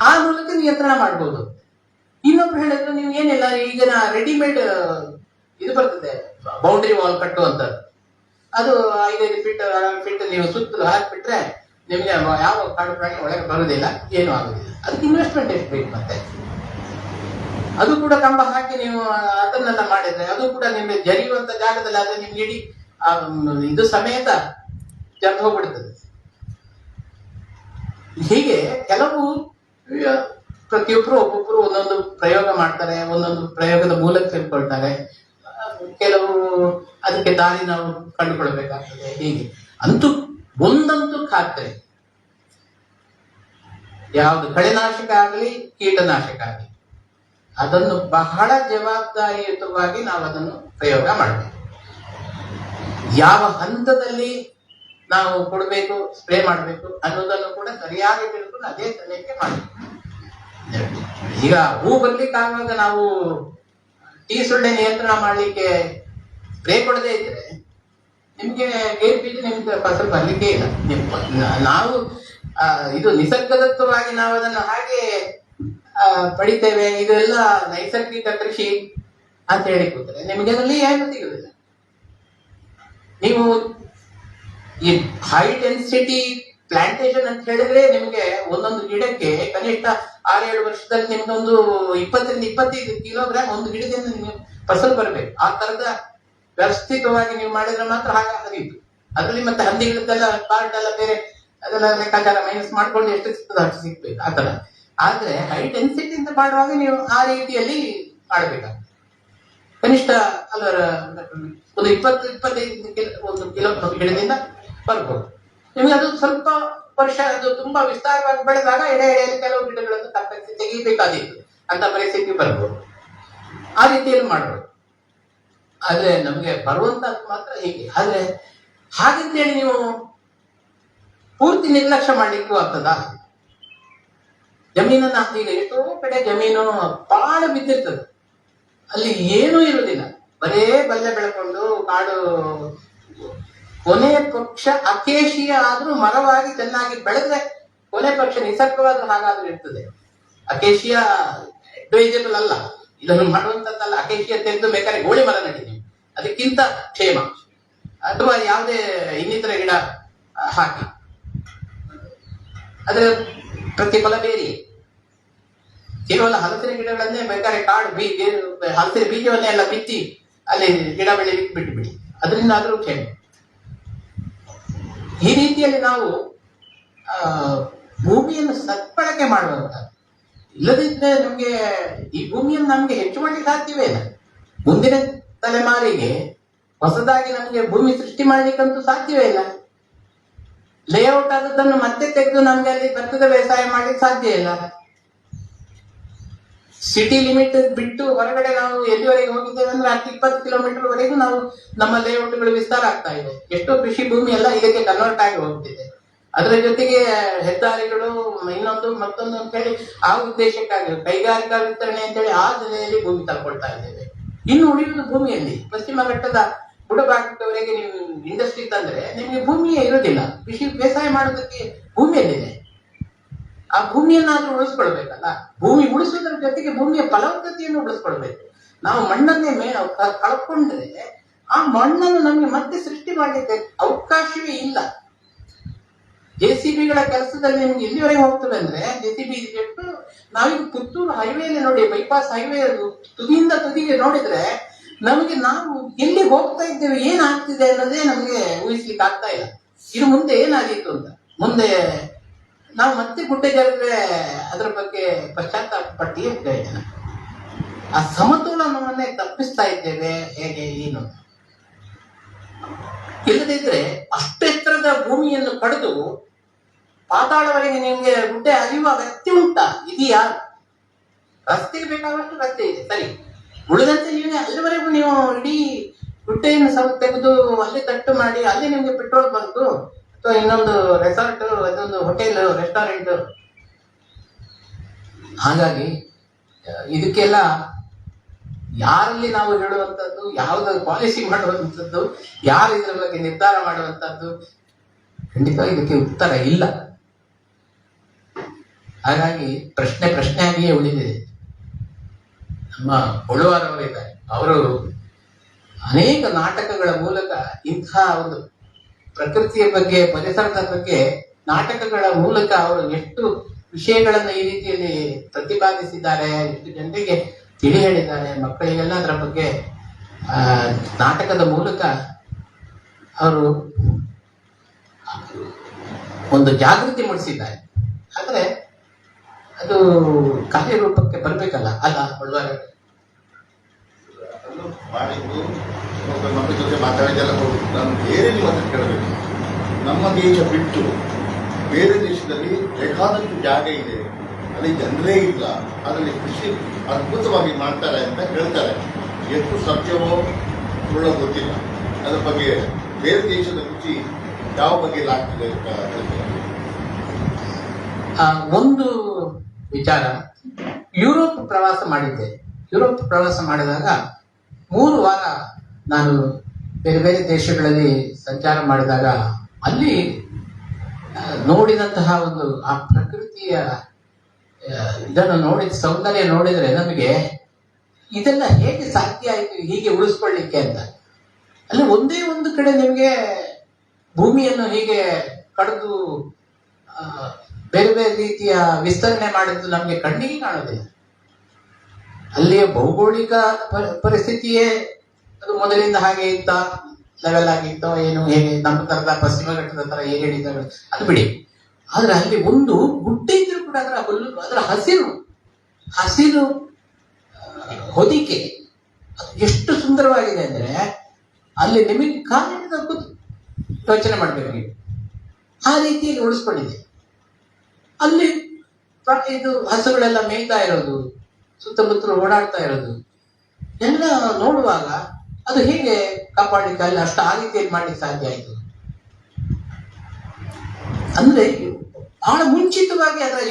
ಆ ಮೂಲಕ ನಿಯಂತ್ರಣ ಮಾಡ್ಬೋದು. ಇನ್ನೊಬ್ರು ಹೇಳಿದ್ರು, ನೀವು ಏನಿಲ್ಲ, ಈಗಿನ ರೆಡಿಮೇಡ್ ಇದು ಬರ್ತದೆ ಬೌಂಡ್ರಿ ವಾಲ್ ಕಟ್ಟುವಂಥದ್ದು, ಅದು 5 ಫೀಟ್ ನೀವು ಸುತ್ತಲೂ ಹಾಕಿಬಿಟ್ರೆ ನಿಮ್ಗೆ ಯಾವ ಕಾಡು ಪ್ರಾಣಿ ಒಳಗೆ ಬರುವುದಿಲ್ಲ, ಏನೂ ಆಗುದಿಲ್ಲ. ಅದಕ್ಕೆ ಇನ್ವೆಸ್ಟ್ಮೆಂಟ್ ಎಷ್ಟು ಬೇಕು ಮತ್ತೆ? ಅದು ಕೂಡ ಕಂಬ ಹಾಕಿ ನೀವು ಅದನ್ನೆಲ್ಲ ಮಾಡಿದ್ರೆ ಅದು ಕೂಡ ನಿಮ್ಗೆ ಜರಿಯುವಂತ ಜಾಗದಲ್ಲಿ ಅದು ನಿಮ್ಗೆ ಇಡೀ ಇದು ಸಮೇತ ಜರಿದು ಹೋಗ್ಬಿಡ್ತದೆ. ಹೀಗೆ ಕೆಲವು ಪ್ರತಿಯೊಬ್ಬರು ಒಬ್ಬೊಬ್ಬರು ಒಂದೊಂದು ಪ್ರಯೋಗ ಮಾಡ್ತಾರೆ, ಒಂದೊಂದು ಪ್ರಯೋಗದ ಮೂಲಕ ತಿಳ್ಕೊಳ್ತಾರೆ. ಕೆಲವು ಅದಕ್ಕೆ ದಾರಿ ನಾವು ಕಂಡುಕೊಳ್ಬೇಕಾಗ್ತದೆ. ಹೀಗೆ ಅಂತೂ ಒಂದಂತೂ ಖಾತ್ರಿ, ಯಾವುದು ಕಳೆನಾಶಕ ಆಗಲಿ ಕೀಟನಾಶಕ ಆಗಲಿ ಅದನ್ನು ಬಹಳ ಜವಾಬ್ದಾರಿಯುತವಾಗಿ ನಾವು ಅದನ್ನು ಪ್ರಯೋಗ ಮಾಡಬೇಕು. ಯಾವ ಹಂತದಲ್ಲಿ ನಾವು ಕೊಡಬೇಕು, ಸ್ಪ್ರೇ ಮಾಡಬೇಕು ಅನ್ನೋದನ್ನು ಕೂಡ ಸರಿಯಾಗಿ ತಿಳ್ಕೊಂಡು ಅದೇ ಸಮಯಕ್ಕೆ ಮಾಡಬೇಕು. ಈಗ ಹೂ ಬರ್ಲಿಕ್ಕಾಗುವಾಗ ನಾವು ಟೀ ಸೊಳ್ಳೆ ನಿಯಂತ್ರಣ ಮಾಡ್ಲಿಕ್ಕೆ ಸ್ಪ್ರೇ ಕೊಡದೇ ಇದ್ರೆ ನಿಮ್ಗೆ ಗೇರು ಬೀಜ ನಿಮ್ಗೆ ಫಸಲು ಬರ್ಲಿಕ್ಕೆ ಇಲ್ಲ. ನಾವು ಇದು ನಿಸರ್ಗದತ್ತವಾಗಿ ನಾವು ಅದನ್ನು ಹಾಗೆ ಪಡಿತೇವೆ, ಇದೆಲ್ಲ ನೈಸರ್ಗಿಕ ಕೃಷಿ ಅಂತ ಹೇಳಿ ಕೂತಾರೆ, ನಿಮಗೆ ಅದರಲ್ಲಿ ಏನು ಸಿಗುದಿಲ್ಲ. ನೀವು ಈ ಹೈ ಡೆನ್ಸಿಟಿ ಪ್ಲಾಂಟೇಶನ್ ಅಂತ ಹೇಳಿದ್ರೆ ನಿಮ್ಗೆ ಒಂದೊಂದು ಗಿಡಕ್ಕೆ ಕನಿಷ್ಠ 6-7 ವರ್ಷದಲ್ಲಿ ನಿಮ್ಗೆ ಒಂದು 20-25 ಕಿಲೋಗ್ರಾಮ್ ಒಂದು ಗಿಡದಿಂದ ನಿಮ್ಗೆ ಫಸಲು ಬರಬೇಕು. ಆ ತರದ ವ್ಯವಸ್ಥಿತವಾಗಿ ನೀವು ಮಾಡಿದ್ರೆ ಮಾತ್ರ ಹಾಗೆ ಹರಿಯುದು. ಅದರಲ್ಲಿ ಮತ್ತೆ ಹಂದಿಗಳದ್ದೆಲ್ಲ ಪಾರ್ಟ್ ಎಲ್ಲ ಬೇರೆ ಅದೆಲ್ಲ ಲೆಕ್ಕಾಚಾರ ಮೈನಸ್ ಮಾಡ್ಕೊಂಡು ಎಷ್ಟು ಸಿಗ್ತದೆ ಅಷ್ಟು ಸಿಗ್ಬೇಕು ಆ ತರ. ಆದ್ರೆ ಹೈ ಡೆನ್ಸಿಟಿ ಅಂತ ಮಾಡುವಾಗ ನೀವು ಆ ರೀತಿಯಲ್ಲಿ ಮಾಡಬೇಕಾಗ್ತದೆ. ಕನಿಷ್ಠ ಅದರ ಒಂದು 20-25 ಒಂದು ಕಿಲೋ ಗಿಡದಿಂದ ಬರ್ಬೋದು. ನಿಮಗೆ ಅದು ಸ್ವಲ್ಪ ವರ್ಷ ಅದು ತುಂಬಾ ವಿಸ್ತಾರವಾಗಿ ಬೆಳೆದಾಗ ಎಡೆಯಲ್ಲಿ ಕೆಲವು ಗಿಡಗಳನ್ನು ಕತ್ತರಿಸಿ ತೆಗಿಬೇಕಾದಿತ್ತು ಅಂತ ಪರಿಸ್ಥಿತಿ ಬರ್ಬೋದು. ಆ ರೀತಿಯಲ್ಲಿ ಮಾಡ್ಬೋದು. ಆದ್ರೆ ನಮಗೆ ಬರುವಂತದ್ದು ಮಾತ್ರ ಹೀಗೆ. ಆದ್ರೆ ಹಾಗಂತೇಳಿ ನೀವು ಪೂರ್ತಿ ನಿರ್ಲಕ್ಷ್ಯ ಮಾಡ್ಲಿಕ್ಕೂ ಆಗ್ತದಾ? ಜಮೀನನ್ನ ಈಗ ಎಷ್ಟೋ ಕಡೆ ಜಮೀನು ಪಾಳು ಬಿದ್ದಿರ್ತದೆ, ಅಲ್ಲಿ ಏನೂ ಇರುವುದಿಲ್ಲ, ಬರೇ ಬಲ್ಲೆ ಬೆಳ್ಕೊಂಡು ಕಾಡು. ಕೊನೆ ಪಕ್ಷ ಅಕೇಶಿಯ ಆದ್ರೂ ಮರವಾಗಿ ಚೆನ್ನಾಗಿ ಬೆಳೆದ್ರೆ ಕೊನೆ ಪಕ್ಷ ನಿಸರ್ಗವಾದ್ರೂ ಹಾಗಾದ್ರೂ ಇರ್ತದೆ. ಅಕೇಶಿಯ ಅಡ್ವೈಸಬಲ್ ಅಲ್ಲ, ಇದನ್ನು ಮಾಡುವಂತದ್ದಲ್ಲ. ಅಕೇಶಿಯ ತೆಗೆದು ಬೇಕಾದ್ರೆ ಗೋಳಿ ಮರ ನಡೀತೀವಿ, ಅದಕ್ಕಿಂತ ಕ್ಷೇಮ. ಅಥವಾ ಯಾವುದೇ ಇನ್ನಿತರ ಗಿಡ ಹಾಕಿ ಅದರ ಪ್ರತಿಫಲ ಬೇರೆ. ಕೇವಲ ಹಲಸಿನ ಗಿಡಗಳನ್ನೇ ಬೇಕಾದ್ರೆ ಕಾಡು ಹಲಸಿನ ಬೀಜವನ್ನೇ ಎಲ್ಲ ಬಿತ್ತಿ ಅಲ್ಲಿ ಗಿಡ ಬೆಳಿಲಿಕ್ಕೆ ಬಿಟ್ಟು ಬಿಡಿ, ಅದರಿಂದ ಆದ್ರೂ ಕ್ಷೇಮ. ಈ ರೀತಿಯಲ್ಲಿ ನಾವು ಭೂಮಿಯನ್ನು ಸದ್ಬಳಕೆ ಮಾಡುವಂತ, ಇಲ್ಲದಿದ್ದರೆ ನಮ್ಗೆ ಈ ಭೂಮಿಯನ್ನು ನಮ್ಗೆ ಹೆಚ್ಚು ಮಾಡಲಿಕ್ಕೆ ಸಾಧ್ಯವೇ ಇಲ್ಲ. ಮುಂದಿನ ತಲೆಮಾರಿಗೆ ಹೊಸದಾಗಿ ನಮ್ಗೆ ಭೂಮಿ ಸೃಷ್ಟಿ ಮಾಡ್ಲಿಕ್ಕಂತೂ ಸಾಧ್ಯವೇ ಇಲ್ಲ. ಲೇಔಟ್ ಆದದ್ದನ್ನು ಮತ್ತೆ ತೆಗೆದು ನಮ್ಗೆ ಅಲ್ಲಿ ಭತ್ತದ ವ್ಯವಸಾಯ ಮಾಡ್ಲಿಕ್ಕೆ ಸಾಧ್ಯ ಇಲ್ಲ. ಸಿಟಿ ಲಿಮಿಟ್ ಬಿಟ್ಟು ಹೊರಗಡೆ ನಾವು ಎಲ್ಲಿವರೆಗೆ ಹೋಗಿದ್ದೇವೆ ಅಂದ್ರೆ 10-20 ಕಿಲೋಮೀಟರ್ ವರೆಗೂ ನಾವು ನಮ್ಮ ಲೇಔಟ್ಗಳು ವಿಸ್ತಾರ ಆಗ್ತಾ ಇದೆ. ಎಷ್ಟೋ ಕೃಷಿ ಭೂಮಿ ಎಲ್ಲ ಇದಕ್ಕೆ ಕನ್ವರ್ಟ್ ಆಗಿ ಹೋಗ್ತಿದೆ. ಅದರ ಜೊತೆಗೆ ಹೆದ್ದಾರಿಗಳು ಇನ್ನೊಂದು ಮತ್ತೊಂದು ಅಂತ ಹೇಳಿ ಆ ಉದ್ದೇಶಕ್ಕಾಗಿ ಕೈಗಾರಿಕಾ ವಿಸ್ತರಣೆ ಅಂತೇಳಿ ಆ ನೆಲೆಯಲ್ಲಿ ಭೂಮಿ ತಳ್ಕೊಳ್ತಾ ಇದ್ದೇವೆ. ಇನ್ನು ಉಳಿಯುವುದು ಭೂಮಿಯಲ್ಲಿ ಪಶ್ಚಿಮ ಘಟ್ಟದ ಬುಡಭಾಗದವರೆಗೆ ನೀವು ಇಂಡಸ್ಟ್ರಿ ತಂದ್ರೆ ನಿಮಗೆ ಭೂಮಿಯೇ ಇರೋದಿಲ್ಲ. ಕೃಷಿ ಬೇಸಾಯ ಮಾಡೋದಕ್ಕೆ ಭೂಮಿಯಲ್ಲಿದೆ. ಆ ಭೂಮಿಯನ್ನಾದ್ರೂ ಉಳಿಸ್ಕೊಳ್ಬೇಕಲ್ಲ. ಭೂಮಿ ಉಳಿಸೋದ್ರ ಜೊತೆಗೆ ಭೂಮಿಯ ಫಲವತ್ತತೆಯನ್ನು ಉಳಿಸ್ಕೊಳ್ಬೇಕು. ನಾವು ಮಣ್ಣನ್ನೇ ಕಳ್ಕೊಂಡ್ರೆ ಆ ಮಣ್ಣನ್ನು ನಮ್ಗೆ ಮತ್ತೆ ಸೃಷ್ಟಿ ಮಾಡ್ಲಿಕ್ಕೆ ಅವಕಾಶವೇ ಇಲ್ಲ. JCBಗಳ ಕೆಲಸದಲ್ಲಿ ನಿಮ್ಗೆ ಎಲ್ಲಿವರೆಗೆ ಹೋಗ್ತದೆ ಅಂದ್ರೆ JCB ಎಷ್ಟು ನಾವೀಗ ಪುತ್ತೂರು ಹೈವೇಲಿ ನೋಡಿ, ಬೈಪಾಸ್ ಹೈವೇ ತುದಿಯಿಂದ ತುದಿಗೆ ನೋಡಿದ್ರೆ ನಮಗೆ ನಾವು ಎಲ್ಲಿ ಹೋಗ್ತಾ ಇದ್ದೇವೆ, ಏನಾಗ್ತಿದೆ ಅನ್ನೋದೇ ನಮಗೆ ಊಹಿಸ್ಲಿಕ್ಕೆ ಆಗ್ತಾ ಇಲ್ಲ. ಇದು ಮುಂದೆ ಏನಾಗಿತ್ತು ಅಂತ. ಮುಂದೆ ನಾವು ಮತ್ತೆ ಗುಡ್ಡೆ ಜರಿದ್ರೆ ಅದರ ಬಗ್ಗೆ ಪಶ್ಚಾತ್ತಾಪ ಪಟ್ಟಿ ಪ್ರಯೋಜನ. ಆ ಸಮತೋಲನವನ್ನೇ ತಪ್ಪಿಸ್ತಾ ಇದ್ದೇವೆ ಹೇಗೆ ಏನು. ಇಲ್ಲದಿದ್ರೆ ಅಷ್ಟೆತ್ತರದ ಭೂಮಿಯನ್ನು ಪಡೆದು ಪಾತಾಳವರೆಗೆ ನಿಮ್ಗೆ ಗುಡ್ಡೆ ಅರಿಯುವ ಅಗತ್ಯ ಉಂಟಾ? ಇದೆಯಾ? ರಸ್ತೆಗೆ ಬೇಕಾದಷ್ಟು ರಸ್ತೆ ಇದೆ ಸರಿ, ಉಳಿದಂತೆ ನೀವು ಅಲ್ಲಿವರೆಗೂ ನೀವು ಇಡೀ ಗುಡ್ಡೆಯನ್ನು ತೆಗೆದು ಅಲ್ಲಿ ತಟ್ಟು ಮಾಡಿ ಅಲ್ಲಿ ನಿಮ್ಗೆ ಪೆಟ್ರೋಲ್ ಬಂತು ಅಥವಾ ಇನ್ನೊಂದು ರೆಸಾರ್ಟ್, ಅದೊಂದು ಹೋಟೆಲ್, ರೆಸ್ಟೋರೆಂಟ್. ಹಾಗಾಗಿ ಇದಕ್ಕೆಲ್ಲ ಯಾರಲ್ಲಿ ನಾವು ಹೇಳುವಂಥದ್ದು, ಯಾವುದಾದ್ರು ಪಾಲಿಸಿ ಮಾಡುವಂಥದ್ದು, ಯಾರು ಇದರ ಬಗ್ಗೆ ನಿರ್ಧಾರ ಮಾಡುವಂಥದ್ದು, ಖಂಡಿತವಾಗಿ ಇದಕ್ಕೆ ಉತ್ತರ ಇಲ್ಲ. ಹಾಗಾಗಿ ಪ್ರಶ್ನೆಯಾಗಿಯೇ ಉಳಿದಿದೆ. ನಮ್ಮ ಹೊಳುವಾರವರಿದ್ದಾರೆ, ಅವರು ಅನೇಕ ನಾಟಕಗಳ ಮೂಲಕ ಇಂತಹ ಒಂದು ಪ್ರಕೃತಿಯ ಬಗ್ಗೆ, ಪರಿಸರದ ಬಗ್ಗೆ ನಾಟಕಗಳ ಮೂಲಕ ಅವರು ಎಷ್ಟು ವಿಷಯಗಳನ್ನು ಈ ರೀತಿಯಲ್ಲಿ ಪ್ರತಿಪಾದಿಸಿದ್ದಾರೆ, ಎಷ್ಟು ಜನರಿಗೆ ತಿಳಿ ಹೇಳಿದ್ದಾರೆ. ಮಕ್ಕಳಿಗೆಲ್ಲ ಅದರ ಬಗ್ಗೆ ನಾಟಕದ ಮೂಲಕ ಅವರು ಒಂದು ಜಾಗೃತಿ ಮೂಡಿಸಿದ್ದಾರೆ. ಆದರೆ ಅದು ಕಾರ್ಯರೂಪಕ್ಕೆ ಬರಬೇಕಲ್ಲ ಅಲ್ಲ ಹೊಳ್ವಾರ ಮಾಡಿದ್ದು ನಮ್ಮ ಜೊತೆ ಮಾತಾಡಿದೆಲ್ಲ ಹೌದು. ನಾನು ಬೇರೆ ನೀವು ಅದನ್ನು ಕೇಳಬೇಕು. ನಮ್ಮ ದೇಶ ಬಿಟ್ಟು ಬೇರೆ ದೇಶದಲ್ಲಿ ಬೇಕಾದಷ್ಟು ಜಾಗ ಇದೆ, ಅಲ್ಲಿ ಜನರೇ ಇಲ್ಲ, ಅದರಲ್ಲಿ ಕೃಷಿ ಅದ್ಭುತವಾಗಿ ಮಾಡ್ತಾರೆ ಅಂತ ಹೇಳ್ತಾರೆ. ಎಷ್ಟು ಸತ್ಯವೋ ಸುಳ್ಳೋ ಗೊತ್ತಿಲ್ಲ. ಅದರ ಬಗ್ಗೆ ಬೇರೆ ದೇಶದ ರುಚಿ ಯಾವ ಬಗ್ಗೆ ಆಗ್ತದೆ ಅಂತ ಹೇಳ್ತಾರೆ. ಒಂದು ವಿಚಾರ, ಯುರೋಪ್ ಪ್ರವಾಸ ಮಾಡಿದ್ದೆ. ಯುರೋಪ್ ಪ್ರವಾಸ ಮಾಡಿದಾಗ 3 ವಾರ ನಾನು ಬೇರೆ ಬೇರೆ ದೇಶಗಳಲ್ಲಿ ಸಂಚಾರ ಮಾಡಿದಾಗ ಅಲ್ಲಿ ನೋಡಿದಂತಹ ಒಂದು ಆ ಪ್ರಕೃತಿಯ ಇದನ್ನು ನೋಡಿದ ಸೌಂದರ್ಯ ನೋಡಿದ್ರೆ ನಮಗೆ ಇದೆಲ್ಲ ಹೇಗೆ ಸಾಧ್ಯ ಆಯಿತು ಹೀಗೆ ಉಳಿಸ್ಕೊಳ್ಳಿಕ್ಕೆ ಅಂತ. ಅಲ್ಲಿ ಒಂದೇ ಒಂದು ಕಡೆ ನಿಮಗೆ ಭೂಮಿಯನ್ನು ಹೀಗೆ ಕಡಿದು ಬೇರೆ ಬೇರೆ ರೀತಿಯ ವಿಸ್ತರಣೆ ಮಾಡಿದ್ದು ನಮಗೆ ಕಣ್ಣಿಗೆ ಕಾಣೋದಿಲ್ಲ. ಅಲ್ಲಿಯ ಭೌಗೋಳಿಕ ಪರಿಸ್ಥಿತಿಯೇ ಅದು ಮೊದಲಿಂದ ಹಾಗೆ ಇತ್ತ, ಲೆವೆಲ್ ಆಗಿತ್ತೋ ಏನು, ಹೇಗೆ ನಮ್ಮ ತರದ ಪಶ್ಚಿಮ ಘಟ್ಟದ ತರ ಏರಿಳಿತ ಅದು ಬಿಡಿ. ಆದ್ರೆ ಅಲ್ಲಿ ಒಂದು ಗುಡ್ಡೆ ಇದ್ರೂ ಕೂಡ ಅದರ ಹುಲ್ಲು, ಅದರ ಹಸಿರು ಹೊದಿಕೆ ಎಷ್ಟು ಸುಂದರವಾಗಿದೆ ಅಂದ್ರೆ ಅಲ್ಲಿ ನಿಮಗೆ ಕಾಲಿನ ಯೋಚನೆ ಮಾಡ್ಬೇಕು ನೀವು. ಆ ರೀತಿಯಲ್ಲಿ ಉಳಿಸ್ಕೊಂಡಿದೆ. ಅಲ್ಲಿ ಇದು ಹಸುಗಳೆಲ್ಲ ಮೇಯ್ತಾ ಇರೋದು, ಸುತ್ತಮುತ್ತಲು ಓಡಾಡ್ತಾ ಇರೋದು ಎಲ್ಲ ನೋಡುವಾಗ ಅದು ಹೇಗೆ ಕಾಪಾಡಲಿಕ್ಕೆ ಅಲ್ಲಿ ಅಷ್ಟು ಆ ರೀತಿಯಲ್ಲಿ ಮಾಡ್ಲಿಕ್ಕೆ ಸಾಧ್ಯ ಆಯಿತು ಅಂದ್ರೆ ಬಹಳ ಮುಂಚಿತವಾಗಿ ಅದರ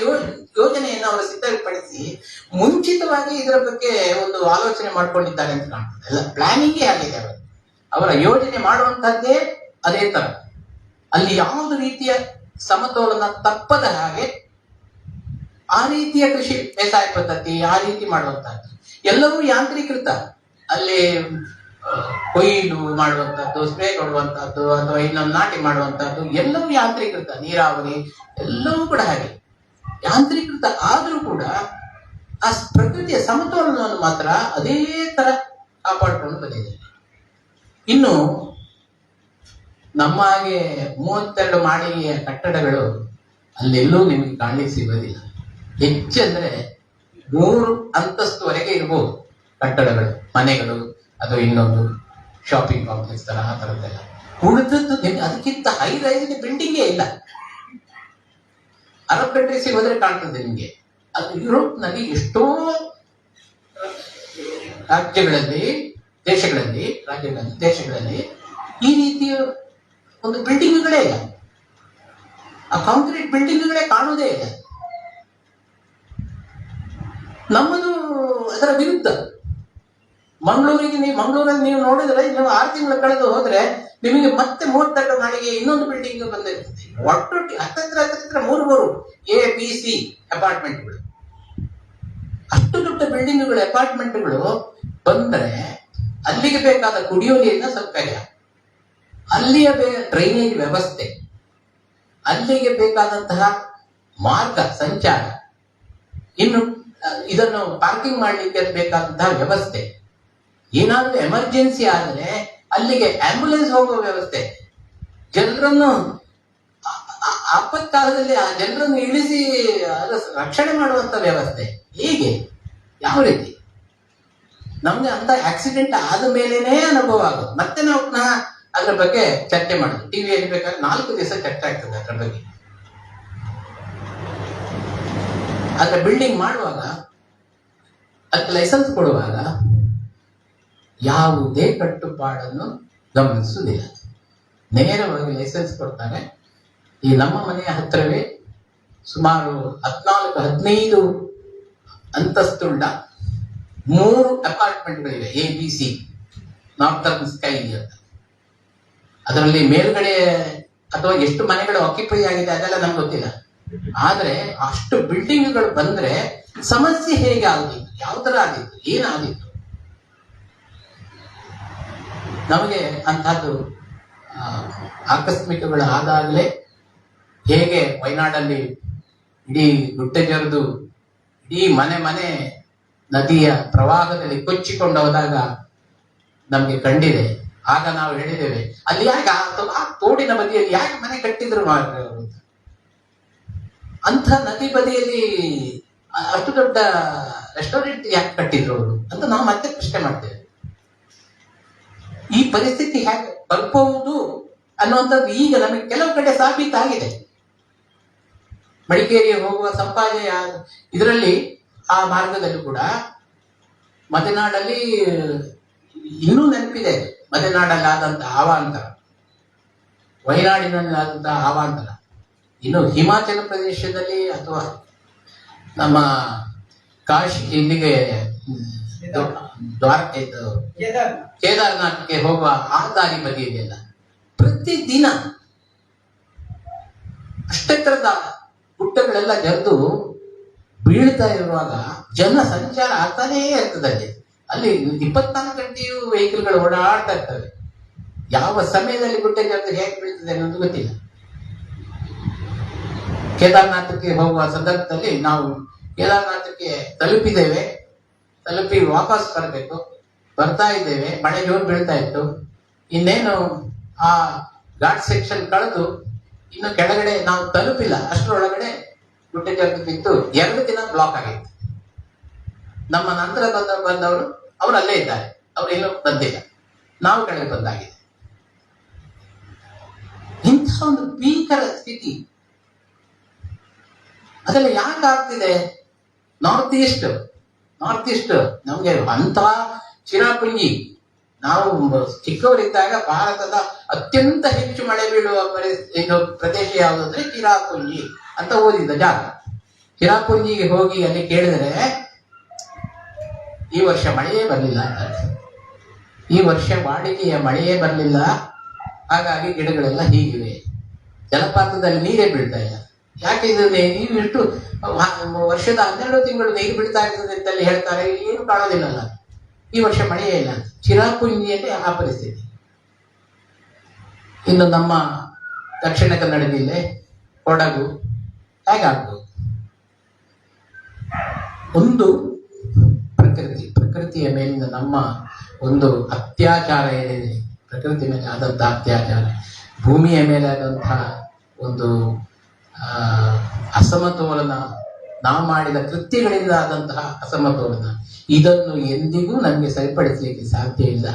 ಯೋಜನೆಯನ್ನು ಅವರು ಸಿದ್ಧಪಡಿಸಿ ಮುಂಚಿತವಾಗಿ ಇದರ ಬಗ್ಗೆ ಒಂದು ಆಲೋಚನೆ ಮಾಡ್ಕೊಂಡಿದ್ದಾರೆ ಅಂತ ಕಾಣ್ತದೆ. ಎಲ್ಲ ಪ್ಲಾನಿಂಗೇ ಆಗಿದೆ. ಅವರ ಯೋಜನೆ ಮಾಡುವಂತಹದ್ದೇ ಅದೇ ತರ. ಅಲ್ಲಿ ಯಾವುದು ರೀತಿಯ ಸಮತೋಲನ ತಪ್ಪದ ಹಾಗೆ ಆ ರೀತಿಯ ಕೃಷಿ ಬೇಸಾಯ ಪದ್ಧತಿ, ಆ ರೀತಿ ಮಾಡುವಂತಹದ್ದು ಎಲ್ಲವೂ ಯಾಂತ್ರೀಕೃತ. ಅಲ್ಲಿ ಕೊಯ್ಲು ಮಾಡುವಂತಹದ್ದು, ಸ್ಪ್ರೇ ಕೊಡುವಂತಹದ್ದು ಅಥವಾ ಇನ್ನೊಂದು ನಾಟಿ ಮಾಡುವಂತಹದ್ದು ಎಲ್ಲವೂ ಯಾಂತ್ರೀಕೃತ. ನೀರಾವರಿ ಎಲ್ಲವೂ ಕೂಡ ಹಾಗೆ ಯಾಂತ್ರೀಕೃತ. ಆದ್ರೂ ಕೂಡ ಆ ಪ್ರಕೃತಿಯ ಸಮತೋಲನವನ್ನು ಮಾತ್ರ ಅದೇ ತರ ಕಾಪಾಡಿಕೊಂಡು ಬಂದಿದೆ. ಇನ್ನು ನಮ್ಮ ಹಾಗೆ 32 ಮಾಳಿಗೆಯ ಕಟ್ಟಡಗಳು ಅಲ್ಲೆಲ್ಲೂ ನಿಮಗೆ ಕಾಣಲಿಕ್ಕೆ ಸಿಗೋದಿಲ್ಲ. ಹೆಚ್ಚಂದ್ರೆ 3 ಅಂತಸ್ತುವರೆಗೆ ಇರ್ಬೋದು ಕಟ್ಟಡಗಳು, ಮನೆಗಳು, ಅದು ಇನ್ನೊಂದು ಶಾಪಿಂಗ್ ಕಾಂಪ್ಲೆಕ್ಸ್ ತರ ಆ ತರದ್ದೆಲ್ಲ. ಉಳಿದದ್ದು ಅದಕ್ಕಿಂತ ಹೈ ರೈಸ್ ಬಿಲ್ಡಿಂಗೇ ಇಲ್ಲ. ಅರಬ್ ಕಂಟ್ರೀಸಿಗೆ ಹೋದ್ರೆ ಕಾಣ್ತದೆ ನಿಮ್ಗೆ. ಅದು ಯುರೋಪ್ನಲ್ಲಿ ಎಷ್ಟೋ ದೇಶಗಳಲ್ಲಿ ಈ ರೀತಿಯ ಒಂದು ಬಿಲ್ಡಿಂಗ್ಗಳೇ ಇಲ್ಲ. ಆ ಕಾಂಕ್ರೀಟ್ ಬಿಲ್ಡಿಂಗ್ಗಳೇ ಕಾಣುವುದೇ ಇಲ್ಲ. ನಮ್ಮದು ಅದರ ವಿರುದ್ಧ. ಮಂಗಳೂರಲ್ಲಿ ನೀವು ನೋಡಿದ್ರೆ ನೀವು 6 ತಿಂಗಳು ಕಳೆದು ಹೋದ್ರೆ ನಿಮಗೆ ಮತ್ತೆ 32 ಮಾಳಿಗೆ ಇನ್ನೊಂದು ಬಿಲ್ಡಿಂಗ್ ಬಂದಿರ್ತದೆ. ಒಟ್ಟು ಹತ್ತಿರ 3 ABC ಅಪಾರ್ಟ್ಮೆಂಟ್ಗಳು. ಅಷ್ಟು ದೊಡ್ಡ ಬಿಲ್ಡಿಂಗ್ಗಳು, ಅಪಾರ್ಟ್ಮೆಂಟ್ಗಳು ಬಂದ್ರೆ ಅಲ್ಲಿಗೆ ಬೇಕಾದ ಕುಡಿಯೋ ನೀರಿನ ಸೌಕರ್ಯ, ಅಲ್ಲಿಯ ಡ್ರೈನೇಜ್ ವ್ಯವಸ್ಥೆ, ಅಲ್ಲಿಗೆ ಬೇಕಾದಂತಹ ಮಾರ್ಗ ಸಂಚಾರ, ಇನ್ನು ಇದನ್ನು ಪಾರ್ಕಿಂಗ್ ಮಾಡಲಿಕ್ಕೆ ಬೇಕಾದಂತಹ ವ್ಯವಸ್ಥೆ, ಏನಾದ್ರೂ ಎಮರ್ಜೆನ್ಸಿ ಆದರೆ ಅಲ್ಲಿಗೆ ಆಂಬ್ಯುಲೆನ್ಸ್ ಹೋಗುವ ವ್ಯವಸ್ಥೆ, ಜನರನ್ನು ಆಪತ್ಕಾಲದಲ್ಲಿ ಆ ಜನರನ್ನು ಇಳಿಸಿ ರಕ್ಷಣೆ ಮಾಡುವಂತ ವ್ಯವಸ್ಥೆ. ಹೀಗೆ ಯಾವ ರೀತಿ ನಮ್ಗೆ ಅಂತ ಆಕ್ಸಿಡೆಂಟ್ ಆದ ಮೇಲೇನೆ ಅನುಭವ ಆಗೋದು. ಮತ್ತೆ ನಾವು ಪುನಃ ಅದ್ರ ಬಗ್ಗೆ ಚರ್ಚೆ ಮಾಡೋದು. ಟಿವಿಯಲ್ಲಿ ಬೇಕಾದ್ರೆ 4 ದಿವಸ ಚರ್ಚೆ ಆಗ್ತದೆ ಅದ್ರ ಬಗ್ಗೆ. ಆದ್ರೆ ಬಿಲ್ಡಿಂಗ್ ಮಾಡುವಾಗ, ಅದಕ್ಕೆ ಲೈಸೆನ್ಸ್ ಕೊಡುವಾಗ ಯಾವುದೇ ಕಟ್ಟುಪಾಡನ್ನು ಗಮನಿಸುವುದಿಲ್ಲ. ನೇರವಾಗಿ ಲೈಸೆನ್ಸ್ ಕೊಡ್ತಾರೆ. ಈ ನಮ್ಮ ಮನೆಯ ಹತ್ತಿರವೇ ಸುಮಾರು 14-15 ಅಂತಸ್ತುಳ್ಳ 3 ಅಪಾರ್ಟ್ಮೆಂಟ್ಗಳಿವೆ. ABC ನಾರ್ದರ್ನ್ ಸ್ಕೈ ಅಂತ. ಅದರಲ್ಲಿ ಮೇಲ್ಗಡೆ ಅಥವಾ ಎಷ್ಟು ಮನೆಗಳು ಆಕ್ಯುಪೈ ಆಗಿದೆ ಅದೆಲ್ಲ ನಮ್ಗೆ ಗೊತ್ತಿಲ್ಲ. ಆದ್ರೆ ಅಷ್ಟು ಬಿಲ್ಡಿಂಗ್ಗಳು ಬಂದ್ರೆ ಸಮಸ್ಯೆ ಹೇಗೆ ಆಗುದಿತ್ತು, ಯಾವ ತರ ಆಗಿತ್ತು, ಏನಾಗಿತ್ತು, ನಮಗೆ ಅಂತಹದ್ದು ಆಕಸ್ಮಿಕಗಳು ಆದಾಗಲೇ ಹೇಗೆ ವಯನಾಡಲ್ಲಿ ಇಡೀ ಗುಡ್ಡೆ ಜರಿದು ಇಡೀ ಮನೆ ನದಿಯ ಪ್ರವಾಹದಲ್ಲಿ ಕೊಚ್ಚಿಕೊಂಡು ಹೋದಾಗ ನಮಗೆ ಕಂಡಿದೆ. ಆಗ ನಾವು ಹೇಳಿದ್ದೇವೆ, ಅಲ್ಲಿ ಯಾಕೆ ಆ ತೋಡಿನ ಬದಿಯಲ್ಲಿ ಯಾಕೆ ಮನೆ ಕಟ್ಟಿದ್ರು ಅವರು ಅಂತ. ಅಂಥ ನದಿ ಬದಿಯಲ್ಲಿ ಅಷ್ಟು ದೊಡ್ಡ ರೆಸ್ಟೋರೆಂಟ್ ಯಾಕೆ ಕಟ್ಟಿದ್ರು ಅವರು ಅಂತ ನಾವು ಮತ್ತೆ ಪ್ರಶ್ನೆ ಮಾಡ್ತೇವೆ. ಈ ಪರಿಸ್ಥಿತಿ ಹೇಗೆ ಬರ್ಬಹುದು ಅನ್ನುವಂಥದ್ದು ಈಗ ನಮಗೆ ಕೆಲವು ಕಡೆ ಸಾಬೀತಾಗಿದೆ. ಮಡಿಕೇರಿ ಹೋಗುವ ಸಂಪಾಜೆ ಇದರಲ್ಲಿ ಆ ಮಾರ್ಗದಲ್ಲೂ ಕೂಡ ಮಲೆನಾಡಲ್ಲಿ ಇನ್ನೂ ನೆನಪಿದೆ. ಮಲೆನಾಡಲ್ಲಿ ಆದಂತಹ ಅವಾಂತರ, ವಯನಾಡಿನಲ್ಲಿ ಆದಂತಹ ಅವಾಂತರ, ಇನ್ನು ಹಿಮಾಚಲ ಪ್ರದೇಶದಲ್ಲಿ ಅಥವಾ ನಮ್ಮ ಕಾಶಿ ಇಲ್ಲಿಗೆ ಕೇದಾರ್ನಾಥ್ಗೆ ಹೋಗುವ ಆ ದಾರಿ ಬದಿಯದೆಯಲ್ಲ ಪ್ರತಿದಿನ ಅಷ್ಟೆತ್ತರದ ಗುಡ್ಡಗಳೆಲ್ಲ ಜರಿದು ಬೀಳ್ತಾ ಇರುವಾಗ ಜನ ಸಂಚಾರ ಆಗ್ತಾನೇ ಇರ್ತದೆ. ಅಲ್ಲಿ 24 ಗಂಟೆಯೂ ವೆಹಿಕಲ್ಗಳು ಓಡಾಡ್ತಾ ಇರ್ತವೆ. ಯಾವ ಸಮಯದಲ್ಲಿ ಗುಡ್ಡ ಜರಿದು ಹೇಗೆ ಬೀಳ್ತದೆ ಅನ್ನೋದು ಗೊತ್ತಿಲ್ಲ. ಕೇದಾರ್ನಾಥಕ್ಕೆ ಹೋಗುವ ಸಂದರ್ಭದಲ್ಲಿ ನಾವು ಕೇದಾರ್ನಾಥಕ್ಕೆ ತಲುಪಿ ವಾಪಸ್ ಬರಬೇಕು. ಬರ್ತಾ ಇದ್ದೇವೆ, ಮಳೆ ಜೋರು ಬೀಳ್ತಾ ಇತ್ತು. ಇನ್ನೇನು ಆ ಘಾಟ್ ಸೆಕ್ಷನ್ ಕಳೆದು ಇನ್ನು ಕೆಳಗಡೆ ನಾವು ತಲುಪಿಲ್ಲ, ಅಷ್ಟರೊಳಗಡೆ ಗುಡ್ಡ ಜರಿದು ಬಿದ್ದು 2 ದಿನ ಬ್ಲಾಕ್ ಆಗಿತ್ತು. ನಮ್ಮ ನಂತರ ಬಂದವರು ಅವರು ಅಲ್ಲೇ ಇದ್ದಾರೆ, ಅವ್ರು ಎಲ್ಲೂ ಬಂದಿಲ್ಲ, ನಾವು ಕೆಳಗೆ ಬಂದಾಗಿದೆ. ಇಂಥ ಒಂದು ಭೀಕರ ಸ್ಥಿತಿ ಅದೆಲ್ಲ ಯಾಕೆ ಆಗ್ತಿದೆ? ನಾರ್ತ್ ಈಸ್ಟ್ ನಮ್ಗೆ ಅಂತ ಚಿರಾಪುಂಜಿ, ನಾವು ಚಿಕ್ಕವರಿದ್ದಾಗ ಭಾರತದ ಅತ್ಯಂತ ಹೆಚ್ಚು ಮಳೆ ಬೀಳುವ ಪ್ರದೇಶ ಯಾವುದಂದ್ರೆ ಚಿರಾಪುಂಜಿ ಅಂತ ಓದಿದ ಜಾಗ. ಚಿರಾಪುಂಜಿಗೆ ಹೋಗಿ ಅಲ್ಲಿ ಕೇಳಿದರೆ ಈ ವರ್ಷ ಮಳೆಯೇ ಬರಲಿಲ್ಲ ಅಂತ. ಈ ವರ್ಷ ವಾಡಿಕೆಯ ಮಳೆಯೇ ಬರಲಿಲ್ಲ, ಹಾಗಾಗಿ ಗಿಡಗಳೆಲ್ಲ ಹೀಗಿವೆ, ಜಲಪಾತದಲ್ಲಿ ನೀರೇ ಬೀಳ್ತಾ ಇಲ್ಲ. ಯಾಕೆ ನೀವು ಇಷ್ಟು ವರ್ಷದ 12 ತಿಂಗಳು ನೀರು ಬೀಳ್ತಾ ಇರ್ತದೆ ಅಂತಲ್ಲಿ ಹೇಳ್ತಾರೆ, ಏನು ಕಾಣೋದಿಲ್ಲಲ್ಲ. ಈ ವರ್ಷ ಮಳೆಯೇ ಇಲ್ಲ. ಚಿರಾಪುಂಜಿಯಲ್ಲಿ ಆ ಪರಿಸ್ಥಿತಿ. ಇನ್ನು ನಮ್ಮ ದಕ್ಷಿಣ ಕನ್ನಡ ಜಿಲ್ಲೆ ಕೊಡಗು ಹೇಗಾಗ್ಬೋದು? ಒಂದು ಪ್ರಕೃತಿಯ ಮೇಲಿನ ನಮ್ಮ ಒಂದು ಅತ್ಯಾಚಾರ ಏನಿದೆ, ಪ್ರಕೃತಿ ಮೇಲೆ ಆದಂತಹ ಅತ್ಯಾಚಾರ, ಭೂಮಿಯ ಮೇಲೆ ಆದಂತಹ ಒಂದು ಅಸಮತೋಲನ, ನಾವು ಮಾಡಿದ ಕೃತ್ಯಗಳಿಂದ ಆದಂತಹ ಅಸಮತೋಲನ, ಇದನ್ನು ಎಂದಿಗೂ ನಮಗೆ ಸರಿಪಡಿಸಲಿಕ್ಕೆ ಸಾಧ್ಯ ಇಲ್ಲ.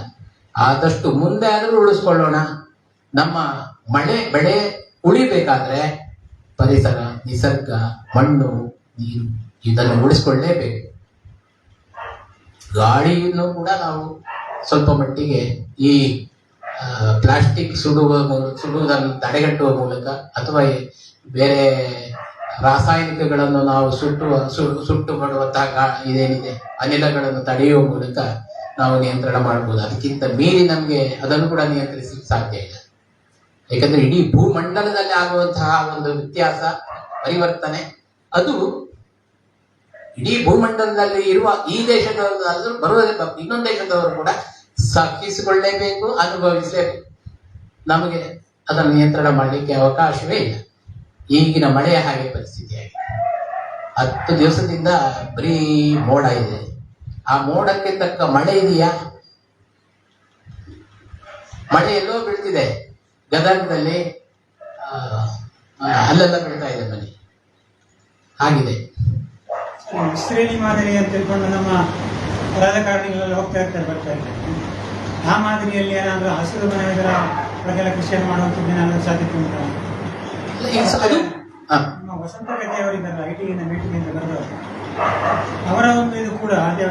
ಆದಷ್ಟು ಮುಂದೆ ಆದರೂ ಉಳಿಸ್ಕೊಳ್ಳೋಣ. ನಮ್ಮ ಬೆಳೆ ಉಳಿಬೇಕಾದ್ರೆ ಪರಿಸರ, ನಿಸರ್ಗ, ಮಣ್ಣು, ನೀರು ಇದನ್ನು ಉಳಿಸ್ಕೊಳ್ಳೇಬೇಕು. ಗಾಳಿಯನ್ನು ಕೂಡ ನಾವು ಸ್ವಲ್ಪ ಮಟ್ಟಿಗೆ ಈ ಪ್ಲಾಸ್ಟಿಕ್ ಸುಡುವುದನ್ನು ತಡೆಗಟ್ಟುವ ಮೂಲಕ ಅಥವಾ ಬೇರೆ ರಾಸಾಯನಿಕಗಳನ್ನು ನಾವು ಸುಟ್ಟು ಮಾಡುವಂತಹ ಇದೇನಿದೆ ಅನಿಲಗಳನ್ನು ತಡೆಯುವ ಮೂಲಕ ನಾವು ನಿಯಂತ್ರಣ ಮಾಡಬಹುದು. ಅದಕ್ಕಿಂತ ಮೀರಿ ನಮಗೆ ಅದನ್ನು ಕೂಡ ನಿಯಂತ್ರಿಸಲಿಕ್ಕೆ ಸಾಧ್ಯ ಇಲ್ಲ. ಯಾಕಂದ್ರೆ ಇಡೀ ಭೂಮಂಡಲದಲ್ಲಿ ಆಗುವಂತಹ ಒಂದು ವ್ಯತ್ಯಾಸ, ಪರಿವರ್ತನೆ, ಅದು ಇಡೀ ಭೂಮಂಡಲದಲ್ಲಿ ಇರುವ ಈ ದೇಶದವರು ಬರುವ ಇನ್ನೊಂದು ದೇಶದವರು ಕೂಡ ಸಹಿಸಿಕೊಳ್ಳಲೇಬೇಕು, ಅನುಭವಿಸಲೇಬೇಕು. ನಮಗೆ ಅದನ್ನು ನಿಯಂತ್ರಣ ಮಾಡಲಿಕ್ಕೆ ಅವಕಾಶವೇ ಇಲ್ಲ. ಈಗಿನ ಮಳೆಯ ಹಾಗೆ ಪರಿಸ್ಥಿತಿಯಾಗಿದೆ. 10 ದಿವಸದಿಂದ ಬರೀ ಮೋಡ ಇದೆ. ಆ ಮೋಡಕ್ಕೆ ತಕ್ಕ ಮಳೆ ಇದೆಯಾ? ಮಳೆ ಎಲ್ಲೋ ಬೀಳ್ತಿದೆ, ಗದಗದಲ್ಲಿ ಅಲ್ಲೆಲ್ಲ ಬೀಳ್ತಾ ಇದೆ ಮನೆ, ಆಗಿದೆ. ಶ್ರೇಣಿ ಮಾದರಿ ಅಂತ ತಿಳ್ಕೊಂಡು ನಮ್ಮ ರಾಜಕಾರಣಿಗಳೆಲ್ಲ ಹೋಗ್ತಾ ಇರ್ತಾರೆ, ಬರ್ತಾ ಇರ್ತಾರೆ. ಆ ಮಾದರಿಯಲ್ಲಿ ಏನಾದರೂ ಹಸಿರು ಮನೆಗಳ ಒಳಗೆಲ್ಲ ಕೃಷಿಯನ್ನು ಮಾಡುವಂಥದ್ದು ಏನಾದರೂ ಸಾಧ್ಯತೆ ಉಂಟಾ? ನಮ್ಮ ವಸಂತ ಗದ್ದೆಯವರಿದ್ದಾರೆ, ಐಟಿಯಿಂದ ಮೀಟಿಂಗಿಂದ ಬರೆದವರು, ಅವರ ಒಂದು ಇದು ಕೂಡ ಅದೇ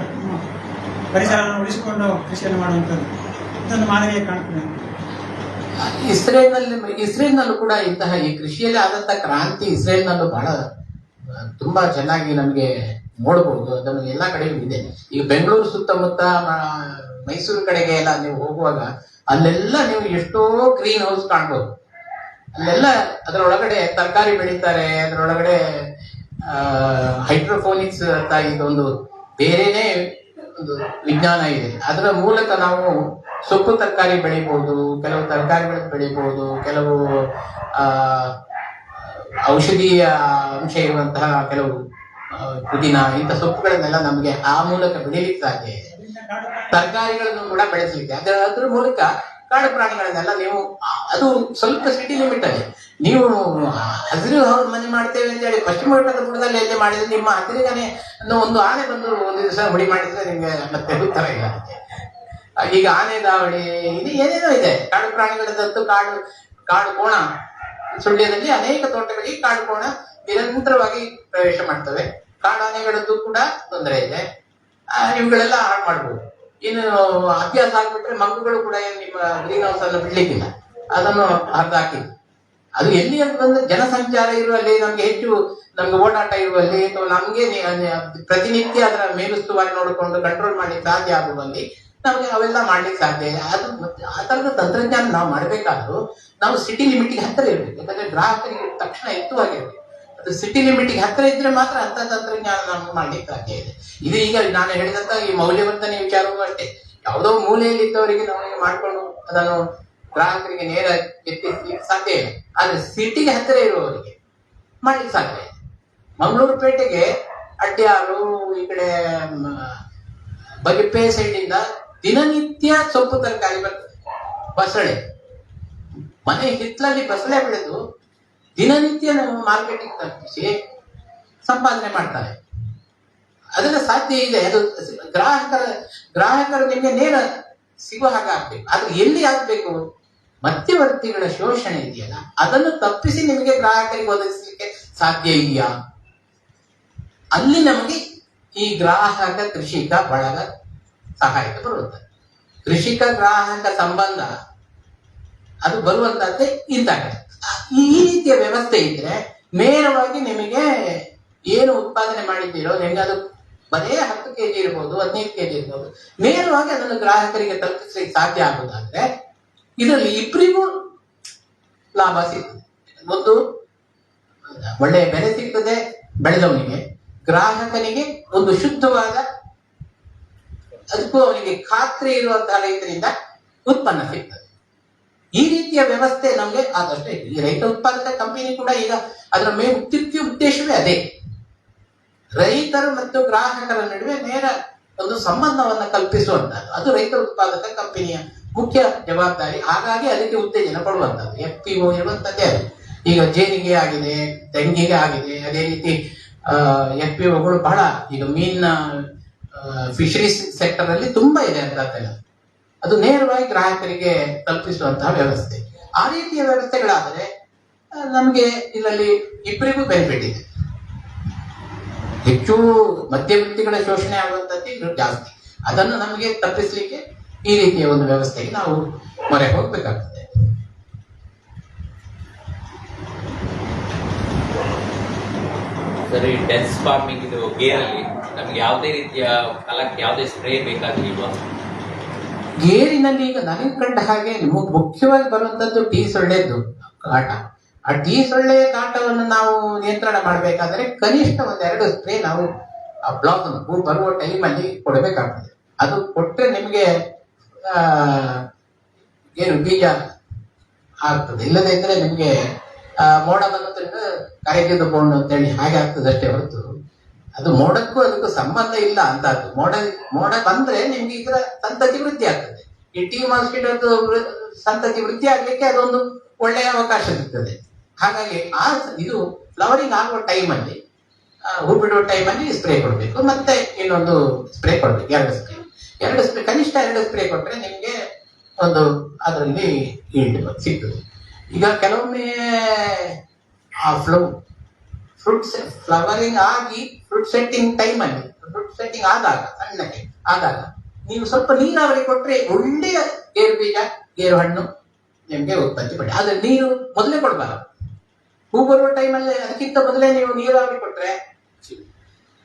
ಪರಿಸರವನ್ನು ಉಳಿಸಿಕೊಂಡು ಕೃಷಿಯನ್ನು ಮಾಡುವಂಥದ್ದು ಇದೊಂದು ಮಾದರಿಯಾಗಿ ಕಾಣ್ತದೆ. ಇಸ್ರೇಲ್ನಲ್ಲೂ ಕೂಡ ಇಂತಹ ಈ ಕೃಷಿಯಲ್ಲಿ ಆದಂತಹ ಕ್ರಾಂತಿ ಇಸ್ರೇಲ್ನಲ್ಲೂ ಬಹಳ ತುಂಬಾ ಚೆನ್ನಾಗಿ ನಮಗೆ ನೋಡಬಹುದು. ಅದನ್ನು ಎಲ್ಲಾ ಕಡೆಯೂ ಇದೆ. ಈಗ ಬೆಂಗಳೂರು ಸುತ್ತಮುತ್ತ, ಮೈಸೂರು ಕಡೆಗೆ ಎಲ್ಲ ನೀವು ಹೋಗುವಾಗ ಅಲ್ಲೆಲ್ಲ ನೀವು ಎಷ್ಟೋ ಗ್ರೀನ್ ಹೌಸ್ ಕಾಣ್ಬೋದು. ಅಲ್ಲೆಲ್ಲ ಅದರೊಳಗಡೆ ತರಕಾರಿ ಬೆಳೀತಾರೆ, ಅದರೊಳಗಡೆ ಹೈಡ್ರೋಫೋನಿಕ್ಸ್ ಅಂತ ಇದೊಂದು ಬೇರೆನೇ ಒಂದು ವಿಜ್ಞಾನ ಇದೆ. ಅದರ ಮೂಲಕ ನಾವು ಸೊಪ್ಪು ತರಕಾರಿ ಬೆಳಿಬಹುದು, ಕೆಲವು ತರಕಾರಿಗಳನ್ನು ಬೆಳಿಬಹುದು, ಕೆಲವು ಔಷಧೀಯ ಅಂಶ ಇರುವಂತಹ ಕೆಲವು ಪುದೀನ ಇಂಥ ಸೊಪ್ಪುಗಳನ್ನೆಲ್ಲ ನಮಗೆ ಆ ಮೂಲಕ ಬೆಳೀಲಿಕ್ಕೆ ಸಾಧ್ಯ ಇದೆ. ತರಕಾರಿಗಳನ್ನು ಕೂಡ ಬೆಳೆಸಲಿಕ್ಕೆ ಅದ್ರ ಮೂಲಕ ಕಾಡು ಪ್ರಾಣಿಗಳನ್ನೆಲ್ಲ ನೀವು, ಅದು ಸ್ವಲ್ಪ ಸಿಟಿ ಲಿಮಿಟ್ ಅಲ್ಲಿ ನೀವು ಹಸಿರು ಮನೆ ಮಾಡ್ತೇವೆ ಅಂತ ಹೇಳಿ ಪಶ್ಚಿಮ ಘಟ್ಟದ ಬುಡದಲ್ಲಿ ಎಲ್ಲಿ ಮಾಡಿದ್ರೆ ನಿಮ್ಮ ಹಸಿರಿಗನೆ ಒಂದು ಆನೆ ಬಂದು ಒಂದು ದಿವಸ ಹುಡಿ ಮಾಡಿದ್ರೆ ನಿಮ್ಗೆ ಮತ್ತೆ ಉತ್ತರ ಇಲ್ಲ. ಈಗ ಆನೆ ದಾವಳಿ ಇದು ಏನೇನೋ ಇದೆ. ಕಾಡು ಪ್ರಾಣಿಗಳದ್ದು ಕಾಡು ಕೋಣ, ಸುಳ್ಯದಲ್ಲಿ ಅನೇಕ ತೋಟಗಳಿಗೆ ಕಾಡು ಕೋಣ ನಿರಂತರವಾಗಿ ಪ್ರವೇಶ ಮಾಡ್ತವೆ. ಕಾಡು ಆನೆಗಳದ್ದು ಕೂಡ ತೊಂದರೆ ಇದೆ. ಇವುಗಳೆಲ್ಲ ಹಾಳು ಮಾಡ್ಬೋದು. ಇನ್ನು ಅಭ್ಯಾಸ ಆಗ್ಬಿಟ್ರೆ ಮಂಗಗಳು ಕೂಡ ನಿಮ್ಮ ಗ್ರೀನ್ ಹೌಸ್ ಅನ್ನು ಬಿಡ್ಲಿಕ್ಕಿಲ್ಲ, ಅದನ್ನು ಹರಿದು ಹಾಕಿ ಅದು ಎಲ್ಲಿ ಅಂತಂದ್ರೆ ಜನಸಂಚಾರ ಇರುವಲ್ಲಿ, ನಮ್ಗೆ ಹೆಚ್ಚು ನಮ್ಗೆ ಓಡಾಟ ಇರುವಲ್ಲಿ, ಅಥವಾ ನಮ್ಗೆ ಪ್ರತಿನಿತ್ಯ ಅದರ ಮೇಲುಸ್ತುವಾರಿ ನೋಡಿಕೊಂಡು ಕಂಟ್ರೋಲ್ ಮಾಡ್ಲಿಕ್ಕೆ ಸಾಧ್ಯ ಆಗುವಲ್ಲಿ ನಮಗೆ ಅವೆಲ್ಲ ಮಾಡ್ಲಿಕ್ಕೆ ಸಾಧ್ಯ ಇದೆ. ಅದು ಆ ತರದ ತಂತ್ರಜ್ಞಾನ ನಾವು ಮಾಡಬೇಕಾದ್ರೂ ನಾವು ಸಿಟಿ ಲಿಮಿಟ್ಗೆ ಹತ್ತಿರ ಇರ್ಬೇಕು. ಯಾಕಂದ್ರೆ ಗ್ರಾಹಕರಿಗೆ ತಕ್ಷಣ ಎತ್ತುವಾಗಿರ್ಬೇಕು. ಅದು ಸಿಟಿ ಲಿಮಿಟ್ಗೆ ಹತ್ತಿರ ಇದ್ರೆ ಮಾತ್ರ ಅಂತ ತಂತ್ರಜ್ಞಾನ ನಮ್ಗೆ ಮಾಡ್ಲಿಕ್ಕೆ ಸಾಧ್ಯ ಇದೆ. ಇದು ಈಗ ನಾನು ಹೇಳಿದಂತ ಈ ಮೌಲ್ಯವರ್ಧನೆ ವಿಚಾರವೂ ಅಷ್ಟೇ. ಯಾವುದೋ ಮೂಲೆಯಲ್ಲಿ ಇದ್ದವರಿಗೆ ನಮಗೆ ಮಾಡ್ಕೊಂಡು ಅದನ್ನು ಗ್ರಾಹಕರಿಗೆ ನೇರ ಎತ್ತಿಸ್ಲಿಕ್ಕೆ ಸಾಧ್ಯ ಇಲ್ಲ. ಆದ್ರೆ ಸಿಟಿಗೆ ಹತ್ತಿರ ಇರುವವರಿಗೆ ಮಾಡ್ಲಿಕ್ಕೆ ಸಾಧ್ಯ ಇದೆ. ಮಂಗಳೂರು ಪೇಟೆಗೆ ಅಡ್ಯಾರು, ಈ ಕಡೆ ಬಗೆಪೆ ಸೈಡಿಂದ ದಿನನಿತ್ಯ ಸೊಪ್ಪು ತರಕಾರಿ ಬರ್ತದೆ. ಬಸಳೆ, ಮನೆ ಹಿತ್ತಲಲ್ಲಿ ಬಸಳೆ ಬೆಳೆದು ದಿನನಿತ್ಯ ನಾವು ಮಾರ್ಕೆಟಿಗೆ ತಲುಪಿಸಿ ಸಂಪಾದನೆ ಮಾಡ್ತಾರೆ. ಅದೆಲ್ಲ ಸಾಧ್ಯ ಇದೆ. ಅದು ಗ್ರಾಹಕರು ನಿಮಗೆ ನೇರ ಸಿಗುವ ಹಾಗೆ ಆಗ್ಬೇಕು. ಆದ್ರೆ ಎಲ್ಲಿ ಆಗ್ಬೇಕು? ಮಧ್ಯವರ್ತಿಗಳ ಶೋಷಣೆ ಇದೆಯಲ್ಲ, ಅದನ್ನು ತಪ್ಪಿಸಿ ನಿಮಗೆ ಗ್ರಾಹಕರಿಗೆ ಒದಗಿಸಲಿಕ್ಕೆ ಸಾಧ್ಯ ಇದೆಯಾ? ಅಲ್ಲಿ ನಮಗೆ ಈ ಗ್ರಾಹಕ ಕೃಷಿಕ ಬಳಗ ಸಹಾಯಕ ಬರುತ್ತದೆ. ಕೃಷಿಕ ಗ್ರಾಹಕ ಸಂಬಂಧ ಅದು ಬರುವಂತದ್ದೇ ಇಂಥ ಕಡೆ. ಈ ರೀತಿಯ ವ್ಯವಸ್ಥೆ ಇದ್ರೆ ನೇರವಾಗಿ ನಿಮಗೆ ಏನು ಉತ್ಪಾದನೆ ಮಾಡಿದ್ದೀರೋ, ನಿಮಗೆ ಅದು ಬರೇ 10 kg ಇರ್ಬೋದು, 15 kg ಇರ್ಬೋದು, ನೇರವಾಗಿ ಅದನ್ನು ಗ್ರಾಹಕರಿಗೆ ತಲುಪಿಸಲಿಕ್ಕೆ ಸಾಧ್ಯ ಆಗುವುದಾದ್ರೆ ಇದರಲ್ಲಿ ಇಬ್ಬರಿಗೂ ಲಾಭ ಸಿಗ್ತದೆ. ಒಂದು ಒಳ್ಳೆಯ ಬೆಲೆ ಸಿಗ್ತದೆ ಬೆಳೆದವನಿಗೆ, ಗ್ರಾಹಕನಿಗೆ ಒಂದು ಶುದ್ಧವಾದ, ಅದಕ್ಕೂ ಅವನಿಗೆ ಖಾತ್ರಿ ಇರುವಂತಹ ರೈತರಿಂದ ಉತ್ಪನ್ನ ಸಿಗ್ತದೆ. ಈ ರೀತಿಯ ವ್ಯವಸ್ಥೆ ನಮಗೆ ಆದಷ್ಟೇ. ಈ ರೈತ ಉತ್ಪಾದಕ ಕಂಪನಿ ಕೂಡ ಈಗ ಅದರ ಮುಖ್ಯ ಉದ್ದೇಶವೇ ಅದೇ. ರೈತರು ಮತ್ತು ಗ್ರಾಹಕರ ನಡುವೆ ನೇರ ಒಂದು ಸಂಬಂಧವನ್ನು ಕಲ್ಪಿಸುವಂತದ್ದು. ಅದು ರೈತ ಉತ್ಪಾದಕ ಕಂಪನಿಯ ಮುಖ್ಯ ಜವಾಬ್ದಾರಿ. ಹಾಗಾಗಿ ಅದಕ್ಕೆ ಉತ್ತೇಜನ ಕೊಡುವಂಥದ್ದು. FPO ಇರುವಂತದ್ದೇ ಅದು. ಈಗ ಜೇನಿಗೆ ಆಗಿದೆ, ತೆಂಗಿಗೆ ಆಗಿದೆ. ಅದೇ ರೀತಿ FPOಗಳು ಬಹಳ ಈಗ ಮೀನಿನ ಫಿಶರೀಸ್ ಸೆಕ್ಟರ್ ಅಲ್ಲಿ ತುಂಬಾ ಇದೆ ಅಂತದ್ದೆಲ್ಲ. ಅದು ನೇರವಾಗಿ ಗ್ರಾಹಕರಿಗೆ ತಲುಪಿಸುವಂತಹ ವ್ಯವಸ್ಥೆ. ಆ ರೀತಿಯ ವ್ಯವಸ್ಥೆಗಳಾದರೆ ನಮಗೆ ಇದರಲ್ಲಿ ಇಬ್ಬರಿಗೂ ಬೆನಿಫಿಟ್ ಇದೆ. ಹೆಚ್ಚು ಮಧ್ಯವರ್ತಿಗಳ ಶೋಷಣೆ ಆಗುವಂಥದ್ದು ಜಾಸ್ತಿ. ಅದನ್ನು ನಮಗೆ ತಪ್ಪಿಸಲಿಕ್ಕೆ ಈ ರೀತಿಯ ಒಂದು ವ್ಯವಸ್ಥೆಗೆ ನಾವು ಮೊರೆ ಹೋಗ್ಬೇಕಾಗ್ತದೆ. ಸರಿ, ಡೆನ್ಸ್ ಫಾರ್ಮಿಂಗ್ ಇದು ಗೇರಲ್ಲಿ ನಮ್ಗೆ ಯಾವುದೇ ರೀತಿಯ ಫಲಕ್ಕೆ ಯಾವುದೇ ಸ್ಪ್ರೇ ಬೇಕಾಗಿಲ್ವಾ? ಗೇರಿನಲ್ಲಿ ಈಗ ನನಗೆ ಕಂಡ ಹಾಗೆ ಮುಖ್ಯವಾಗಿ ಬರುವಂತದ್ದು ಟೀ ಸೊಳ್ಳೆದ್ದು ಕಾಟ. ಆ ಟೀ ಸೊಳ್ಳೆಯ ಕಾಟವನ್ನು ನಾವು ನಿಯಂತ್ರಣ ಮಾಡಬೇಕಾದ್ರೆ ಕನಿಷ್ಠ 1-2 ಸ್ಪ್ರೇ ನಾವು ಆ ಬ್ಲಾಕ್ ಹೂ ಬರುವ ಟೈಮಲ್ಲಿ ಕೊಡಬೇಕಾಗ್ತದೆ. ಅದು ಕೊಟ್ಟರೆ ನಿಮಗೆ ಏನು ಬೀಜ ಆಗ್ತದೆ. ಇಲ್ಲದೇ ಇದ್ರೆ ನಿಮಗೆ ಮೋಡ ಬಂದ್ರಿಂದ ಕರೆಗಿದ್ದು ಬೋಣು ಅಂತೇಳಿ ಹಾಗೆ ಆಗ್ತದೆ ಅಷ್ಟೇ ಹೊರತು ಅದು ಮೋಡಕ್ಕೂ ಅದಕ್ಕೂ ಸಂಬಂಧ ಇಲ್ಲ ಅಂತ. ಅದು ಮೋಡ ಬಂದ್ರೆ ನಿಮ್ಗೆ ಇದರ ಸಂತತಿ ವೃದ್ಧಿ ಆಗ್ತದೆ. ಈ ಟೀ ಮಾಸ್ಕಿಟೋದು ಸಂತತಿ ವೃದ್ಧಿ ಆಗ್ಲಿಕ್ಕೆ ಅದೊಂದು ಒಳ್ಳೆಯ ಅವಕಾಶ ಸಿಗ್ತದೆ. ಹಾಗಾಗಿ ಇದು ಫ್ಲವರಿಂಗ್ ಆಗುವ ಟೈಮಲ್ಲಿ, ಹೂ ಬಿಡುವ ಟೈಮಲ್ಲಿ ಸ್ಪ್ರೇ ಕೊಡಬೇಕು. ಮತ್ತೆ ಇನ್ನೊಂದು ಸ್ಪ್ರೇ ಕೊಡ್ಬೇಕು, 2 ಸ್ಪ್ರೇ ಕನಿಷ್ಠ 2 ಸ್ಪ್ರೇ ಕೊಟ್ಟರೆ ನಿಮಗೆ ಒಂದು ಅದರಲ್ಲಿ ಈಲ್ಡ್ ಸಿಗ್ತದೆ. ಈಗ ಕೆಲವೊಮ್ಮೆ ಆ ಫ್ಲವರಿಂಗ್ ಆಗಿ ಫ್ರೂಟ್ ಸೆಟ್ಟಿಂಗ್ ಟೈಮಲ್ಲಿ, ಫ್ರೂಟ್ ಸೆಟ್ಟಿಂಗ್ ಆದಾಗ ಸಣ್ಣಕ್ಕೆ ಆದಾಗ ನೀವು ಸ್ವಲ್ಪ ನೀರಾವರಿ ಕೊಟ್ಟರೆ ಒಳ್ಳೆಯ ಗೇರು ಬೀಜ, ಗೇರು ಹಣ್ಣು ನಿಮಗೆ ಉತ್ಪತ್ತಿ ಪಡಿ. ಆದ್ರೆ ನೀರು ಮೊದಲೇ ಕೊಡಬಾರದು. ಹೂ ಬರುವ ಟೈಮಲ್ಲಿ ಅದಕ್ಕಿಂತ ಮೊದಲೇ ನೀವು ನೀರಾವರಿ ಕೊಟ್ಟರೆ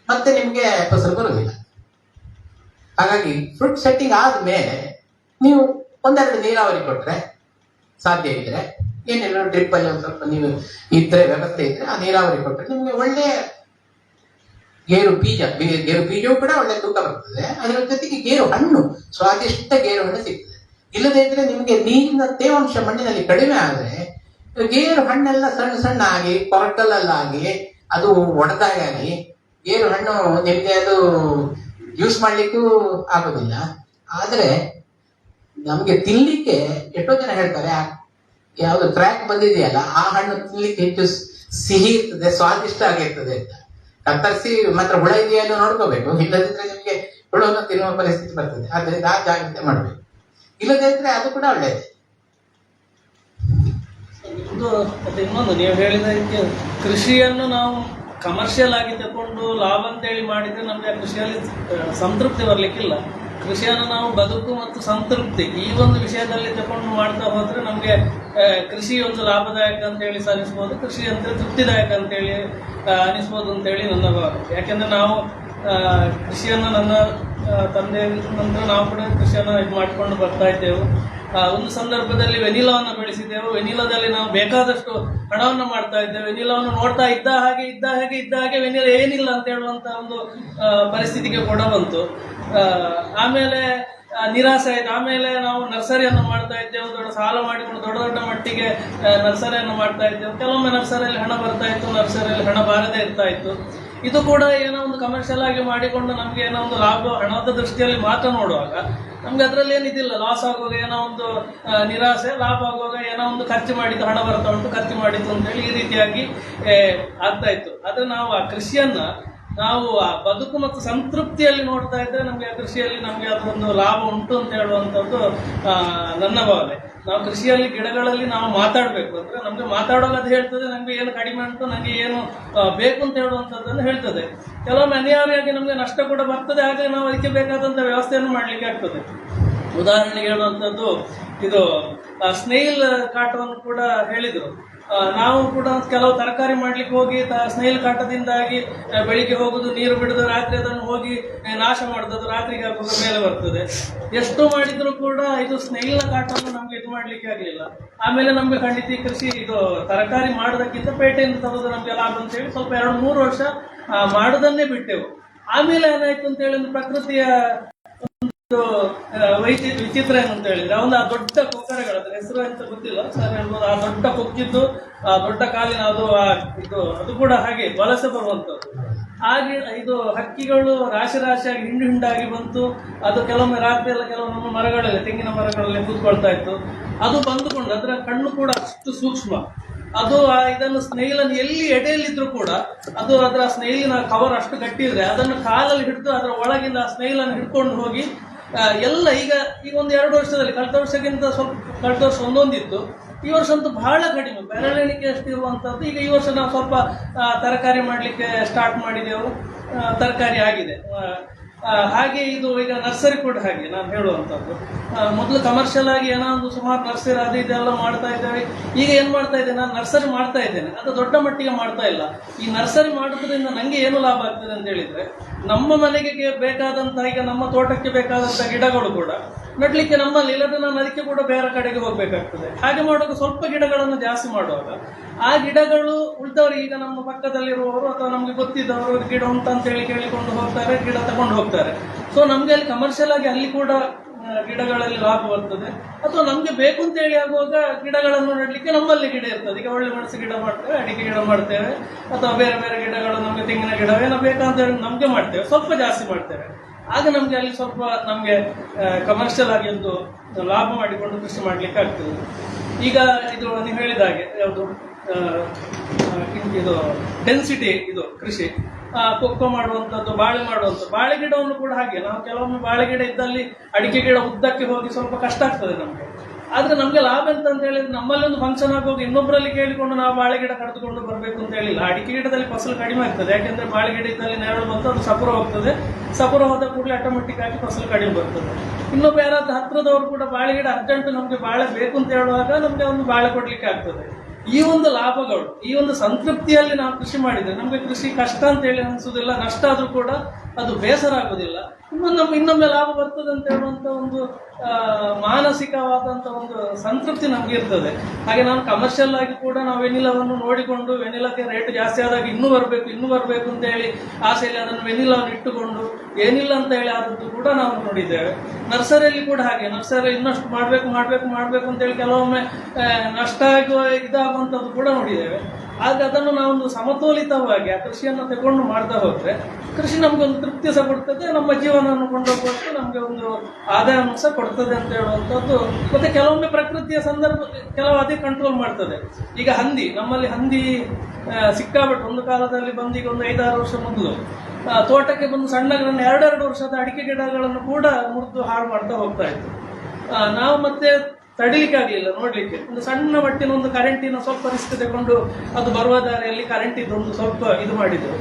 ಮತ್ತೆ ನಿಮಗೆ ಫಸಲು ಬರುವುದಿಲ್ಲ. ಹಾಗಾಗಿ ಫ್ರೂಟ್ ಸೆಟ್ಟಿಂಗ್ ಆದ್ಮೇಲೆ ನೀವು 1-2 ನೀರಾವರಿ ಕೊಟ್ಟರೆ ಸಾಧ್ಯ ಇದ್ರೆ, ಏನಿಲ್ಲ ಡ್ರಿಪ್ ಅಲ್ಲಿ ಒಂದು ಸ್ವಲ್ಪ ನೀವು ಇದ್ರೆ ವ್ಯವಸ್ಥೆ ಇದ್ರೆ ಆ ನೀರಾವರಿ ಕೊಟ್ಟರೆ ನಿಮಗೆ ಒಳ್ಳೆಯ ಗೇರು ಬೀಜವೂ ಕೂಡ ಒಳ್ಳೆ ತೂಕ ಬರ್ತದೆ. ಅದರ ಜೊತೆಗೆ ಗೇರು ಹಣ್ಣು, ಸ್ವಾದಿಷ್ಟ ಗೇರು ಹಣ್ಣು ಸಿಗ್ತದೆ. ಇಲ್ಲದೇ ಇದ್ರೆ ನಿಮಗೆ ನೀರಿನ ತೇವಾಂಶ ಮಣ್ಣಿನಲ್ಲಿ ಕಡಿಮೆ ಆದರೆ ಗೇರು ಹಣ್ಣೆಲ್ಲ ಸಣ್ಣ ಸಣ್ಣ ಆಗಿ ಕೊರಕಲ್ಲಾಗಿ ಅದು ಒಡೆದಾಗಿ ಗೇರು ಹಣ್ಣು ನಿಮಗೆ ಅದು ಯೂಸ್ ಮಾಡ್ಲಿಕ್ಕೂ ಆಗೋದಿಲ್ಲ. ಆದ್ರೆ ನಮ್ಗೆ ತಿನ್ಲಿಕ್ಕೆ ಎಷ್ಟೋ ಜನ ಹೇಳ್ತಾರೆ, ಯಾವ್ದು ಕ್ರ್ಯಾಕ್ ಬಂದಿದೆಯಲ್ಲ ಆ ಹಣ್ಣು ತಿನ್ಲಿಕ್ಕೆ ಹೆಚ್ಚು ಸಿಹಿ ಇರ್ತದೆ, ಸ್ವಾದಿಷ್ಟ ಆಗಿರ್ತದೆ ಅಂತ. ಕತ್ತರಿಸಿ ಮಾತ್ರ ಹುಳ ಇದೆಯಲ್ಲ ನೋಡ್ಕೋಬೇಕು. ಇಲ್ಲದಿದ್ರೆ ನಿಮ್ಗೆ ಹುಳವನ್ನು ತಿನ್ನುವ ಪರಿಸ್ಥಿತಿ ಬರ್ತದೆ. ಆದ್ರಿಂದ ಆ ಜಾಗ್ರತೆ ಮಾಡ್ಬೇಕು. ಇಲ್ಲದೇ ಇದ್ರೆ ಅದು ಕೂಡ ಒಳ್ಳೆಯದು. ಇನ್ನೊಂದು ನೀವು ಹೇಳಿದ ರೀತಿಯ ಕೃಷಿಯನ್ನು ನಾವು ಕಮರ್ಷಿಯಲ್ ಆಗಿ ತಗೊಂಡು ಲಾಭ ಅಂತೇಳಿ ಮಾಡಿದ್ರೆ ನಮ್ಗೆ ಆ ಕೃಷಿಯಲ್ಲಿ ಸಂತೃಪ್ತಿ ಬರ್ಲಿಕ್ಕಿಲ್ಲ. ಕೃಷಿಯನ್ನು ನಾವು ಬದುಕು ಮತ್ತು ಸಂತೃಪ್ತಿ ಈ ಒಂದು ವಿಷಯದಲ್ಲಿ ತಗೊಂಡು ಮಾಡ್ತಾ ಹೋದ್ರೆ ನಮಗೆ ಕೃಷಿ ಒಂದು ಲಾಭದಾಯಕ ಅಂತ ಹೇಳಿ ಅನಿಸ್ಬೋದು, ಕೃಷಿ ಅಂತ ತೃಪ್ತಿದಾಯಕ ಅಂತೇಳಿ ಅನಿಸ್ಬೋದು ಅಂತೇಳಿ ನನ್ನ ಭಾವನೆ. ಯಾಕೆಂದ್ರೆ ನಾವು ಕೃಷಿಯನ್ನು ನನ್ನ ತಂದೆ ನಂತರ ನಾವು ಕೂಡ ಕೃಷಿಯನ್ನು ಇದು ಮಾಡಿಕೊಂಡು ಬರ್ತಾ ಇದ್ದೆವು. ಒಂದು ಸಂದರ್ಭದಲ್ಲಿ ವೆನಿಲಾವನ್ನು ಬೆಳೆಸಿದ್ದೆವು. ವೆನಿಲಾದಲ್ಲಿ ನಾವು ಬೇಕಾದಷ್ಟು ಹಣವನ್ನು ಮಾಡ್ತಾ ಇದ್ದೇವೆ. ವೆನಿಲಾವನ್ನು ನೋಡ್ತಾ ಇದ್ದ ಹಾಗೆ ವೆನಿಲಾ ಏನಿಲ್ಲ ಅಂತ ಹೇಳುವಂತ ಒಂದು ಪರಿಸ್ಥಿತಿಗೆ ಕೂಡ ಬಂತು. ಆಮೇಲೆ ನಿರಾಸೆ ಆಯ್ತು. ಆಮೇಲೆ ನಾವು ನರ್ಸರಿಯನ್ನು ಮಾಡ್ತಾ ಇದ್ದೆವು, ದೊಡ್ಡ ಸಾಲ ಮಾಡಿಕೊಂಡು ದೊಡ್ಡ ಮಟ್ಟಿಗೆ ನರ್ಸರಿಯನ್ನು ಮಾಡ್ತಾ ಇದ್ದೆವು. ಕೆಲವೊಮ್ಮೆ ನರ್ಸರಿಯಲ್ಲಿ ಹಣ ಬರ್ತಾ ಇತ್ತು, ನರ್ಸರಿಯಲ್ಲಿ ಹಣ ಬಾರದೇ ಇರ್ತಾ ಇತ್ತು. ಇದು ಕೂಡ ಏನೋ ಒಂದು ಕಮರ್ಷಿಯಲ್ ಆಗಿ ಮಾಡಿಕೊಂಡು ನಮ್ಗೆ ಏನೋ ಒಂದು ಲಾಭ ಹಣದ ದೃಷ್ಟಿಯಲ್ಲಿ ಮಾತ್ರ ನೋಡುವಾಗ ನಮ್ಗೆ ಅದರಲ್ಲಿ ಏನಿದಿಲ್ಲ. ಲಾಸ್ ಆಗುವಾಗ ಏನೋ ಒಂದು ನಿರಾಸೆ, ಲಾಭ ಆಗುವಾಗ ಏನೋ ಒಂದು ಖರ್ಚು ಮಾಡಿದ್ದು ಹಣ ಬರ್ತಾ ಉಂಟು, ಖರ್ಚು ಮಾಡಿದ್ದು ಅಂತೇಳಿ ಈ ರೀತಿಯಾಗಿ ಆಗ್ತಾ ಇತ್ತು. ಆದ್ರೆ ನಾವು ಆ ಕೃಷಿಯನ್ನ ನಾವು ಆ ಬದುಕು ಮತ್ತು ಸಂತೃಪ್ತಿಯಲ್ಲಿ ನೋಡ್ತಾ ಇದ್ರೆ ನಮ್ಗೆ ಆ ಕೃಷಿಯಲ್ಲಿ ನಮ್ಗೆ ಅದೊಂದು ಲಾಭ ಉಂಟು ಅಂತ ಹೇಳುವಂಥದ್ದು ನನ್ನ ಭಾವನೆ. ನಾವು ಕೃಷಿಯಲ್ಲಿ ಗಿಡಗಳಲ್ಲಿ ನಾವು ಮಾತಾಡಬೇಕು ಅಂದ್ರೆ ನಮ್ಗೆ ಮಾತಾಡುವಾಗ ಅದು ಹೇಳ್ತದೆ ನಮ್ಗೆ ಏನು ಕಡಿಮೆ ಉಂಟು, ನನಗೆ ಏನು ಬೇಕು ಅಂತ ಹೇಳುವಂಥದ್ದನ್ನು ಹೇಳ್ತದೆ. ಕೆಲವೊಮ್ಮೆ ಅನಿವಾರ್ಯವಾಗಿ ನಮ್ಗೆ ನಷ್ಟ ಕೂಡ ಬರ್ತದೆ, ಹಾಗೆ ನಾವು ಅದಕ್ಕೆ ಬೇಕಾದಂಥ ವ್ಯವಸ್ಥೆಯನ್ನು ಮಾಡ್ಲಿಕ್ಕೆ ಆಗ್ತದೆ. ಉದಾಹರಣೆಗೆ ಹೇಳುವಂಥದ್ದು ಇದು ಸ್ನೇಹಿಲ್ ಕಾಟವನ್ನು ಕೂಡ ಹೇಳಿದರು. ನಾವು ಕೂಡ ಕೆಲವು ತರಕಾರಿ ಮಾಡ್ಲಿಕ್ಕೆ ಹೋಗಿ ಸ್ನೇಹಿಲ್ ಕಾಟದಿಂದಾಗಿ ಬೆಳಿಗ್ಗೆ ಹೋಗುದು, ನೀರು ಬಿಡುದು, ರಾತ್ರಿ ಅದನ್ನು ಹೋಗಿ ನಾಶ ಮಾಡುದು, ರಾತ್ರಿಗೆ ಆಗುವಾಗ ಮೇಲೆ ಬರ್ತದೆ. ಎಷ್ಟು ಮಾಡಿದ್ರು ಕೂಡ ಇದು ಸ್ನೇಹಿಲ್ನ ಕಾಟವನ್ನು ನಮ್ಗೆ ಇದು ಮಾಡ್ಲಿಕ್ಕೆ ಆಗ್ಲಿಲ್ಲ. ಆಮೇಲೆ ನಮ್ಗೆ ಖಂಡಿತ ಕೃಷಿ ಇದು ತರಕಾರಿ ಮಾಡೋದಕ್ಕಿಂತ ಪೇಟೆಯಿಂದ ತರೋದು ನಮ್ಗೆ ಲಾಭ ಅಂತ ಹೇಳಿ ಸ್ವಲ್ಪ 2-3 ವರ್ಷ ಮಾಡೋದನ್ನೇ ಬಿಟ್ಟೆವು. ಆಮೇಲೆ ಏನಾಯ್ತು ಅಂತ ಹೇಳಿ ಪ್ರಕೃತಿಯ ವಿಚಿತ್ರ ಏನಂತ ಹೇಳಿದ್ರೆ ಒಂದು ಆ ದೊಡ್ಡ ಕೊಕ್ಕರೆಗಳ ಹೆಸರು ಅಂತ ಗೊತ್ತಿಲ್ಲ ಸರ್ ಹೇಳ್ಬೋದು. ಆ ದೊಡ್ಡ ಕೊಕ್ಕಿದ್ದು, ಆ ದೊಡ್ಡ ಕಾಲಿನ ಅದು ಕೂಡ ಹಾಗೆ ವಲಸೆ ಬರುವಂತದ್ದು. ಹಾಗೆ ಇದು ಹಕ್ಕಿಗಳು ರಾಶಿಯಾಗಿ ಹಿಂಡಾಗಿ ಬಂತು. ಅದು ಕೆಲವೊಮ್ಮೆ ರಾತ್ರಿ ಎಲ್ಲ ಕೆಲವು ನಮ್ಮ ಮರಗಳಲ್ಲಿ, ತೆಂಗಿನ ಮರಗಳಲ್ಲಿ ಕೂತ್ಕೊಳ್ತಾ ಇತ್ತು. ಅದು ಬಂದುಕೊಂಡು ಅದರ ಕಣ್ಣು ಕೂಡ ಅಷ್ಟು ಸೂಕ್ಷ್ಮ. ಅದು ಇದನ್ನು ಸ್ನೇಹಿಲನ್ನು ಎಲ್ಲಿ ಎಡೆಯಲ್ಲಿದ್ರು ಕೂಡ ಅದು ಅದರ ಸ್ನೇಹಿಲಿನ ಕವರ್ ಅಷ್ಟು ಗಟ್ಟಿ ಇದ್ರೆ ಅದನ್ನು ಕಾಲಲ್ಲಿ ಹಿಡಿದು ಅದರ ಒಳಗಿಂದ ಆ ಸ್ನೇಹಿಲನ್ನು ಹಿಡ್ಕೊಂಡು ಹೋಗಿ ಎಲ್ಲ ಈಗ 1-2 ವರ್ಷದಲ್ಲಿ ಕಳೆದ ವರ್ಷಕ್ಕಿಂತ ಸ್ವಲ್ಪ ಕಳೆದ ವರ್ಷ ಒಂದೊಂದಿತ್ತು. ಈ ವರ್ಷ ಅಂತೂ ಬಹಳ ಕಡಿಮೆ, ಬೆರಳೆಣಿಕೆ ಅಷ್ಟು ಇರುವಂಥದ್ದು. ಈಗ ಈ ವರ್ಷ ನಾವು ಸ್ವಲ್ಪ ತರಕಾರಿ ಮಾಡಲಿಕ್ಕೆ ಸ್ಟಾರ್ಟ್ ಮಾಡಿದೆವು, ತರಕಾರಿ ಆಗಿದೆ. ಹಾಗೆ ಇದು ಈಗ ನರ್ಸರಿ ಕೂಡ ಹಾಗೆ ನಾನು ಹೇಳುವಂಥದ್ದು. ಮೊದಲು ಕಮರ್ಷಿಯಲ್ ಆಗಿ ಏನೋ ಒಂದು ಸುಮಾರು ನರ್ಸರಿ ಅದು ಇದೆಲ್ಲ ಮಾಡ್ತಾ ಇದ್ದೇವೆ. ಈಗ ಏನು ಮಾಡ್ತಾ ಇದ್ದೇನೆ, ನಾನು ನರ್ಸರಿ ಮಾಡ್ತಾ ಇದ್ದೇನೆ, ಅದು ದೊಡ್ಡ ಮಟ್ಟಿಗೆ ಮಾಡ್ತಾ ಇಲ್ಲ. ಈ ನರ್ಸರಿ ಮಾಡೋದ್ರಿಂದ ನನಗೆ ಏನು ಲಾಭ ಆಗ್ತದೆ ಅಂತ ಹೇಳಿದ್ರೆ, ನಮ್ಮ ಮನೆಗೆ ಬೇಕಾದಂತಹ, ಈಗ ನಮ್ಮ ತೋಟಕ್ಕೆ ಬೇಕಾದಂತಹ ಗಿಡಗಳು ಕೂಡ ನಡ್ಲಿಕ್ಕೆ ನಮ್ಮಲ್ಲಿ ಇಲ್ಲದ್ರೆ ನಾನು ಅದಕ್ಕೆ ಕೂಡ ಬೇರೆ ಕಡೆಗೆ ಹೋಗ್ಬೇಕಾಗ್ತದೆ. ಹಾಗೆ ಮಾಡುವಾಗ ಸ್ವಲ್ಪ ಗಿಡಗಳನ್ನು ಜಾಸ್ತಿ ಮಾಡುವಾಗ ಆ ಗಿಡಗಳು ಉಳಿದವರು, ಈಗ ನಮ್ಮ ಪಕ್ಕದಲ್ಲಿರುವವರು ಅಥವಾ ನಮ್ಗೆ ಗೊತ್ತಿದ್ದವರು ಗಿಡ ಉಂಟಂತ ಹೇಳಿ ಕೇಳಿಕೊಂಡು ಹೋಗ್ತಾರೆ, ಗಿಡ ತಗೊಂಡು ಹೋಗ್ತಾರೆ. ಸೊ ನಮ್ಗೆ ಅಲ್ಲಿ ಕಮರ್ಷಿಯಲ್ ಆಗಿ ಅಲ್ಲಿ ಕೂಡ ಗಿಡಗಳಲ್ಲಿ ಲಾಭ ಬರ್ತದೆ. ಅಥವಾ ನಮ್ಗೆ ಬೇಕು ಅಂತ ಹೇಳಿ ಆಗುವಾಗ ಗಿಡಗಳನ್ನು ನೆಡ್ಲಿಕ್ಕೆ ನಮ್ಮಲ್ಲಿ ಗಿಡ ಇರ್ತದೆ. ಈಗ ಒಳ್ಳೆ ಮೆಣಸು ಗಿಡ ಮಾಡ್ತೇವೆ, ಅಡಿಕೆ ಗಿಡ ಮಾಡ್ತೇವೆ, ಅಥವಾ ಬೇರೆ ಬೇರೆ ಗಿಡಗಳು ನಮ್ಗೆ ತೆಂಗಿನ ಗಿಡ ಏನೋ ಬೇಕಂತ ಹೇಳಿ ನಮ್ಗೆ ಮಾಡ್ತೇವೆ, ಸ್ವಲ್ಪ ಜಾಸ್ತಿ ಮಾಡ್ತೇವೆ. ಆಗ ನಮ್ಗೆ ಅಲ್ಲಿ ಸ್ವಲ್ಪ ನಮ್ಗೆ ಕಮರ್ಷಿಯಲ್ ಆಗಿ ಒಂದು ಲಾಭ ಮಾಡಿಕೊಂಡು ಕೃಷಿ ಮಾಡ್ಲಿಕ್ಕೆ ಆಗ್ತದೆ. ಈಗ ಇದು ನೀವು ಹೇಳಿದ ಹಾಗೆ ಯಾವುದು ಇದು ಡೆನ್ಸಿಟಿ ಇದು ಕೃಷಿ, ಕೊಕ್ಕೋ ಮಾಡುವಂಥದ್ದು, ಬಾಳೆ ಮಾಡುವಂಥದ್ದು. ಬಾಳೆ ಗಿಡವನ್ನು ಕೂಡ ಹಾಗೆ ನಾವು ಕೆಲವೊಮ್ಮೆ ಬಾಳೆ ಗಿಡ ಇದ್ದಲ್ಲಿ ಅಡಿಕೆ ಗಿಡ ಉದ್ದಕ್ಕೆ ಹೋಗಿ ಸ್ವಲ್ಪ ಕಷ್ಟ ಆಗ್ತದೆ ನಮ್ಗೆ. ಆದ್ರೆ ನಮ್ಗೆ ಲಾಭ ಎಂತ ಅಂತ ಹೇಳಿದ್ರೆ, ನಮ್ಮಲ್ಲಿ ಒಂದು ಫಂಕ್ಷನ್ ಆಗುವಾಗ ಇನ್ನೊಬ್ಬರಲ್ಲಿ ಕೇಳಿಕೊಂಡು ನಾವು ಬಾಳೆ ಗಿಡ ಕಡಿದುಕೊಂಡು ಬರಬೇಕು ಅಂತ ಹೇಳಿಲ್ಲ. ಅಡಿಕೆ ಗಿಡದಲ್ಲಿ ಫಸಲು ಕಡಿಮೆ ಆಗ್ತದೆ, ಯಾಕೆಂದ್ರೆ ಬಾಳೆ ಗಿಡ ಇದ್ದಲ್ಲಿ ನೆರಳು ಬಂತು, ಅದು ಸಪುರ ಹೋಗ್ತದೆ. ಸಪುರ ಹೋದ ಕೂಡಲೇ ಆಟೋಮೆಟಿಕ್ ಆಗಿ ಫಸಲು ಕಡಿಮೆ ಬರ್ತದೆ. ಇನ್ನೊಬ್ಬ ಯಾರಾದ್ರೂ ಹತ್ರದವರು ಕೂಡ ಬಾಳೆ ಗಿಡ ಅರ್ಜೆಂಟ್ ನಮ್ಗೆ ಬಾಳೆ ಬೇಕು ಅಂತ ಹೇಳುವಾಗ ನಮ್ಗೆ ಒಂದು ಬಾಳೆ ಕೊಡ್ಲಿಕ್ಕೆ ಆಗ್ತದೆ. ಈ ಒಂದು ಲಾಭಗಳು, ಈ ಒಂದು ಸಂತೃಪ್ತಿಯಲ್ಲಿ ನಾವು ಕೃಷಿ ಮಾಡಿದ್ರೆ ನಮ್ಗೆ ಕೃಷಿ ಕಷ್ಟ ಅಂತ ಹೇಳಿ ಅನಿಸುವುದಿಲ್ಲ, ನಷ್ಟ ಆದ್ರೂ ಕೂಡ ಅದು ಬೇಸರ ಆಗುದಿಲ್ಲ. ಇನ್ನೊಮ್ಮೆ ಲಾಭ ಬರ್ತದೆ ಅಂತ ಹೇಳುವಂತ ಒಂದು ಮಾನಸಿಕವಾದಂತ ಒಂದು ಸಂತೃಪ್ತಿ ನಮ್ಗೆ ಇರ್ತದೆ. ಹಾಗೆ ನಾವು ಕಮರ್ಷಿಯಲ್ ಆಗಿ ಕೂಡ ನಾವು ವೆನಿಲಾವನ್ನು ನೋಡಿಕೊಂಡು ವೆನಿಲಾಕ್ಕೆ ರೇಟ್ ಜಾಸ್ತಿ ಆದಾಗ ಇನ್ನೂ ಬರಬೇಕು ಅಂತ ಹೇಳಿ ಆಸೆಯಲ್ಲಿ ಅದನ್ನು ವೆನಿಲಾವನ್ನು ಇಟ್ಟುಕೊಂಡು ಏನಿಲ್ಲ ಅಂತ ಹೇಳಿ ಆದದ್ದು ಕೂಡ ನಾವು ನೋಡಿದ್ದೇವೆ. ನರ್ಸರಿಯಲ್ಲಿ ಕೂಡ ಹಾಗೆ, ನರ್ಸರಿ ಇನ್ನಷ್ಟು ಮಾಡ್ಬೇಕು ಅಂತ ಹೇಳಿ ಕೆಲವೊಮ್ಮೆ ನಷ್ಟ ಆಗುವ ಇದಾಗುವಂಥದ್ದು ಕೂಡ ನೋಡಿದ್ದೇವೆ. ಆಗ ಅದನ್ನು ನಾವೊಂದು ಸಮತೋಲಿತವಾಗಿ ಆ ಕೃಷಿಯನ್ನು ತಗೊಂಡು ಮಾಡ್ತಾ ಹೋದ್ರೆ ಕೃಷಿ ನಮ್ಗೊಂದು ತೃಪ್ತಿ ಸಹ ಕೊಡ್ತದೆ, ನಮ್ಮ ಜೀವನವನ್ನು ಕೊಂಡೋಗುವಷ್ಟು ನಮ್ಗೆ ಒಂದು ಆದಾಯವನ್ನು ಸಹ ಕೊಡ್ತದೆ ಅಂತ ಹೇಳುವಂಥದ್ದು. ಮತ್ತೆ ಕೆಲವೊಮ್ಮೆ ಪ್ರಕೃತಿಯ ಸಂದರ್ಭ ಕೆಲವು ಅದೇ ಕಂಟ್ರೋಲ್ ಮಾಡ್ತದೆ. ಈಗ ನಮ್ಮಲ್ಲಿ ಹಂದಿ ಸಿಕ್ಕಾಬಿಟ್ಟು ಒಂದು ಕಾಲದಲ್ಲಿ ಬಂದು ಈಗ ಒಂದು 5-6 ವರ್ಷ ಮೊದಲು ತೋಟಕ್ಕೆ ಬಂದು ಸಣ್ಣ 2 ವರ್ಷದ ಅಡಿಕೆ ಗಿಡಗಳನ್ನು ಕೂಡ ಮುರಿದು ಹಾಳು ಮಾಡ್ತಾ ಹೋಗ್ತಾ ಇತ್ತು. ನಾವು ಮತ್ತೆ ತಡಿಲಿಕ್ಕೆ ಆಗಲಿಲ್ಲ, ನೋಡ್ಲಿಕ್ಕೆ ಒಂದು ಸಣ್ಣ ಮಟ್ಟಿನ ಒಂದು ಕರೆಂಟಿನ ಸ್ವಲ್ಪ ರಿಸ್ಕ್ ತಗೊಂಡು ಅದು ಬರುವ ದಾರಿಯಲ್ಲಿ ಕರೆಂಟ್ ಇದೊಂದು ಸ್ವಲ್ಪ ಇದು ಮಾಡಿದ್ರು.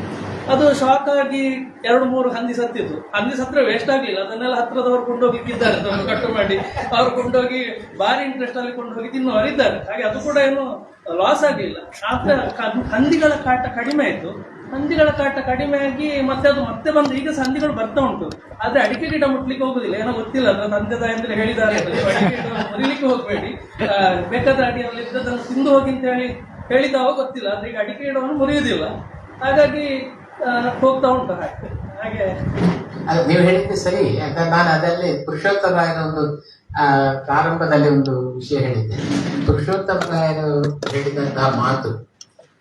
ಅದು ಶಾಕ್ ಆಗಿ 2-3 ಹಂದಿ ಸತ್ತಿತ್ತು. ಹಂದಿ ಸತ್ರ ವೇಸ್ಟ್ ಆಗ್ಲಿಲ್ಲ, ಅದನ್ನೆಲ್ಲ ಹತ್ರದವರು ಕೊಂಡೋಗಿದ್ದಾರೆ, ಕಟ್ಟು ಮಾಡಿ ಅವ್ರು ಕೊಂಡೋಗಿ ಭಾರಿ ಇಂಟ್ರೆಸ್ಟ್ ಅಲ್ಲಿ ಕೊಂಡೋಗಿ ತಿನ್ನುವರಿದ್ದಾರೆ. ಹಾಗೆ ಅದು ಕೂಡ ಏನು ಲಾಸ್ ಆಗಲಿಲ್ಲ. ಆದ್ರೆ ಹಂದಿಗಳ ಕಾಟ ಕಡಿಮೆ ಆಯ್ತು. ಹಂದಿಗಳ ಕಾಟ ಕಡಿಮೆ ಆಗಿ ಮತ್ತೆ ಅದು ಮತ್ತೆ ಬಂದು ಈಗ ಹಂದಿಗಳು ಬರ್ತಾ ಉಂಟು. ಆದ್ರೆ ಅಡಿಕೆ ಗಿಡ ಮುಟ್ಲಿಕ್ಕೆ ಹೋಗುದಿಲ್ಲ, ಏನೋ ಗೊತ್ತಿಲ್ಲ, ಅದ್ರ ತಂದೆ ತಾಯಿ ಹೇಳಿದ್ದಾರೆ, ಅಡಿಕೆ ಗಿಡ ಮುರಿಲಿಕ್ಕೆ ಹೋಗ್ಬೇಡಿ, ಬೇಕಾದ ಅಡಿಯಲ್ಲಿ ಇದ್ದದನ್ನು ತಿಂದು ಹೋಗಿ ಅಂತ ಹೇಳಿದಾವ ಗೊತ್ತಿಲ್ಲ. ಆದ್ರೆ ಈಗ ಅಡಿಕೆ ಗಿಡವನ್ನು ಮುರಿಯುವುದಿಲ್ಲ, ಹಾಗಾಗಿ ಹೋಗ್ತಾ ಉಂಟು. ಹಾಗೆ ನೀವು ಹೇಳಿದ್ದು ಸರಿ. ಯಾಕಂದ್ರೆ ನಾನು ಅದರಲ್ಲಿ ಪುರುಷೋತ್ತಮ ರಾಯರ ಒಂದು ಪ್ರಾರಂಭದಲ್ಲಿ ಒಂದು ವಿಷಯ ಹೇಳಿದ್ದೆ. ಪುರುಷೋತ್ತಮ ರಾಯರು ಹೇಳಿದಂತಹ ಮಾತು,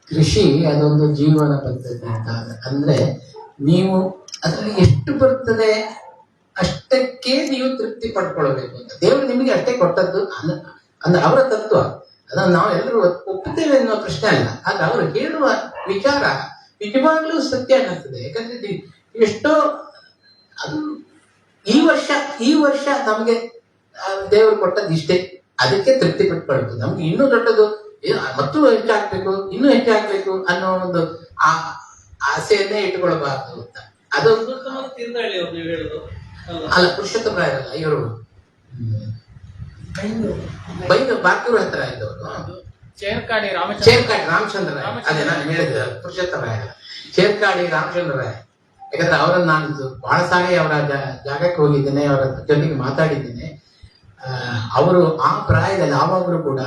ಕೃಷಿ ಅದೊಂದು ಜೀವನ ಪದ್ಧತಿ ಅಂತ. ಅಂದ್ರೆ ನೀವು ಅದರಲ್ಲಿ ಎಷ್ಟು ಬರ್ತದೆ ಅಷ್ಟಕ್ಕೆ ನೀವು ತೃಪ್ತಿ ಪಡ್ಕೊಳ್ಬೇಕು ಅಂತ. ದೇವರು ನಿಮಗೆ ಅಷ್ಟೇ ಕೊಟ್ಟದ್ದು ಅಂದ್ರೆ ಅವರ ತತ್ವ. ಅದನ್ನು ನಾವು ಎಲ್ಲರೂ ಒಪ್ಪುತ್ತೇವೆ ಅನ್ನೋ ಪ್ರಶ್ನೆ ಅಲ್ಲ. ಆದ್ರೆ ಅವರು ಹೇಳುವ ವಿಚಾರ ನಿಜವಾಗ್ಲೂ ಸತ್ಯ ಅನ್ನಿಸ್ತದೆ. ಯಾಕಂದ್ರೆ ಎಷ್ಟೋ ಅದು ಈ ವರ್ಷ ನಮಗೆ ದೇವರು ಕೊಟ್ಟದ್ದು ಇಷ್ಟೇ, ಅದಕ್ಕೆ ತೃಪ್ತಿ ಪಟ್ಕೊಳ್ತು. ನಮ್ಗೆ ಇನ್ನೂ ದೊಡ್ಡದು ಮತ್ತೂ ಹೆಚ್ಚಾಗ್ಬೇಕು, ಇನ್ನೂ ಹೆಚ್ಚಾಗ್ಬೇಕು ಅನ್ನೋ ಒಂದು ಆಸೆಯನ್ನೇ ಇಟ್ಕೊಳ್ಬಾರ್ದು ಅಂತ. ಅದೊಂದು ಅಲ್ಲ, ಪುರುಷೋತ್ತಮ ರಾಯರಲ್ಲ, ಇವರು ಬೈದು ಬಾಕೂರು ಹತ್ರ ಇದ್ದವರು, ಚೇರ್ಕಾಡಿ ರಾಮಚಂದ್ರ ರಾಯ. ಅದೇ ನಾನು ಹೇಳಿದೆ, ಪುರುಷೋತ್ತಮ ರಾಯ, ಚೇರ್ಕಾಡಿ ರಾಮಚಂದ್ರ ರಾಯ. ಯಾಕಂದ್ರೆ ಅವರನ್ನು ನಾನು ಬಹಳ ಸಾರಿ ಅವರ ಜಾಗಕ್ಕೆ ಹೋಗಿದ್ದೇನೆ, ಅವರ ಜೊತೆಗೆ ಮಾತಾಡಿದ್ದೇನೆ. ಅವರು ಆ ಪ್ರಾಯದಲ್ಲಿ ಆವಾಗಲೂ ಕೂಡ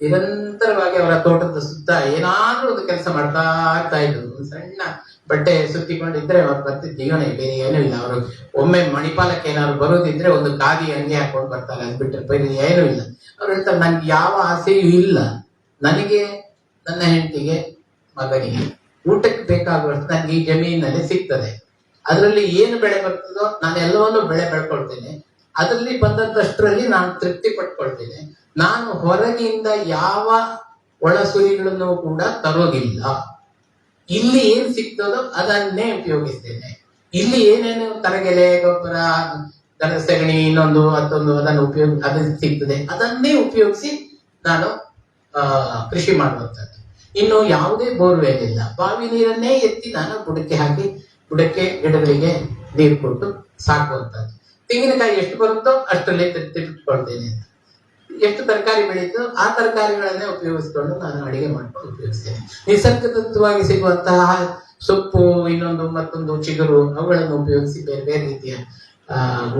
ನಿರಂತರವಾಗಿ ಅವರ ತೋಟದ ಸುತ್ತ ಏನಾದ್ರೂ ಒಂದು ಕೆಲಸ ಮಾಡ್ತಾ ಇರ್ತಾ ಇದ್ರು. ಒಂದು ಸಣ್ಣ ಬಟ್ಟೆ ಸುತ್ತಿಕೊಂಡಿದ್ರೆ ಅವ್ರು ಬರ್ತಿದ್ದ ಜೀವನ ಬೇರೆ ಏನೂ ಇಲ್ಲ. ಅವರು ಒಮ್ಮೆ ಮಣಿಪಾಲಕ್ಕೆ ಏನಾದ್ರು ಬರೋದಿದ್ರೆ ಒಂದು ಖಾದಿ ಅಂಗಿ ಹಾಕೊಂಡು ಬರ್ತಾರೆ, ಅದು ಬಿಟ್ಟರೆ ಬೇರೆ ಏನೂ ಇಲ್ಲ. ಅವ್ರು ಹೇಳ್ತಾರೆ, ನನ್ಗೆ ಯಾವ ಆಸೆಯೂ ಇಲ್ಲ, ನನಗೆ ನನ್ನ ಹೆಂಡತಿಗೆ ಮಗನಿಗೆ ಊಟಕ್ಕೆ ಬೇಕಾಗುವಷ್ಟು ನನಗೆ ಈ ಜಮೀನಲ್ಲಿ ಸಿಗ್ತದೆ. ಅದರಲ್ಲಿ ಏನು ಬೆಳೆ ಬರ್ತದೋ ನಾನು ಎಲ್ಲವನ್ನೂ ಬೆಳ್ಕೊಳ್ತೇನೆ. ಅದರಲ್ಲಿ ಬಂದದ್ದಷ್ಟರಲ್ಲಿ ನಾನು ತೃಪ್ತಿ ಪಟ್ಕೊಳ್ತೇನೆ. ನಾನು ಹೊರಗಿಂದ ಯಾವ ಒಳಸುರಿಗಳನ್ನು ಕೂಡ ತರೋದಿಲ್ಲ. ಇಲ್ಲಿ ಏನ್ ಸಿಗ್ತದೋ ಅದನ್ನೇ ಉಪಯೋಗಿಸ್ತೇನೆ. ಇಲ್ಲಿ ಏನೇನು ತರಗೆಲೆ, ಗೊಬ್ಬರ, ದನದ ಸಗಣಿ, ಇನ್ನೊಂದು ಮತ್ತೊಂದು ಅದನ್ನು ಅದು ಸಿಗ್ತದೆ, ಅದನ್ನೇ ಉಪಯೋಗಿಸಿ ನಾನು ಕೃಷಿ ಮಾಡುವಂಥದ್ದು. ಇನ್ನು ಯಾವುದೇ ಬೋರ್ವೆಲ್ ಇಲ್ಲ, ಬಾವಿ ನೀರನ್ನೇ ಎತ್ತಿ ನಾನು ಬುಡಕ್ಕೆ ಗಿಡಗಳಿಗೆ ನೀರು ಕೊಟ್ಟು ಸಾಕುವಂಥದ್ದು. ತೆಂಗಿನಕಾಯಿ ಎಷ್ಟು ಬರುತ್ತೋ ಅಷ್ಟರಲ್ಲಿ ತಿಳ್ಕೊಳ್ತೇನೆ ಅಂತ. ಎಷ್ಟು ತರಕಾರಿ ಬೆಳೀತೋ ಆ ತರಕಾರಿಗಳನ್ನೇ ಉಪಯೋಗಿಸಿಕೊಂಡು ನಾನು ಅಡಿಗೆ ಮಾಡ್ಕೊಂಡು ಉಪಯೋಗಿಸ್ತೇನೆ. ನಿಸರ್ಗದತ್ತವಾಗಿ ಸಿಗುವಂತಹ ಸೊಪ್ಪು, ಇನ್ನೊಂದು ಮತ್ತೊಂದು ಚಿಗುರು, ಅವುಗಳನ್ನು ಉಪಯೋಗಿಸಿ ಬೇರೆ ಬೇರೆ ರೀತಿಯ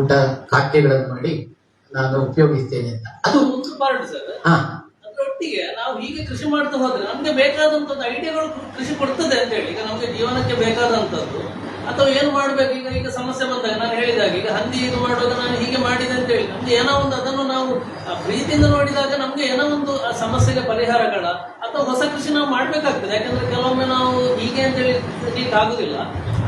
ಊಟ ಖಾದ್ಯಗಳನ್ನು ಮಾಡಿ ನಾನು ಉಪಯೋಗಿಸ್ತೇನೆ ಅಂತ. ಅದು ಅದರೊಟ್ಟಿಗೆ ನಾವು ಹೀಗೆ ಕೃಷಿ ಮಾಡ್ತಾ ಹೋದ್ರೆ ನಮ್ಗೆ ಬೇಕಾದಂತದ್ದು ಐಡಿಯಾಗಳು ಕೃಷಿ ಕೊಡ್ತದೆ ಅಂತ ಹೇಳಿ. ಈಗ ನಮ್ಗೆ ಜೀವನಕ್ಕೆ ಬೇಕಾದಂತದ್ದು ಅಥವಾ ಏನು ಮಾಡ್ಬೇಕು, ಈಗ ಸಮಸ್ಯೆ ಬಂದಾಗ ನಾನು ಹೇಳಿದಾಗ, ಈಗ ಹಂದಿ ಇದು ಮಾಡುವಾಗ ನಾನು ಹೀಗೆ ಮಾಡಿದೆ ಅಂತ ಹೇಳಿ ನಮ್ಗೆ ಏನೋ ಒಂದು ಅದನ್ನು ನಾವು ಪ್ರೀತಿಯಿಂದ ನೋಡಿದಾಗ ನಮ್ಗೆ ಏನೋ ಒಂದು ಸಮಸ್ಯೆಗೆ ಪರಿಹಾರಗಳ ಅಥವಾ ಹೊಸ ಕೃಷಿ ನಾವು ಮಾಡ್ಬೇಕಾಗ್ತದೆ. ಯಾಕಂದ್ರೆ ಕೆಲವೊಮ್ಮೆ ನಾವು ಹೀಗೆ ಅಂತ ಹೇಳಿ ಆಗುದಿಲ್ಲ.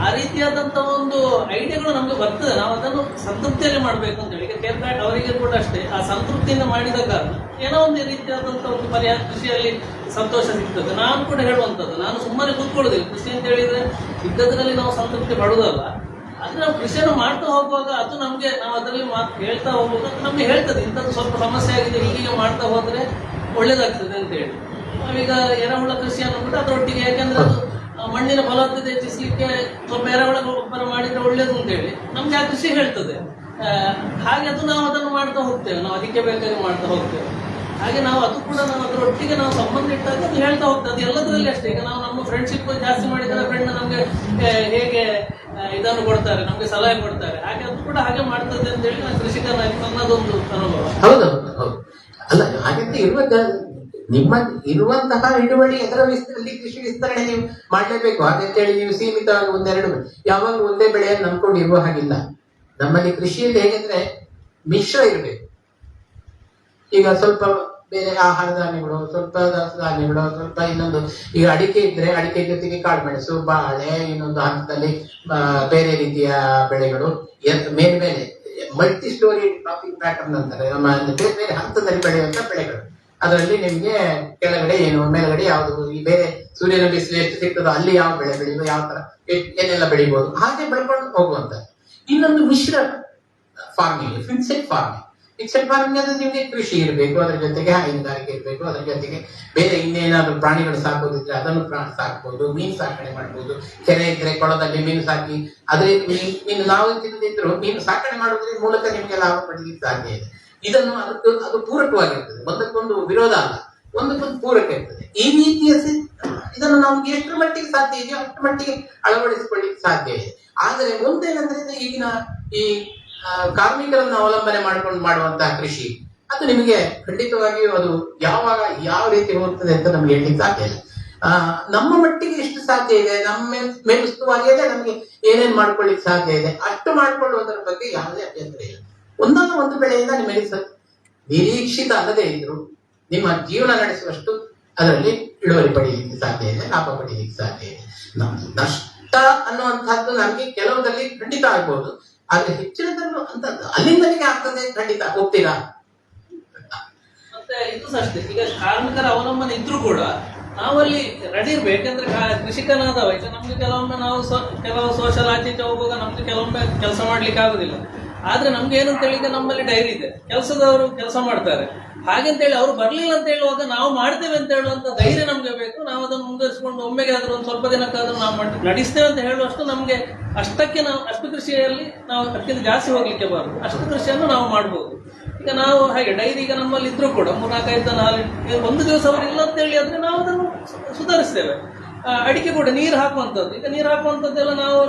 ಆ ರೀತಿಯಾದಂತ ಒಂದು ಐಡಿಯಾಗಳು ನಮ್ಗೆ ಬರ್ತದೆ. ನಾವು ಅದನ್ನು ಸಂತೃಪ್ತಿಯಲ್ಲಿ ಮಾಡ್ಬೇಕು ಅಂತ ಹೇಳಿ. ಈಗ ಕೇರ್ಬ್ಯಾಟ್ ಅವರಿಗೆ ಕೂಡ ಅಷ್ಟೇ, ಆ ಸಂತೃಪ್ತಿಯಿಂದ ಮಾಡಿದ ಕಾರಣ ಏನೋ ಒಂದು ರೀತಿಯಾದಂತ ಒಂದು ಪರಿಹಾರ ಕೃಷಿಯಲ್ಲಿ ಸಂತೋಷ ಸಿಗ್ತದೆ. ನಾನು ಕೂಡ ಹೇಳುವಂಥದ್ದು, ನಾನು ಸುಮ್ಮನೆ ಕೂತ್ಕೊಳ್ಳೋದಿಲ್ಲ. ಕೃಷಿ ಅಂತ ಹೇಳಿದ್ರೆ ಇದ್ದದ್ರಲ್ಲಿ ನಾವು ಸಂತೃಪ್ತಿ ಪಡುವುದಲ್ಲ. ಆದ್ರೆ ನಾವು ಕೃಷಿಯನ್ನು ಮಾಡ್ತಾ ಹೋಗುವಾಗ ಅದು ನಮ್ಗೆ, ನಾವು ಅದರಲ್ಲಿ ಮಾತು ಹೇಳ್ತಾ ಹೋಗುವಾಗ ನಮ್ಗೆ ಹೇಳ್ತದೆ, ಇಂಥದ್ದು ಸ್ವಲ್ಪ ಸಮಸ್ಯೆ ಆಗಿದೆ, ಹೀಗೆ ಮಾಡ್ತಾ ಹೋದ್ರೆ ಒಳ್ಳೇದಾಗ್ತದೆ ಅಂತ ಹೇಳಿ. ನಾವೀಗ ಎರೆಹುಳ ಕೃಷಿಯನ್ನು ಕೂಡ ಅದರೊಟ್ಟಿಗೆ, ಯಾಕಂದ್ರೆ ಅದು ಮಣ್ಣಿನ ಫಲವತ್ತತೆ ಹೆಚ್ಚಿಸಲಿಕ್ಕೆ ಸ್ವಲ್ಪ ಎರೆಹುಳ ಗೊಬ್ಬರ ಮಾಡಿದ್ರೆ ಒಳ್ಳೇದು ಅಂತ ಹೇಳಿ ನಮ್ಗೆ ಆ ಕೃಷಿ ಹೇಳ್ತದೆ. ಹಾಗೆ ಅದು ನಾವು ಅದನ್ನು ಮಾಡ್ತಾ ಹೋಗ್ತೇವೆ, ನಾವು ಅದಕ್ಕೆ ಬೇಕಾಗಿ ಮಾಡ್ತಾ ಹೋಗ್ತೇವೆ. ಹಾಗೆ ನಾವು ಅದು ಕೂಡ ನಾವು ಅದರೊಟ್ಟಿಗೆ ನಾವು ಸಂಬಂಧ ಇಟ್ಟಾಗ ಅದು ಹೇಳ್ತಾ ಹೋಗ್ತದೆ. ಅದು ಎಲ್ಲದರಲ್ಲಿ ಅಷ್ಟೇ. ಈಗ ನಾವು ನಮ್ಮ ಫ್ರೆಂಡ್ಶಿಪ್ ಜಾಸ್ತಿ ಮಾಡಿದರೆ ಫ್ರೆಂಡ್ ನಮ್ಗೆ ಹೇಗೆ ಇದನ್ನು ಕೊಡ್ತಾರೆ, ನಮ್ಗೆ ಸಲಹೆ ಕೊಡ್ತಾರೆ, ಹಾಗೆ ಅದು ಕೂಡ ಹಾಗೆ ಮಾಡ್ತದೆ ಅಂತ ಹೇಳಿ ನಾನು ಕೃಷಿಕನಾಗಿ ನನ್ನದೊಂದು ಅನುಭವ. ಹೌದೌದು. ಅಲ್ಲ, ಹಾಗಂತ ನಿಮ್ಮ ಇರುವಂತಹ ಹಿಡುವಳಿ ಅದರಲ್ಲಿ ಕೃಷಿ ವಿಸ್ತರಣೆ ನೀವು ಮಾಡ್ಲೇಬೇಕು. ಹಾಗಂತೇಳಿ ನೀವು ಸೀಮಿತವಾಗಿ ಒಂದೆರಡು ಯಾವಾಗ ಒಂದೇ ಬೆಳೆಯನ್ನು ನಂಬ್ಕೊಂಡು ಇರುವ ಹಾಗಿಲ್ಲ. ನಮ್ಮಲ್ಲಿ ಕೃಷಿಯಲ್ಲಿ ಹೇಗೆಂದ್ರೆ ಮಿಶ್ರ ಇರಬೇಕು. ಈಗ ಸ್ವಲ್ಪ ಬೇರೆ ಆಹಾರ ಧಾನ್ಯಗಳು, ಸ್ವಲ್ಪ ದವಸ ಧಾನ್ಯಗಳು, ಸ್ವಲ್ಪ ಇನ್ನೊಂದು, ಈಗ ಅಡಿಕೆ ಇದ್ರೆ ಅಡಿಕೆ ಜೊತೆಗೆ ಕಾಳುಮೆಣಸು, ಬಾಳೆ, ಇನ್ನೊಂದು ಹಂತದಲ್ಲಿ ಬೇರೆ ರೀತಿಯ ಬೆಳೆಗಳು, ಮೇಲೆ ಮಲ್ಟಿ ಸ್ಟೋರಿ ಕ್ರಾಪಿಂಗ್ ಪ್ಯಾಟರ್ನ್ ಅಂತಾರೆ. ನಮ್ಮ ಬೇರೆ ಬೇರೆ ಹಂತದಲ್ಲಿ ಬೆಳೆಯುವಂತ ಬೆಳೆಗಳು. ಅದರಲ್ಲಿ ನಿಮ್ಗೆ ಕೆಳಗಡೆ ಏನು, ಮೇಲ್ಗಡೆ ಯಾವುದು, ಈ ಬೇರೆ ಸೂರ್ಯನ ಬಿಸಿಲು ಎಷ್ಟು ಸಿಗ್ತದೋ ಅಲ್ಲಿ ಯಾವ ಬೆಳೆ ಬೆಳೆಯುವುದು, ಯಾವ ತರ ಏನೆಲ್ಲ ಬೆಳಿಬಹುದು, ಹಾಗೆ ಬೆಳ್ಕೊಂಡು ಹೋಗುವಂತ. ಇನ್ನೊಂದು ಮಿಶ್ರ farming, fixed farming. Mixed farming ಅಂದ್ರೆ ನಿಮ್ಗೆ ಕೃಷಿ ಇರಬೇಕು, ಅದ್ರ ಜೊತೆಗೆ ಹೈನುಗಾರಿಕೆ ಇರಬೇಕು, ಅದ್ರ ಜೊತೆಗೆ ಬೇರೆ ಇನ್ನೇನಾದ್ರು ಪ್ರಾಣಿಗಳು ಸಾಕೋದಿದ್ರೆ ಅದನ್ನು ಸಾಕ್ಬೋದು, ಮೀನು ಸಾಕಣೆ ಮಾಡ್ಬೋದು, ಕೆರೆ ಇದ್ರೆ ಕೊಳದಲ್ಲಿ ಮೀನು ಸಾಕಿ ಅದೇ ಮೀನು ನಾವು ತಿಂದಿದ್ರು ಮೀನು ಸಾಕಣೆ ಮಾಡೋದ್ರ ಮೂಲಕ ನಿಮ್ಗೆ ಲಾಭ ಪಡೆಯಲಿಕ್ಕೆ ಸಾಧ್ಯ ಇದೆ. ಇದನ್ನು ಅದು ಪೂರಕವಾಗಿರ್ತದೆ, ಒಂದಕ್ಕೊಂದು ವಿರೋಧ ಅಲ್ಲ, ಒಂದಕ್ಕೊಂದು ಪೂರಕ ಇರ್ತದೆ. ಈ ರೀತಿಯ ಇದನ್ನು ನಮ್ಗೆ ಎಷ್ಟು ಮಟ್ಟಿಗೆ ಸಾಧ್ಯ ಇದೆಯೋ ಅಷ್ಟು ಮಟ್ಟಿಗೆ ಅಳವಡಿಸಿಕೊಳ್ಳಿಕ್ಕೆ ಸಾಧ್ಯ ಇದೆ. ಆದರೆ ಒಂದೇನಂದ್ರೆ ಈಗಿನ ಈ ಕಾರ್ಮಿಕರನ್ನು ಅವಲಂಬನೆ ಮಾಡ್ಕೊಂಡು ಮಾಡುವಂತಹ ಕೃಷಿ ಅದು ನಿಮಗೆ ಖಂಡಿತವಾಗಿಯೂ ಅದು ಯಾವಾಗ ಯಾವ ರೀತಿ ಹೋಗ್ತದೆ ಅಂತ ನಮ್ಗೆ ಹೇಳಲಿಕ್ಕೆ ಸಾಧ್ಯ ಇಲ್ಲ. ನಮ್ಮ ಮಟ್ಟಿಗೆ ಎಷ್ಟು ಸಾಧ್ಯ ಇದೆ, ನಮ್ಮ ಮೇಲುಸ್ತುವಾರಿಯಲ್ಲೇ ನಮಗೆ ಏನೇನ್ ಮಾಡ್ಕೊಳ್ಳಿಕ್ಕೆ ಸಾಧ್ಯ ಇದೆ ಅಷ್ಟು ಮಾಡ್ಕೊಳ್ಳುವುದರ ಬಗ್ಗೆ ಯಾವುದೇ ಅಭ್ಯಂತರ ಇಲ್ಲ. ಒಂದಲ್ಲ ಒಂದು ಬೆಳೆಯಿಂದ ನಿಮಗೆ ನಿರೀಕ್ಷಿತ ಅಲ್ಲದೆ ಇದ್ರು ನಿಮ್ಮ ಜೀವನ ನಡೆಸುವಷ್ಟು ಅದರಲ್ಲಿ ಇಳುವರಿ ಪಡೆಯಲಿಕ್ಕೆ ಸಾಧ್ಯ ಇದೆ, ಲಾಭ ಪಡೆಯಲಿಕ್ಕೆ ಸಾಧ್ಯ ಇದೆ. ನಷ್ಟ ಅನ್ನುವಂಥದ್ದು ನಮಗೆ ಕೆಲವರಲ್ಲಿ ಖಂಡಿತ ಆಗ್ಬಹುದು, ಆದ್ರೆ ಹೆಚ್ಚಿನದನ್ನು ಅಂತ ಅಲ್ಲಿಂದಲಿಗೆ ಆಗ್ತದೆ ಖಂಡಿತ ಹೋಗ್ತೀರಾ. ಮತ್ತೆ ಇದು ಅಷ್ಟೇ, ಈಗ ಕಾರ್ಮಿಕರ ಅವಲಂಬನೆ ಇದ್ರೂ ಕೂಡ ನಾವಲ್ಲಿ ರೆಡಿ ಇರ್ಬೇಕು. ಯಾಕಂದ್ರೆ ಕೃಷಿಕನಾದವ ಈಗ ನಮ್ಗೆ ಕೆಲವೊಮ್ಮೆ ಕೆಲವು ಸೋಷಲ್ ಆಚೀಚೆ ಹೋಗುವಾಗ ನಮ್ಗೆ ಕೆಲವೊಮ್ಮೆ ಕೆಲಸ ಮಾಡ್ಲಿಕ್ಕೆ ಆಗುದಿಲ್ಲ. ಆದ್ರೆ ನಮ್ಗೆ ಏನಂತ ಹೇಳಿದ್ರೆ ನಮ್ಮಲ್ಲಿ ಡೈರಿ ಇದೆ, ಕೆಲಸದವರು ಕೆಲಸ ಮಾಡ್ತಾರೆ. ಹಾಗೆಂತೇಳಿ ಅವ್ರು ಬರ್ಲಿಲ್ಲ ಅಂತ ಹೇಳುವಾಗ ನಾವು ಮಾಡ್ತೇವೆ ಅಂತ ಹೇಳುವಂತ ಧೈರ್ಯ ನಮ್ಗೆ ಬೇಕು. ನಾವು ಅದನ್ನು ಮುಂದುವರಿಸಿಕೊಂಡು ಒಮ್ಮೆಗೆ ಆದ್ರೂ ಒಂದು ಸ್ವಲ್ಪ ದಿನಕ್ಕಾದ್ರೂ ನಾವು ನಡೆಸ್ತೇವೆ ಅಂತ ಹೇಳುವಷ್ಟು ನಮ್ಗೆ ಅಷ್ಟಕ್ಕೆ ನಾವು ಅಷ್ಟು ಕೃಷಿಯಲ್ಲಿ ನಾವು ಅದಕ್ಕಿಂತ ಜಾಸ್ತಿ ಹೋಗ್ಲಿಕ್ಕೆ ಬಾರದು, ಅಷ್ಟು ಕೃಷಿಯನ್ನು ನಾವು ಮಾಡ್ಬೋದು. ಈಗ ನಾವು ಹಾಗೆ ಡೈರಿ ಈಗ ನಮ್ಮಲ್ಲಿ ಇದ್ರೂ ಕೂಡ 3-4 4 ಒಂದು ದಿವಸ ಅವರು ಇಲ್ಲ ಅಂತ ಹೇಳಿ ಆದ್ರೆ ನಾವು ಅದನ್ನು ಸುಧಾರಿಸ್ತೇವೆ. ಅಡಿಕೆ ಕೂಡ ನೀರು ಹಾಕುವಂಥದ್ದು, ಈಗ ನೀರು ಹಾಕುವಂಥದ್ದೆಲ್ಲ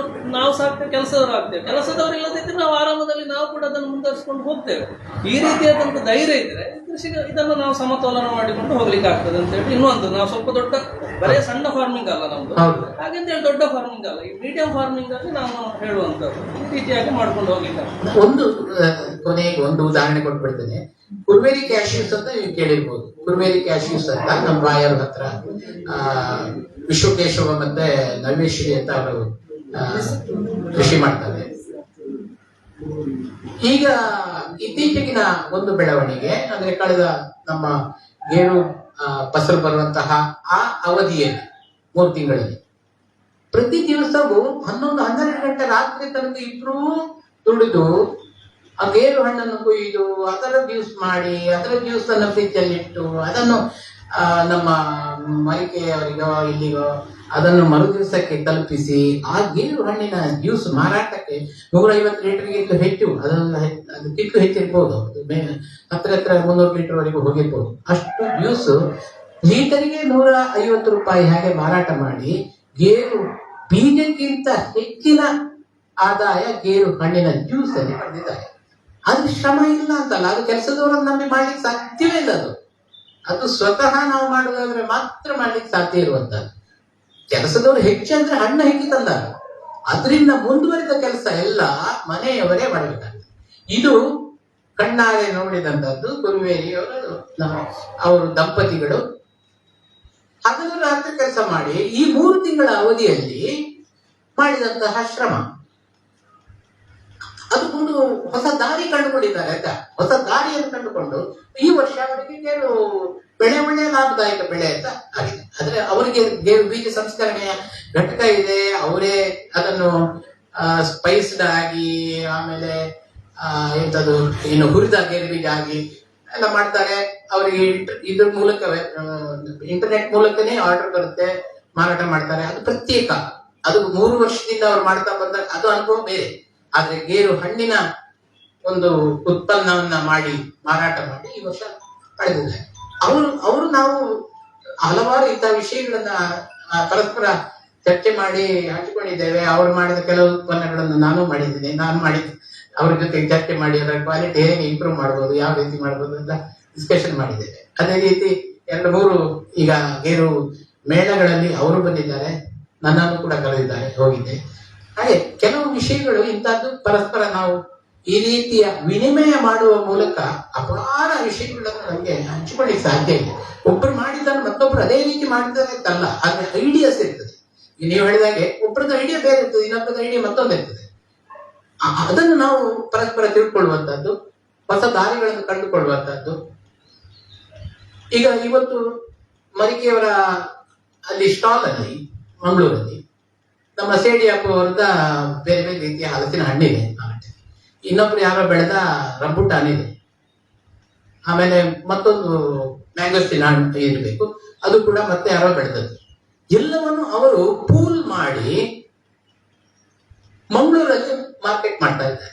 ನಾವು ಸಾಕ ಕೆಲಸದವರು ಆಗ್ತೇವೆ. ಕೆಲಸದವರು ಇಲ್ಲದಿದ್ರೆ ನಾವು ಆರಾಮದಲ್ಲಿ ನಾವು ಕೂಡ ಅದನ್ನು ಮುಂದುವರಿಸಿಕೊಂಡು ಹೋಗ್ತೇವೆ. ಈ ರೀತಿಯಾದಂಥ ಧೈರ್ಯ ಇದ್ರೆ ಕೃಷಿಗೆ ಇದನ್ನು ನಾವು ಸಮತೋಲನ ಮಾಡಿಕೊಂಡು ಹೋಗ್ಲಿಕ್ಕೆ ಆಗ್ತದೆ ಅಂತ ಹೇಳಿ. ಇನ್ನೊಂದು ನಾವು ಸ್ವಲ್ಪ ದೊಡ್ಡ ಬರೇ ಸಣ್ಣ ಫಾರ್ಮಿಂಗ್ ಅಲ್ಲ ನಮ್ದು, ಹಾಗಂತ ಹೇಳಿ ದೊಡ್ಡ ಫಾರ್ಮಿಂಗ್ ಅಲ್ಲ, ಈ ಮೀಡಿಯಂ ಫಾರ್ಮಿಂಗ್ ಅಲ್ಲಿ ನಾನು ಹೇಳುವಂಥದ್ದು ಈ ರೀತಿಯಾಗಿ ಮಾಡ್ಕೊಂಡು ಹೋಗ್ಲಿಕ್ಕೆ ಆಗ್ತದೆ. ಒಂದು ಕೊನೆಗೆ ಒಂದು ಉದಾಹರಣೆ ಕೊಟ್ಬಿಡ್ತೇನೆ. ಕುರ್ಬೇರಿ ಕ್ಯಾಶ್ಯೂಸ್ ಅಂತ ನೀವು ಕೇಳಿರ್ಬೋದು. ಕುರ್ಬೇರಿ ಕ್ಯಾಶ್ಯೂಸ್ ಅಂತ ನಮ್ಮ ರಾಯರ ಹತ್ರ ವಿಶ್ವಕೇಶವ ಮತ್ತೆ ನವೇಶ್ವರಿ ಅಂತ ಅವರು ಕೃಷಿ ಮಾಡ್ತಾರೆ. ಈಗ ಇತ್ತೀಚೆಗಿನ ಒಂದು ಬೆಳವಣಿಗೆ ಅಂದ್ರೆ ಕಳೆದ ನಮ್ಮ ಗೇರು ಫಸಲು ಬರುವಂತಹ ಆ ಅವಧಿಯಲ್ಲಿ 3 ತಿಂಗಳಲ್ಲಿ ಪ್ರತಿ ದಿವಸವೂ 11-12 ಗಂಟೆ ರಾತ್ರಿ ತನಕ ಇಬ್ರು ದುಡಿದು ಆ ಗೇರು ಹಣ್ಣನ್ನು ಕೊಯ್ದು ಅದರ ಜ್ಯೂಸ್ ಮಾಡಿ ಅದರ ಜ್ಯೂಸ್ ಅನ್ನು ಫ್ರಿಜ್ ಅಲ್ಲಿ ಇಟ್ಟು ಅದನ್ನು ನಮ್ಮ ಮರಿಕೆಯವರಿಗೋ ಇಲ್ಲಿಗೋ ಅದನ್ನು ಮರು ದಿವಸಕ್ಕೆ ತಲುಪಿಸಿ ಆ ಗೇರು ಹಣ್ಣಿನ ಜ್ಯೂಸ್ ಮಾರಾಟಕ್ಕೆ 150 ಲೀಟರ್ಗಿಂತ ಹೆಚ್ಚು, ಅದಕ್ಕಿಂತ ಹೆಚ್ಚಿರ್ಬೋದು, ಹತ್ರ 300 ಲೀಟರ್ ವರೆಗೂ ಹೋಗಿರ್ಬೋದು. ಅಷ್ಟು ಜ್ಯೂಸ್ ಲೀಟರ್ಗೆ 150 ರೂಪಾಯಿ ಹಾಗೆ ಮಾರಾಟ ಮಾಡಿ ಗೇರು ಬೀಜಕ್ಕಿಂತ ಹೆಚ್ಚಿನ ಆದಾಯ ಗೇರು ಹಣ್ಣಿನ ಜ್ಯೂಸ್ ಅಲ್ಲಿ ಪಡೆದಿದ್ದಾರೆ. ಅದು ಶ್ರಮ ಇಲ್ಲ ಅಂತಲ್ಲ, ಅದು ಕೆಲಸದವರನ್ನು ನಂಬಿ ಮಾಡ್ಲಿಕ್ಕೆ ಸಾಧ್ಯವೇ ಇಲ್ಲ. ಅದು ಸ್ವತಃ ನಾವು ಮಾಡುವುದಾದ್ರೆ ಮಾತ್ರ ಮಾಡ್ಲಿಕ್ಕೆ ಸಾಧ್ಯ ಇರುವಂತದ್ದು. ಕೆಲಸದವರು ಹೆಚ್ಚಂದ್ರೆ ಹಣ್ಣು ಹೆಕ್ಕಿ ತಂದಾಗ ಅದರಿಂದ ಮುಂದುವರಿದ ಕೆಲಸ ಎಲ್ಲ ಮನೆಯವರೇ ಮಾಡಬೇಕಾಗ್ತದೆ. ಇದು ಕಣ್ಣಾರೆ ನೋಡಿದಂತದ್ದು ಕುರುವೇರಿಯವರು ಅವರು ದಂಪತಿಗಳು ಹಗಲು ರಾತ್ರಿ ಕೆಲಸ ಮಾಡಿ ಈ 3 ತಿಂಗಳ ಅವಧಿಯಲ್ಲಿ ಮಾಡಿದಂತಹ ಶ್ರಮ ಅದು ಒಂದು ಹೊಸ ದಾರಿ ಕಂಡುಕೊಂಡಿದ್ದಾರೆ ಆಯ್ತಾ. ಹೊಸ ದಾರಿಯನ್ನು ಕಂಡುಕೊಂಡು ಈ ವರ್ಷ ಅವರಿಗೆ ಗೇರು ಬೆಳೆ ಒಳ್ಳೆಯ ಲಾಭದಾಯಕ ಬೆಳೆ ಅಂತ ಆಗಿದೆ. ಆದ್ರೆ ಅವರಿಗೆ ಗೇರು ಬೀಜ ಸಂಸ್ಕರಣೆಯ ಘಟಕ ಇದೆ, ಅವರೇ ಅದನ್ನು ಸ್ಪೈಸ್ಡ್ ಆಗಿ ಆಮೇಲೆ ಎಂತದು ಇನ್ನು ಹುರಿದ ಗೇರು ಬೀಜ ಆಗಿ ಎಲ್ಲ ಮಾಡ್ತಾರೆ. ಅವರಿಗೆ ಇದ್ರ ಮೂಲಕವೇ ಇಂಟರ್ನೆಟ್ ಮೂಲಕನೇ ಆರ್ಡರ್ ಬರುತ್ತೆ, ಮಾರಾಟ ಮಾಡ್ತಾರೆ. ಅದು ಪ್ರತ್ಯೇಕ, ಅದು 3 ವರ್ಷದಿಂದ ಅವ್ರು ಮಾಡ್ತಾ ಬಂದಾಗ ಅದು ಅನುಭವ ಬೇರೆ. ಆದ್ರೆ ಗೇರು ಹಣ್ಣಿನ ಒಂದು ಉತ್ಪನ್ನವನ್ನ ಮಾಡಿ ಮಾರಾಟ ಮಾಡಿ ಈ ವರ್ಷ ಪಡೆದಿದ್ದಾರೆ. ಅವರು ನಾವು ಹಲವಾರು ಇಂತಹ ವಿಷಯಗಳನ್ನ ಪರಸ್ಪರ ಚರ್ಚೆ ಮಾಡಿ ಹಂಚಿಕೊಂಡಿದ್ದೇವೆ. ಅವರು ಮಾಡಿದ ಕೆಲವು ಉತ್ಪನ್ನಗಳನ್ನು ನಾನು ಮಾಡಿದ್ದೆ, ಅವ್ರ ಜೊತೆ ಚರ್ಚೆ ಮಾಡಿ ಅದರ ಕ್ವಾಲಿಟಿ ಹೇಗೆ ಇಂಪ್ರೂವ್ ಮಾಡ್ಬೋದು, ಯಾವ ರೀತಿ ಮಾಡ್ಬೋದು ಅಂತ ಡಿಸ್ಕಷನ್ ಮಾಡಿದ್ದೇವೆ. ಅದೇ ರೀತಿ 2-3 ಈಗ ಗೇರು ಮೇಳಗಳಲ್ಲಿ ಅವರು ಬಂದಿದ್ದಾರೆ, ನನ್ನನ್ನು ಕೂಡ ಕರೆದಿದ್ದಾರೆ, ಹೋಗಿದ್ದೆ. ಹಾಗೆ ಕೆಲವು ವಿಷಯಗಳು ಇಂಥದ್ದು ಪರಸ್ಪರ ನಾವು ಈ ರೀತಿಯ ವಿನಿಮಯ ಮಾಡುವ ಮೂಲಕ ಅಪಾರ ವಿಷಯಗಳನ್ನು ನಮಗೆ ಹಂಚಿಕೊಳ್ಳಿಕ್ಕೆ ಸಾಧ್ಯ ಇದೆ. ಒಬ್ಬರು ಮಾಡಿದ್ದನ್ನು ಮತ್ತೊಬ್ರು ಅದೇ ರೀತಿ ಮಾಡಿದ್ದಾರೆ ಅಂತಲ್ಲ, ಆದ್ರೆ ಐಡಿಯಾಸ್ ಇರ್ತದೆ. ನೀವು ಹೇಳಿದಾಗೆ ಒಬ್ಬರದ ಐಡಿಯಾ ಬೇರೆ ಇರ್ತದೆ, ಇನ್ನೊಬ್ಬರದ ಐಡಿಯಾ ಮತ್ತೊಂದು ಇರ್ತದೆ. ಅದನ್ನು ನಾವು ಪರಸ್ಪರ ತಿಳ್ಕೊಳ್ಳುವಂತದ್ದು, ಹೊಸ ದಾರಿಗಳನ್ನು ಕಂಡುಕೊಳ್ಳುವಂತದ್ದು. ಈಗ ಇವತ್ತು ಮರಿಕೆಯವರ ಅಲ್ಲಿ ಸ್ಟಾಲ್ ಅಲ್ಲಿ ಮಂಗಳೂರಲ್ಲಿ ನಮ್ಮ ಸೇಡಿಯಪ್ಪ ಅವರದ ಬೇರೆ ಬೇರೆ ರೀತಿಯ ಹಲಸಿನ ಹಣ್ಣಿದೆ, ಇನ್ನೊಬ್ರು ಯಾರೋ ಬೆಳೆದ ರಂಬುಟಾನ್ ಇದೆ. ಆಮೇಲೆ ಮತ್ತೊಂದು ಮ್ಯಾಂಗೋಸ್ಟಿನ್ ಹಣ್ಣು ಇರಬೇಕು, ಅದು ಕೂಡ ಮತ್ತೆ ಯಾರೋ ಬೆಳೆದದ್ದು. ಎಲ್ಲವನ್ನು ಅವರು ಪೂಲ್ ಮಾಡಿ ಮಂಗಳೂರಲ್ಲಿ ಮಾರ್ಕೆಟ್ ಮಾಡ್ತಾ ಇದ್ದಾರೆ.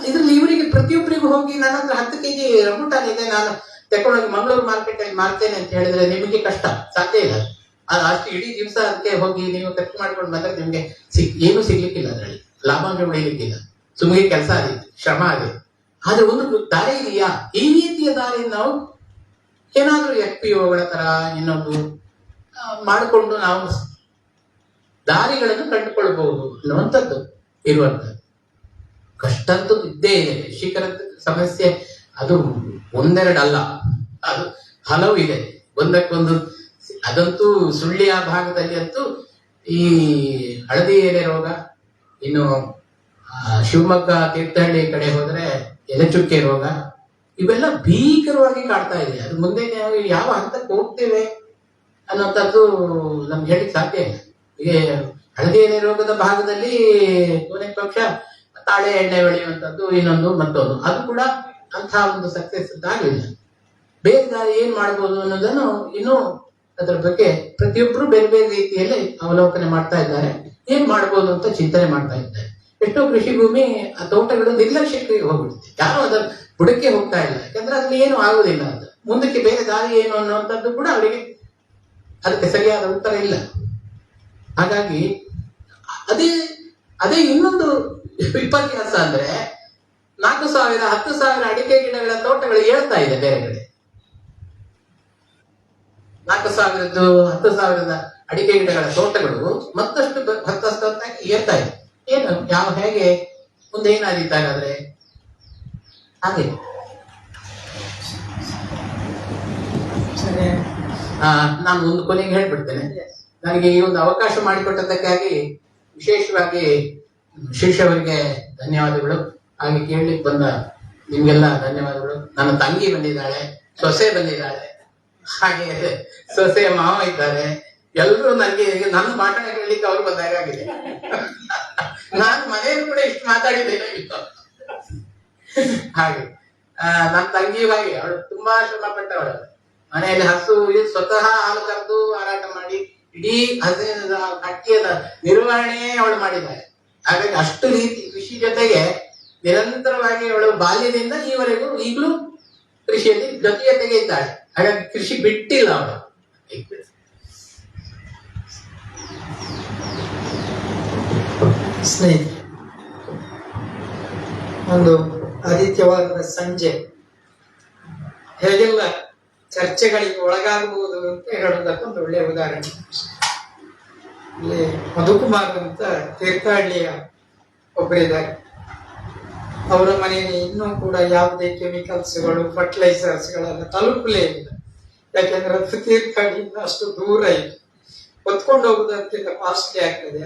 ಇದ್ರಲ್ಲಿ ಇವರಿಗೆ ಪ್ರತಿಯೊಬ್ಬರಿಗೂ ಹೋಗಿ ನನ್ನ ಹತ್ರ 10 kg ರಂಬುಟಾನ್ ಇದೆ, ನಾನು ತಗೊಂಡೋಗಿ ಮಂಗಳೂರು ಮಾರ್ಕೆಟ್ ಅಲ್ಲಿ ಮಾರ್ತೇನೆ ಅಂತ ಹೇಳಿದ್ರೆ ನಿಮಗೆ ಕಷ್ಟ, ಸಾಧ್ಯ ಇಲ್ಲ. ಅಷ್ಟು ಇಡೀ ದಿವಸ ಅದಕ್ಕೆ ಹೋಗಿ ನೀವು ಖರ್ಚು ಮಾಡ್ಕೊಂಡು ಬಂದ್ರೆ ನಿಮ್ಗೆ ಏನು ಸಿಗ್ಲಿಕ್ಕಿಲ್ಲ, ಅದರಲ್ಲಿ ಲಾಭಾಂಶ ಉಳಿಲಿಕ್ಕಿಲ್ಲ. ಸುಮ್ಮನೆ ಕೆಲಸ ಆಗಿದೆ, ಶ್ರಮ ಆಗಿದೆ. ಆದ್ರೆ ಒಂದು ದಾರಿ ಇದೆಯಾ? ಈ ರೀತಿಯ ದಾರಿಯಿಂದ ನಾವು ಏನಾದ್ರೂ FPOಗಳ ತರ ಇನ್ನೊಂದು ಮಾಡಿಕೊಂಡು ನಾವು ದಾರಿಗಳನ್ನು ಕಂಡುಕೊಳ್ಬಹುದು ಅನ್ನುವಂಥದ್ದು ಇರುವಂಥದ್ದು. ಕಷ್ಟ ಅಂತೂ ಇದ್ದೇ ಇದೆ. ಕೃಷಿಕರ ಸಮಸ್ಯೆ ಅದು ಒಂದೆರಡಲ್ಲ, ಅದು ಹಲವು ಇದೆ, ಒಂದಕ್ಕೊಂದು. ಅದಂತೂ ಸುಳ್ಳಿಯ ಭಾಗದಲ್ಲಿ ಅಂತೂ ಈ ಹಳದಿ ಎಲೆ ರೋಗ, ಇನ್ನು ಶಿವಮೊಗ್ಗ ತೀರ್ಥಹಳ್ಳಿ ಕಡೆ ಹೋದ್ರೆ ಎಲೆಚುಕ್ಕೆ ರೋಗ, ಇವೆಲ್ಲ ಭೀಕರವಾಗಿ ಕಾಡ್ತಾ ಇದೆ. ಅದು ಮುಂದೆ ನಾವು ಯಾವ ಹಂತಕ್ಕೆ ಹೋಗ್ತೇವೆ ಅನ್ನೋಂಥದ್ದು ನಮ್ಗೆ ಹೇಳಿಕ್ ಸಾಧ್ಯ ಇಲ್ಲ. ಈಗ ಹಳದಿ ಎಲೆ ರೋಗದ ಭಾಗದಲ್ಲಿ ಕೊನೆ ಪಕ್ಷ ತಾಳೆ ಎಣ್ಣೆ ಬೆಳೆಯುವಂಥದ್ದು ಇನ್ನೊಂದು ಮತ್ತೊಂದು, ಅದು ಕೂಡ ಅಂತಹ ಒಂದು ಸಕ್ಸಸ್ ಆಗಲಿಲ್ಲ. ಬೇರೆ ದಾರಿ ಏನ್ ಮಾಡ್ಬೋದು ಅನ್ನೋದನ್ನು ಇನ್ನೂ ಅದರ ಬಗ್ಗೆ ಪ್ರತಿಯೊಬ್ಬರು ಬೇರೆ ಬೇರೆ ರೀತಿಯಲ್ಲಿ ಅವಲೋಕನೆ ಮಾಡ್ತಾ ಇದ್ದಾರೆ. ಏನ್ ಮಾಡ್ಬೋದು ಅಂತ ಚಿಂತನೆ ಮಾಡ್ತಾ ಇದ್ದಾರೆ. ಎಷ್ಟೋ ಕೃಷಿ ಭೂಮಿ ಆ ತೋಟಗಳು ನಿರ್ಲಕ್ಷ್ಯಕ್ಕೆ ಹೋಗ್ಬಿಡುತ್ತೆ, ಯಾರು ಅದರ ಬುಡಕ್ಕೆ ಹೋಗ್ತಾ ಇಲ್ಲ. ಯಾಕಂದ್ರೆ ಅದ್ರಲ್ಲಿ ಏನು ಆಗುದಿಲ್ಲ, ಅದು ಮುಂದಕ್ಕೆ ಬೇರೆ ದಾರಿ ಏನು ಅನ್ನುವಂಥದ್ದು ಕೂಡ ಅವರಿಗೆ ಅದಕ್ಕೆ ಸರಿಯಾದ ಉತ್ತರ ಇಲ್ಲ. ಹಾಗಾಗಿ ಅದೇ ಇನ್ನೊಂದು ವಿಪರ್ಯಾಸ ಅಂದ್ರೆ 4,000 10,000 ಅಡಿಕೆ ಗಿಡಗಳ ತೋಟಗಳು ಏಳ್ತಾ ಇದೆ ಬೇರೆ ಕಡೆ. 4,000 10,000 ಅಡಿಕೆ ಗಿಡಗಳ ತೋಟಗಳು ಮತ್ತಷ್ಟು ಹತ್ತಷ್ಟಾಗಿ ಏರ್ತಾ ಇದೆ. ಏನು ಹೇಗೆ ಮುಂದೆ ಏನಾದಿತ್ತಾಗಾದ್ರೆ ಹಾಗೆ ನಾನು ಒಂದು ಕೊನೆಗೆ ಹೇಳ್ಬಿಡ್ತೇನೆ. ನನಗೆ ಈ ಒಂದು ಅವಕಾಶ ಮಾಡಿಕೊಟ್ಟದ್ದಕ್ಕಾಗಿ ವಿಶೇಷವಾಗಿ ಶಿರೀಶ್ ಅವರಿಗೆ ಧನ್ಯವಾದಗಳು. ಹಾಗೆ ಕೇಳಲಿಕ್ಕೆ ಬಂದ ನಿಮ್ಗೆಲ್ಲ ಧನ್ಯವಾದಗಳು. ನನ್ನ ತಂಗಿ ಬಂದಿದ್ದಾಳೆ, ಸೊಸೆ ಬಂದಿದ್ದಾಳೆ, ಹಾಗೆ ಸೊಸೆಯ ಮಾವ ಇದ್ದಾರೆ. ಎಲ್ಲರೂ ನನಗೆ ನನ್ನ ಮಾತಾಡ ಕೇಳಲಿಕ್ಕೆ ಅವ್ರು ಬಂದಾಗಿದೆ. ನಾನು ಮನೆಯಲ್ಲಿ ಕೂಡ ಇಷ್ಟು ಮಾತಾಡಿದ್ದೇನೆ. ಹಾಗೆ ನನ್ನ ತಂಗಿಯೂ ಹಾಗೆ, ಅವಳು ತುಂಬಾ ಶ್ರಮ ಪಟ್ಟವಳು. ಮನೆಯಲ್ಲಿ ಹಸು ಸ್ವತಃ ಹಾಲು ಕರೆದು ಮಾರಾಟ ಮಾಡಿ ಇಡೀ ಹಟ್ಟಿಯ ನಿರ್ವಹಣೆಯೇ ಅವಳು ಮಾಡಿದ್ದಾಳೆ. ಹಾಗಾಗಿ ಅಷ್ಟು ರೀತಿ ಕೃಷಿ ಜೊತೆಗೆ ನಿರಂತರವಾಗಿ ಅವಳು ಬಾಲ್ಯದಿಂದ ಈವರೆಗೂ ಈಗಲೂ ಕೃಷಿಯಲ್ಲಿ ಜೊತೆಗೆ ಇದ್ದಾಳೆ. ಹಾಗಾಗಿ ಕೃಷಿ ಬಿಟ್ಟಿಲ್ಲ ಅವಳು. ಸ್ನೇಹಿತರೆ, ಒಂದು ಆದಿತ್ಯವಾರದ ಸಂಜೆ ಹೇಗೆಲ್ಲ ಚರ್ಚೆಗಳಿಗೆ ಒಳಗಾಗಬಹುದು ಅಂತ ಹೇಳೋದಕ್ಕೆ ಒಂದು ಒಳ್ಳೆಯ ಉದಾಹರಣೆ. ಇಲ್ಲಿ ಮಧುಕುಮಾರ್ ಅಂತ ತೀರ್ಥಹಳ್ಳಿಯ ಒಬ್ಬರಿದ್ದಾರೆ. ಅವರ ಮನೆಯಲ್ಲಿ ಇನ್ನೂ ಕೂಡ ಯಾವುದೇ ಕೆಮಿಕಲ್ಸ್ಗಳು ಫರ್ಟಿಲೈಸರ್ಸ್ಗಳೆಲ್ಲ ತಲುಪಲೇ ಇಲ್ಲ. ಯಾಕೆಂದ್ರೆ ಅದು ತೀರ್ಥಹಳ್ಳಿಯಿಂದ ಅಷ್ಟು ದೂರ ಇದೆ, ಹೊತ್ಕೊಂಡು ಹೋಗುವುದಕ್ಕಿಂತ ಕಾಸ್ಟ್ಲಿ ಆಗ್ತದೆ.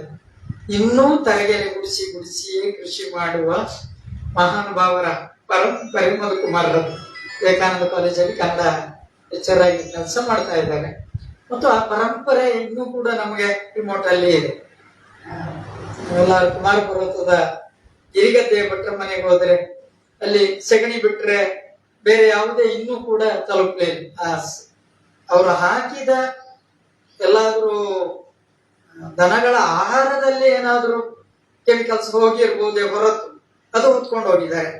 ಇನ್ನೂ ತರಗೆಲೆ ಗುಡಿಸಿಯೇ ಕೃಷಿ ಮಾಡುವ ಮಹಾನುಭಾವರ ಪರಂಪರೆ ಮಧುಕುಮಾರರದ್ದು. ವಿವೇಕಾನಂದ ಕಾಲೇಜಲ್ಲಿ ಕನ್ನಡ ಲೆಕ್ಚರ್ ಆಗಿ ಕೆಲಸ ಮಾಡ್ತಾ ಇದ್ದಾರೆ. ಮತ್ತು ಆ ಪರಂಪರೆ ಇನ್ನೂ ಕೂಡ ನಮಗೆ ರಿಮೋಟ್ ಅಲ್ಲಿ ಇದೆ. ಎಲ್ಲ ಕುಮಾರ ಪರ್ವತದ ಗಿರಿಗದ್ದೆ ಭಟ್ರ ಮನೆಗೆ ಹೋದ್ರೆ ಅಲ್ಲಿ ಸಗಣಿ ಬಿಟ್ರೆ ಬೇರೆ ಯಾವುದೇ ಇನ್ನೂ ಕೂಡ ತಲುಪಲೇ ಇಲ್ಲ. ಅವರು ಹಾಕಿದ ಎಲ್ಲಾದ್ರೂ ದನಗಳ ಆಹಾರದಲ್ಲಿ ಏನಾದ್ರೂ ಕೆಮಿಕಲ್ಸ್ ಹೋಗಿರ್ಬೋದೇ ಹೊರತು ಅದು ಹೊತ್ಕೊಂಡು ಹೋಗಿದ್ದಾರೆ.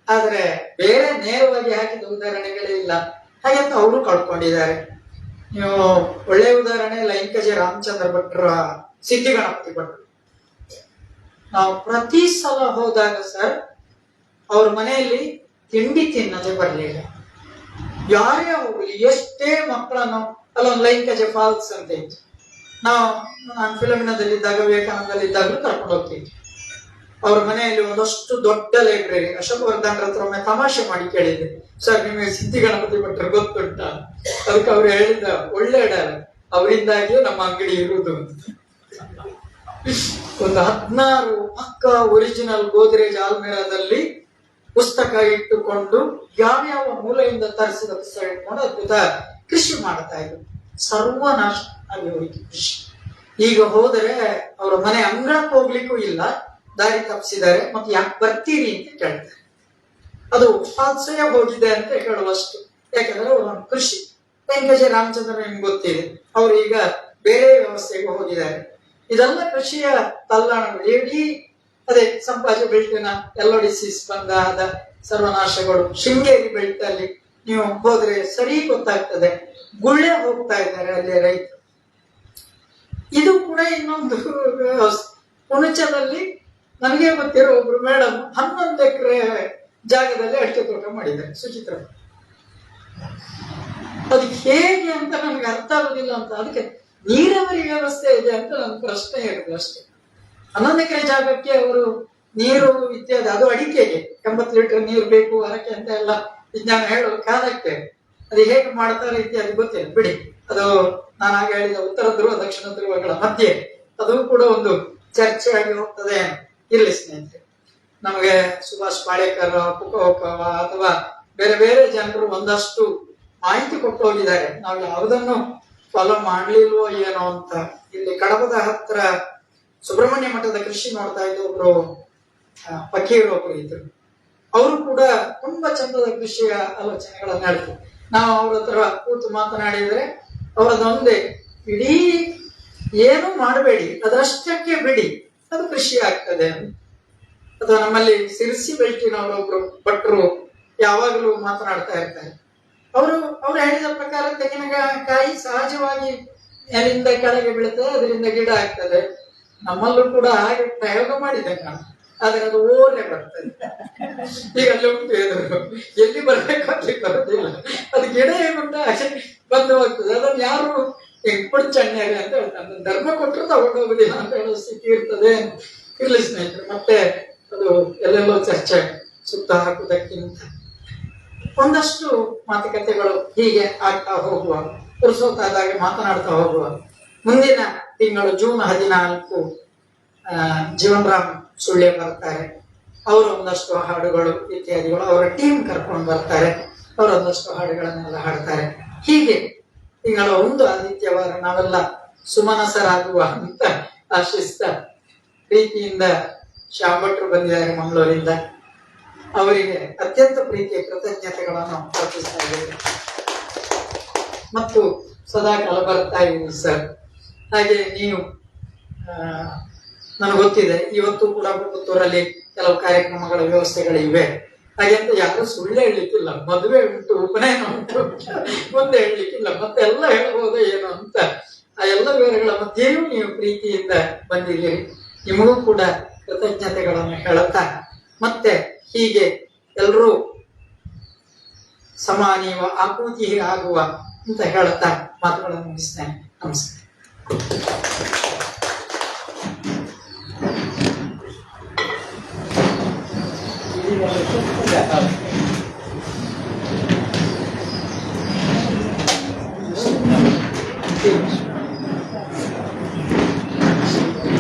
ಆದ್ರೆ ಬೇರೆ ನೇರವಾಗಿ ಹಾಕಿದ ಉದಾಹರಣೆಗಳೇ ಇಲ್ಲ. ಹಾಗಂತ ಅವರು ಕಳ್ಕೊಂಡಿದ್ದಾರೆ. ನೀವು ಒಳ್ಳೆಯ ಉದಾಹರಣೆ ಲೈಂಕಜೆ ರಾಮಚಂದ್ರ ಭಟ್ರ ಸಿದ್ಧಿ ಗಣಪತಿ ಭಟ್ರು. ನಾವು ಪ್ರತಿ ಸಲ ಹೋದಾಗ ಸರ್ ಅವ್ರ ಮನೆಯಲ್ಲಿ ತಿಂಡಿ ತಿನ್ನದೆ ಬರಲಿಲ್ಲ. ಯಾರೇ ಹೋಗ್ಲಿ, ಎಷ್ಟೇ ಮಕ್ಕಳನ್ನು ಅಲ್ಲೊಂದು ಲೈಂಕಜೆ ಫಾಲ್ಸ್ ಅಂತ ಇತ್ತು. ನಾನು ಫಿಲಮಿನದಲ್ಲಿದ್ದಾಗ ವಿವೇಕಾನಂದಲ್ಲಿದ್ದಾಗಲೂ ಕರ್ಕೊಂಡು ಹೋಗ್ತಿದ್ವಿ. ಅವ್ರ ಮನೆಯಲ್ಲಿ ಒಂದಷ್ಟು ದೊಡ್ಡ ಲೈಬ್ರರಿ. ಅಶೋಕ್ ವರ್ಧನ್ ಹತ್ರ ಒಮ್ಮೆ ತಮಾಷೆ ಮಾಡಿ ಕೇಳಿದ್ದೆ, ಸರ್ ನಿಮಗೆ ಸಿದ್ಧಿ ಗಣಪತಿ ಭಟ್ರು ಗೊತ್ತುಂಟ? ಅದಕ್ಕೆ ಅವ್ರು ಹೇಳಿದ ಒಳ್ಳೆ ಡಾಲ್, ಅವರಿಂದಾಗಿಯೇ ನಮ್ಮ ಅಂಗಡಿ ಇರುವುದು. ಒಂದು 16 ಪಕ್ಕ ಒರಿಜಿನಲ್ ಗೋದ್ರೇಜ್ ಆಲ್ಮೇರಾದಲ್ಲಿ ಪುಸ್ತಕ ಇಟ್ಟುಕೊಂಡು ಯಾವ್ಯಾವ ಮೂಲೆಯಿಂದ ತರಿಸಿದ ಪುಸ್ತಕ ಇಟ್ಕೊಂಡು ಅದ್ಭುತ ಕೃಷಿ ಮಾಡ್ತಾ ಇದ್ರು. ಸರ್ವನಾಶ ಆಗಿ ಹೋಯ್ತು ಕೃಷಿ. ಈಗ ಹೋದರೆ ಅವರ ಮನೆ ಅಂಗಳಕ್ಕೆ ಹೋಗ್ಲಿಕ್ಕೂ ಇಲ್ಲ, ದಾರಿ ತಪ್ಪಿಸಿದ್ದಾರೆ. ಮತ್ತೆ ಯಾಕೆ ಬರ್ತೀರಿ ಅಂತ ಕೇಳ್ತಾರೆ. ಅದು ಉಪಾಸೆಯ ಹೋಗಿದೆ ಅಂತ ಹೇಳುವಷ್ಟು. ಯಾಕಂದ್ರೆ ಅವರು ಕೃಷಿ. ವೆಂಕಟೇಶ ರಾಮಚಂದ್ರ ನಿಮ್ಗೆ ಗೊತ್ತಿದೆ, ಅವರು ಈಗ ಬೇರೆ ವ್ಯವಸ್ಥೆಗೆ ಹೋಗಿದ್ದಾರೆ. ಇದೆಲ್ಲ ಕೃಷಿಯ ತಲ್ಲಣಗಳು. ಇಡೀ ಅದೇ ಸಂಪಾಜೆ ಬೆಳ್ತಿನ LODCs ಬಂದಾದ ಸರ್ವನಾಶಗಳು. ಶೃಂಗೇರಿ ಬೆಳ್ತಲ್ಲಿ ನೀವು ಹೋದ್ರೆ ಸರಿ ಗೊತ್ತಾಗ್ತದೆ, ಗುಳ್ಳೆ ಹೋಗ್ತಾ ಇದ್ದಾರೆ ಅಲ್ಲಿ ರೈತರು. ಇದು ಕೂಡ ಇನ್ನೊಂದು ವ್ಯವಸ್ಥೆ. ಹುಣಚದಲ್ಲಿ ನನಗೆ ಗೊತ್ತಿರೋ ಒಬ್ರು ಮೇಡಮ್ 11 ಎಕರೆ ಜಾಗದಲ್ಲಿ ಅಡಿಕೆ ತೋಟ ಮಾಡಿದ್ದಾರೆ, ಸುಚಿತ್ರ. ಅದು ಹೇಗೆ ಅಂತ ನನಗೆ ಅರ್ಥ ಆಗುದಿಲ್ಲ ಅಂತ. ಅದಕ್ಕೆ ನೀರಾವರಿ ವ್ಯವಸ್ಥೆ ಇದೆ ಅಂತ ನನ್ನ ಪ್ರಶ್ನೆ ಇರುದು ಅಷ್ಟೇ. 11 ಎಕರೆ ಜಾಗಕ್ಕೆ ಅವರು ನೀರು ಇತ್ಯಾದಿ, ಅದು ಅಡಿಕೆಗೆ 80 ಲೀಟರ್ ನೀರು ಬೇಕು ಅದಕ್ಕೆ ಅಂತ ಎಲ್ಲ ವಿಜ್ಞಾನ ಹೇಳುವ ಕಾಲಕ್ಕೆ ಅದು ಹೇಗೆ ಮಾಡ್ತಾರೆ ಇತ್ಯಾದಿ ಗೊತ್ತಿಲ್ಲ ಬಿಡಿ. ಅದು ನಾನು ಆಗ ಹೇಳಿದ ಉತ್ತರ ಧ್ರುವ ದಕ್ಷಿಣ ಧ್ರುವಗಳ ಮಧ್ಯೆ ಅದು ಕೂಡ ಒಂದು ಚರ್ಚೆ ಆಗಿ ಹೋಗ್ತದೆ. ಇರ್ಲಿ ಸ್ನೇಹಿತರೆ, ನಮಗೆ ಸುಭಾಷ್ ಪಾಳೇಕರ್, ಕುಕೋಕವ ಅಥವಾ ಬೇರೆ ಬೇರೆ ಜನರು ಒಂದಷ್ಟು ಮಾಹಿತಿ ಕೊಟ್ಟು ಹೋಗಿದ್ದಾರೆ. ನಾವು ಯಾವುದನ್ನು ಫಾಲೋ ಮಾಡ್ಲಿಲ್ವೋ ಏನೋ ಅಂತ. ಇಲ್ಲಿ ಕಡಬದ ಹತ್ರ ಸುಬ್ರಹ್ಮಣ್ಯ ಮಠದ ಕೃಷಿ ನೋಡ್ತಾ ಇದ್ದ ಒಬ್ರು ಫಕೀರ್ ಒಬ್ರು ಇದ್ರು. ಅವರು ಕೂಡ ತುಂಬಾ ಚಂದದ ಕೃಷಿಯ ಆಲೋಚನೆಗಳನ್ನ ಹೇಳ್ತಾರೆ. ನಾವು ಅವ್ರ ಹತ್ರ ಕೂತು ಮಾತನಾಡಿದ್ರೆ ಅವರದೊಂದೇ, ಇಡೀ ಏನು ಮಾಡಬೇಡಿ, ಅದರಷ್ಟಕ್ಕೆ ಬಿಡಿ, ಅದು ಕೃಷಿ ಆಗ್ತದೆ. ಅಥವಾ ನಮ್ಮಲ್ಲಿ ಸಿರಿಸಿ ಬೆಳ್ತಿನವರೊಬ್ರು ಭಟ್ರು ಯಾವಾಗಲೂ ಮಾತನಾಡ್ತಾ ಇರ್ತಾರೆ. ಅವರು ಹೇಳಿದ ಪ್ರಕಾರ ತೆಂಗಿನಕಾಯಿ ಸಹಜವಾಗಿ ಮೇಲಿಂದ ಕೆಳಗೆ ಬೀಳುತ್ತದೆ, ಅದರಿಂದ ಗಿಡ ಆಗ್ತದೆ. ನಮ್ಮಲ್ಲೂ ಕೂಡ ಹಾಗೆ ಪ್ರಯೋಗ ಮಾಡಿದೆ ನಾನು, ಆದ್ರೆ ಅದು ಓಲೆ ಬರ್ತದೆ. ಈಗ ಅಲ್ಲಿ ಉಂಟು ಎದುರು, ಎಲ್ಲಿ ಬರ್ಬೇಕಾಗ್ಲಿಕ್ಕೆ ಬರೋದಿಲ್ಲ. ಅದು ಗಿಡ ಏನುಂಟ ಬಂದು ಹೋಗ್ತದೆ. ಅದನ್ನು ಯಾರು ಕೊಡ್ಚಣ್ಣೆಗೆ ಅಂತ ಹೇಳ್ತಾರೆ, ಧರ್ಮ ಕೊಟ್ಟರು ತಗೊಂಡು ಹೋಗುದಿಲ್ಲ ಅಂತ ಹೇಳೋ ಸ್ಥಿತಿ ಇರ್ತದೆ. ಇರ್ಲಿ ಸ್ನೇಹಿತರೆ, ಮತ್ತೆ ಅದು ಎಲ್ಲೆಲ್ಲೋ ಚರ್ಚೆ ಸುತ್ತ ಹಾಕುವುದಕ್ಕಿಂತ ಒಂದಷ್ಟು ಮಾತುಕತೆಗಳು ಹೀಗೆ ಆಗ್ತಾ ಹೋಗುವ, ಪುರುಸೋತಾದಾಗೆ ಮಾತನಾಡ್ತಾ ಹೋಗುವ. ಮುಂದಿನ ತಿಂಗಳು ಜೂನ್ 14 ಜೀವನ್ ರಾಮ್ ಸುಳ್ಳೆ ಬರ್ತಾರೆ. ಅವರು ಒಂದಷ್ಟು ಹಾಡುಗಳು ಇತ್ಯಾದಿಗಳು, ಅವರ ಟೀಮ್ ಕರ್ಕೊಂಡು ಬರ್ತಾರೆ. ಅವರೊಂದಷ್ಟು ಹಾಡುಗಳನ್ನೆಲ್ಲ ಹಾಡ್ತಾರೆ. ಹೀಗೆ ತಿಂಗಳ 1 ಆದಿತ್ಯವಾರ ನಾವೆಲ್ಲ ಸುಮನಸರಾಗುವ ಅಂತ ಆಶಿಸ್ತಾ ಪ್ರೀತಿಯಿಂದ ಶ್ಯಾಮಭಟ್ರು ಬಂದಿದ್ದಾರೆ ಮಂಗಳೂರಿಂದ. ಅವರಿಗೆ ಅತ್ಯಂತ ಪ್ರೀತಿಯ ಕೃತಜ್ಞತೆಗಳನ್ನು ಅರ್ಪಿಸ್ತಾ ಇದ್ದೇವೆ ಮತ್ತು ಸದಾ ಕಾಲ ಬರ್ತಾ ಇದ್ದೀವಿ ಸರ್. ಹಾಗೆ ನೀವು ನನಗೆ ಗೊತ್ತಿದೆ, ಇವತ್ತು ಕೂಡ ಪುತ್ತೂರಲ್ಲಿ ಕೆಲವು ಕಾರ್ಯಕ್ರಮಗಳ ವ್ಯವಸ್ಥೆಗಳಿವೆ. ಹಾಗೆ ಅಂತ ಯಾರು ಸುಳ್ಳು ಹೇಳಲಿಕ್ಕಿಲ್ಲ. ಮದುವೆ ಉಂಟು, ಉಪನಯನ ಉಂಟು, ಮುಂದೆ ಹೇಳಲಿಕ್ಕಿಲ್ಲ. ಮತ್ತೆ ಎಲ್ಲ ಹೇಳ್ಬೋದು ಏನು ಅಂತ. ಆ ಎಲ್ಲ ವಿವರಗಳ ಮಧ್ಯೆಯೂ ನೀವು ಪ್ರೀತಿಯಿಂದ ಬಂದಿದ್ದೀರಿ. ನಿಮಗೂ ಕೂಡ ಕೃತಜ್ಞತೆಗಳನ್ನು ಹೇಳುತ್ತಾ, ಮತ್ತೆ ಹೀಗೆ ಎಲ್ಲರೂ ಸಮಾನೀವ ಆಕೂತಿ ಆಗುವ ಅಂತ ಹೇಳುತ್ತಾ ಮಾತುಗಳನ್ನು ಮುಗಿಸ್ತೇನೆ. ನಮಸ್ಕಾರ.